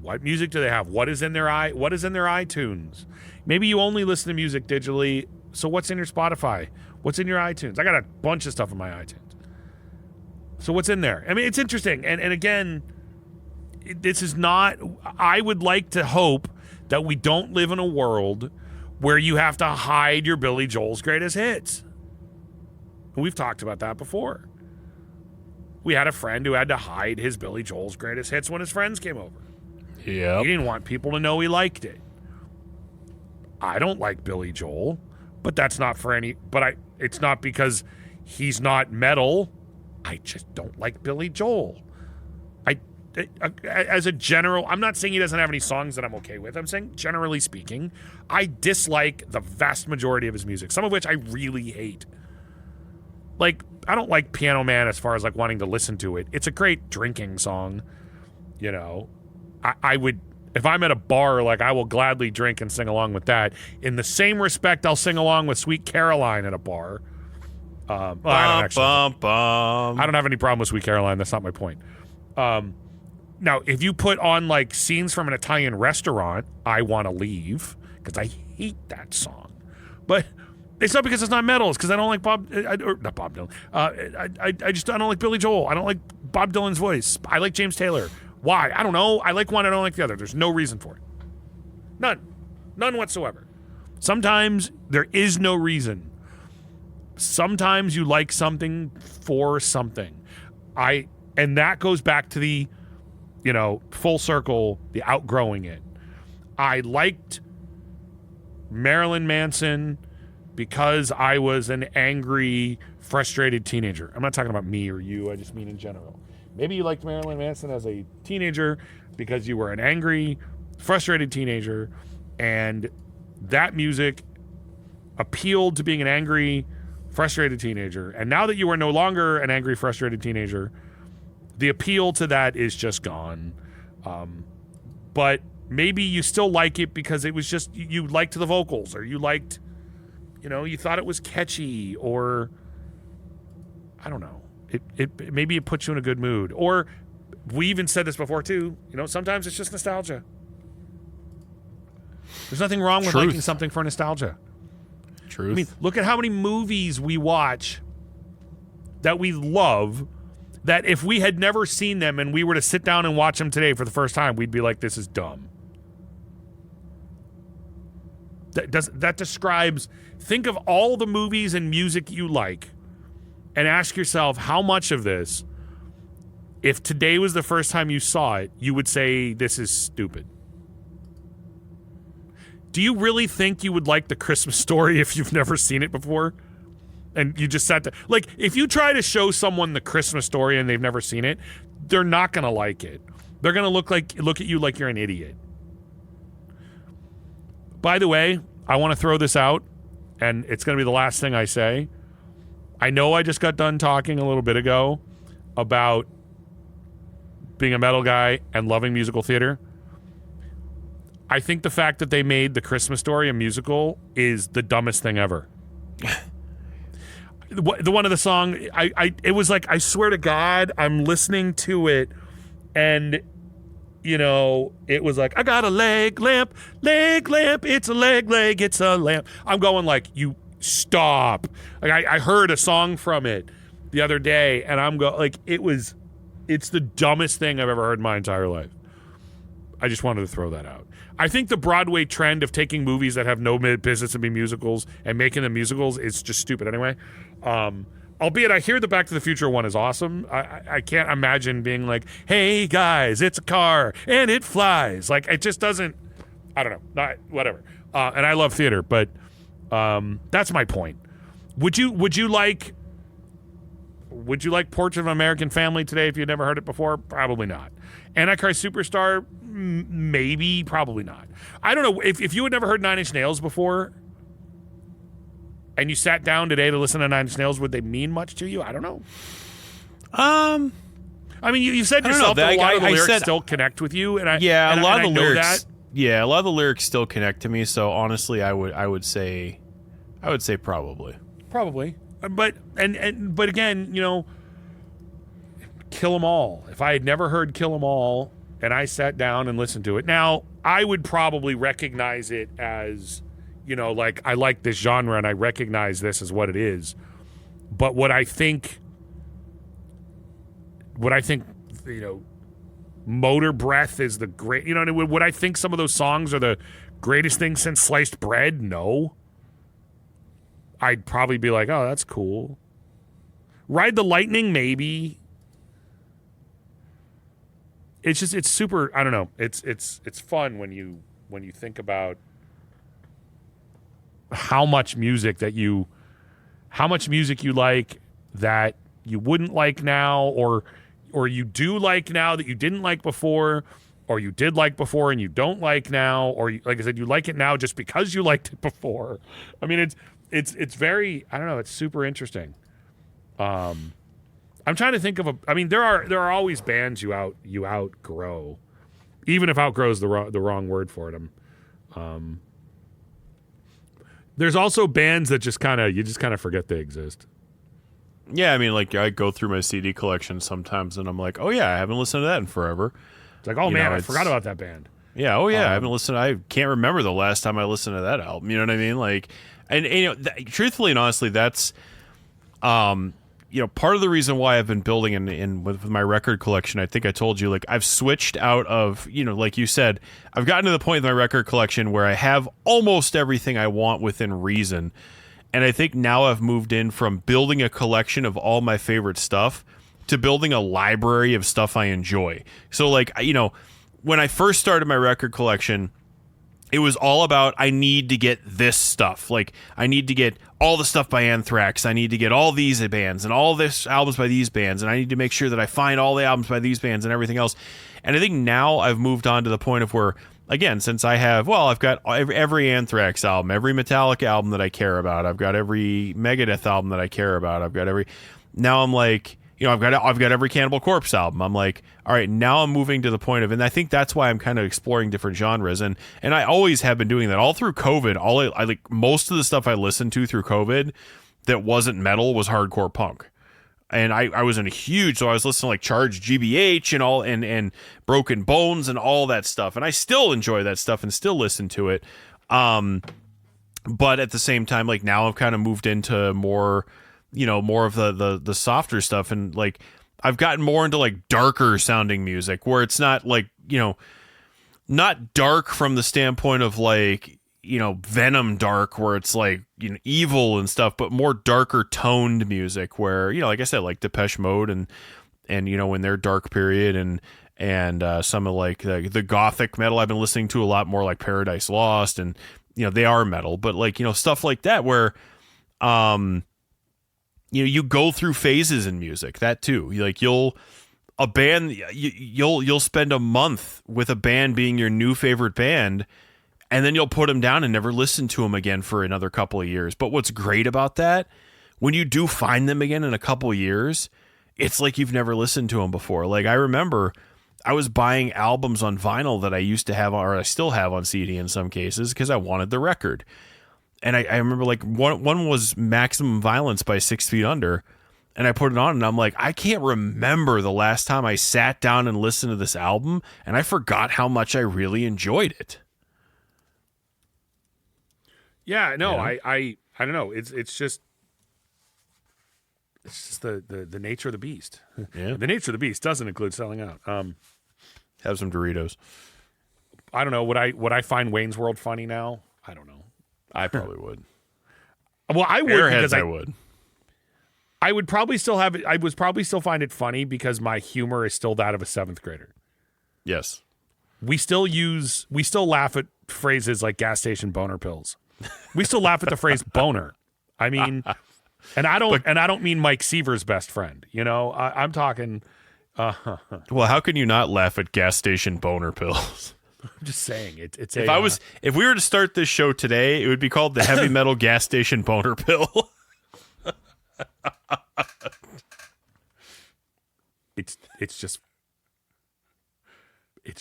what music do they have? What is in their iTunes? Maybe you only listen to music digitally. So what's in your Spotify? What's in your iTunes? I got a bunch of stuff in my iTunes. So what's in there? I mean, it's interesting. And again, this is not, I would like to hope that we don't live in a world where you have to hide your Billy Joel's greatest hits. We've talked about that before. We had a friend who had to hide his Billy Joel's greatest hits when his friends came over. Yeah. He didn't want people to know he liked it. I don't like Billy Joel, but that's not for any, it's not because he's not metal. I just don't like Billy Joel. As a general, I'm not saying he doesn't have any songs that I'm okay with. I'm saying, generally speaking, I dislike the vast majority of his music, some of which I really hate. Like, I don't like Piano Man as far as, like, wanting to listen to it. It's a great drinking song, you know. I would, if I'm at a bar, like, I will gladly drink and sing along with that. In the same respect, I'll sing along with Sweet Caroline at a bar. I don't have any problem with Sweet Caroline. That's not my point. Now, if you put on, like, scenes from an Italian restaurant, I Want to Leave, because I hate that song. But it's not because it's not metal. It's because I don't like not Bob Dylan. I don't like Billy Joel. I don't like Bob Dylan's voice. I like James Taylor. Why? I don't know. I like one. I don't like the other. There's no reason for it. None whatsoever. Sometimes there is no reason. Sometimes you like something for something. And that goes back to the, you know, full circle, the outgrowing it. I liked Marilyn Manson because I was an angry, frustrated teenager. I'm not talking about me or you. I just mean in general. Maybe you liked Marilyn Manson as a teenager because you were an angry, frustrated teenager, and that music appealed to being an angry, frustrated teenager. And now that you are no longer an angry, frustrated teenager, the appeal to that is just gone. But maybe you still like it because it was just, you liked the vocals, or you liked, you know, you thought it was catchy, or I don't know. Maybe it puts you in a good mood. Or we even said this before too, you know, sometimes it's just nostalgia. There's nothing wrong with liking something for nostalgia. Truth. I mean, look at how many movies we watch that we love, that if we had never seen them and we were to sit down and watch them today for the first time, we'd be like, this is dumb. That describes, think of all the movies and music you like and ask yourself how much of this, if today was the first time you saw it, you would say, this is stupid. Do you really think you would like The Christmas Story if you've never seen it before? And you just sat there. Like, if you try to show someone The Christmas Story and they've never seen it, they're not going to like it. They're going to look at you like you're an idiot. By the way, I want to throw this out, and it's going to be the last thing I say. I know I just got done talking a little bit ago about being a metal guy and loving musical theater. I think the fact that they made The Christmas Story a musical is the dumbest thing ever. The one of the song, it was like, I swear to God, I'm listening to it, and, you know, it was like, I got a leg lamp, it's a leg, it's a lamp. I'm going like, you stop. Like, I heard a song from it the other day, and I'm going like, it's the dumbest thing I've ever heard in my entire life. I just wanted to throw that out. I think the Broadway trend of taking movies that have no business to be musicals and making them musicals is just stupid anyway. Albeit I hear the Back to the Future one is awesome. I can't imagine being like, hey guys, it's a car and it flies. Like, it just doesn't, I don't know, whatever. And I love theater, but that's my point. Would you like Portrait of an American Family today if you'd never heard it before? Probably not. Antichrist Superstar? Maybe, probably not. I don't know. If you had never heard Nine Inch Nails before and you sat down today to listen to Nine Inch Nails, would they mean much to you? I don't know. I mean, you said yourself that a lot of the lyrics still connect with you, and a lot of the lyrics. Yeah, a lot of the lyrics still connect to me. So honestly, I would say probably. But again, you know, Kill 'Em All. If I had never heard Kill 'Em All and I sat down and listened to it, now I would probably recognize it as, you know, like, I like this genre and I recognize this as what it is. But what I think, you know, Motor Breath is the great, you know, would I think some of those songs are the greatest thing since sliced bread? No. I'd probably be like, oh, that's cool. Ride the Lightning, maybe. It's just, it's super, I don't know. It's fun when you think about how much music you like that you wouldn't like now, or you do like now that you didn't like before, or you did like before and you don't like now, or like I said, you like it now just because you liked it before. I mean, it's very, I don't know, it's super interesting. I'm trying to think of I mean, there are always bands you outgrow, even if outgrows the wrong word for it. There's also bands that you just kind of forget they exist. Yeah, I mean, like I go through my CD collection sometimes, and I'm like, oh yeah, I haven't listened to that in forever. It's like, oh man, I forgot about that band. Yeah, oh yeah, I haven't listened. I can't remember the last time I listened to that album. You know what I mean? Like, and truthfully and honestly, that's, part of the reason why I've been building in with my record collection. I think I told you, like, I've switched out of, like you said, I've gotten to the point in my record collection where I have almost everything I want within reason. And I think now I've moved in from building a collection of all my favorite stuff to building a library of stuff I enjoy. So, like, when I first started my record collection, it was all about, I need to get this stuff. Like, I need to get all the stuff by Anthrax. I need to get all these bands and all this albums by these bands. And I need to make sure that I find all the albums by these bands and everything else. And I think now I've moved on to the point of where, again, since I've got every Anthrax album, every Metallica album that I care about. I've got every Megadeth album that I care about. Now I'm like, I've got every Cannibal Corpse album. I'm like, all right, now I'm moving to the point of, and I think that's why I'm kind of exploring different genres, and I always have been doing that all through COVID. I like most of the stuff I listened to through COVID that wasn't metal was hardcore punk, and I was in a huge, so I was listening to like Charged GBH and all and Broken Bones and all that stuff, and I still enjoy that stuff and still listen to it, but at the same time, like now I've kind of moved into more of the softer stuff, and like I've gotten more into like darker sounding music where it's not like, not dark from the standpoint of like, Venom dark where it's like, evil and stuff, but more darker toned music where, like I said, like Depeche Mode and in their dark period and some of like the gothic metal I've been listening to a lot more, like Paradise Lost, and they are metal, but like, stuff like that where you go through phases in music, that too. Like you'll spend a month with a band being your new favorite band, and then you'll put them down and never listen to them again for another couple of years. But what's great about that, when you do find them again in a couple of years, it's like you've never listened to them before. Like I remember I was buying albums on vinyl that I used to have, or I still have on CD in some cases, because I wanted the record. And I remember like one was Maximum Violence by 6 Feet Under, and I put it on and I'm like, I can't remember the last time I sat down and listened to this album, and I forgot how much I really enjoyed it. Yeah, no, I don't know. It's just the nature of the beast. Yeah. The nature of the beast doesn't include selling out. Have some Doritos. I don't know. Would I find Wayne's World funny now? I don't know. I probably would. Well, I would, because I would. I would probably still have it. I would probably still find it funny because my humor is still that of a 7th grader. Yes. We still laugh at phrases like gas station boner pills. We still laugh at the phrase boner. I mean, and I don't mean Mike Seaver's best friend. I'm talking. Well, how can you not laugh at gas station boner pills? I'm just saying it's. If we were to start this show today, it would be called the Heavy Metal Gas Station Boner Pill. It's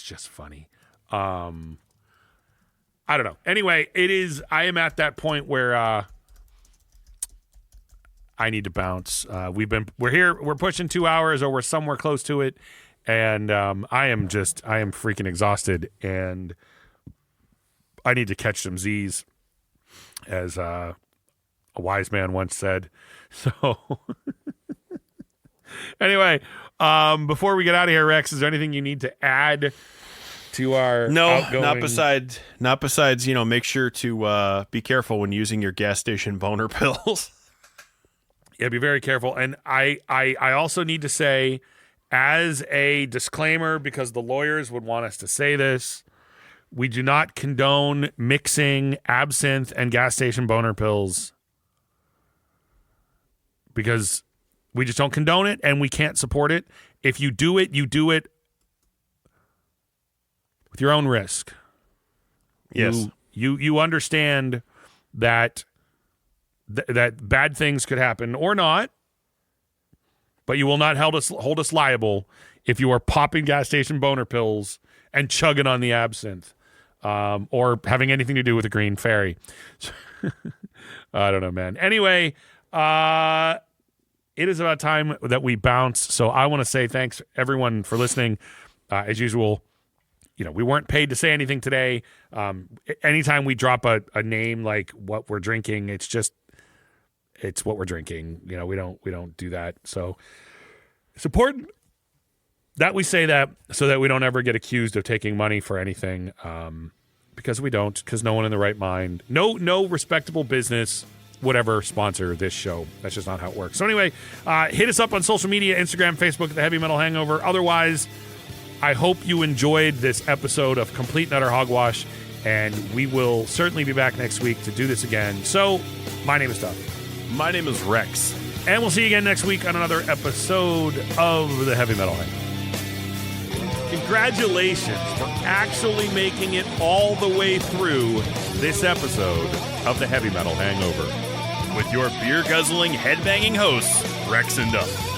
just funny. I don't know. Anyway, I am at that point where I need to bounce. We're here. We're pushing 2 hours, or we're somewhere close to it. And I am freaking exhausted, and I need to catch some Z's, as a wise man once said. So anyway, before we get out of here, Rex, is there anything you need to add to our outgoing... not besides make sure to be careful when using your gas station boner pills. Yeah, be very careful. And I also need to say, as a disclaimer, because the lawyers would want us to say this, we do not condone mixing absinthe and gas station boner pills, because We just don't condone it, and we can't support it. If you do it, you do it with your own risk. Yes. You understand that that bad things could happen or not, but you will not hold us liable if you are popping gas station boner pills and chugging on the absinthe, or having anything to do with the Green Fairy. I don't know, man. Anyway, it is about time that we bounce. So I want to say thanks, everyone, for listening. As usual, we weren't paid to say anything today. Anytime we drop a name like what we're drinking, it's what we're drinking. We don't do that. So it's important that we say that so that we don't ever get accused of taking money for anything. Because we don't, because no one in the right mind, no respectable business would ever sponsor this show. That's just not how it works. So anyway, hit us up on social media, Instagram, Facebook, The Heavy Metal Hangover. Otherwise, I hope you enjoyed this episode of Complete and Utter Hogwash, and we will certainly be back next week to do this again. So, my name is Duff. My name is Rex. And we'll see you again next week on another episode of The Heavy Metal Hangover. Congratulations for actually making it all the way through this episode of The Heavy Metal Hangover. With your beer-guzzling, head-banging hosts, Rex and Duff.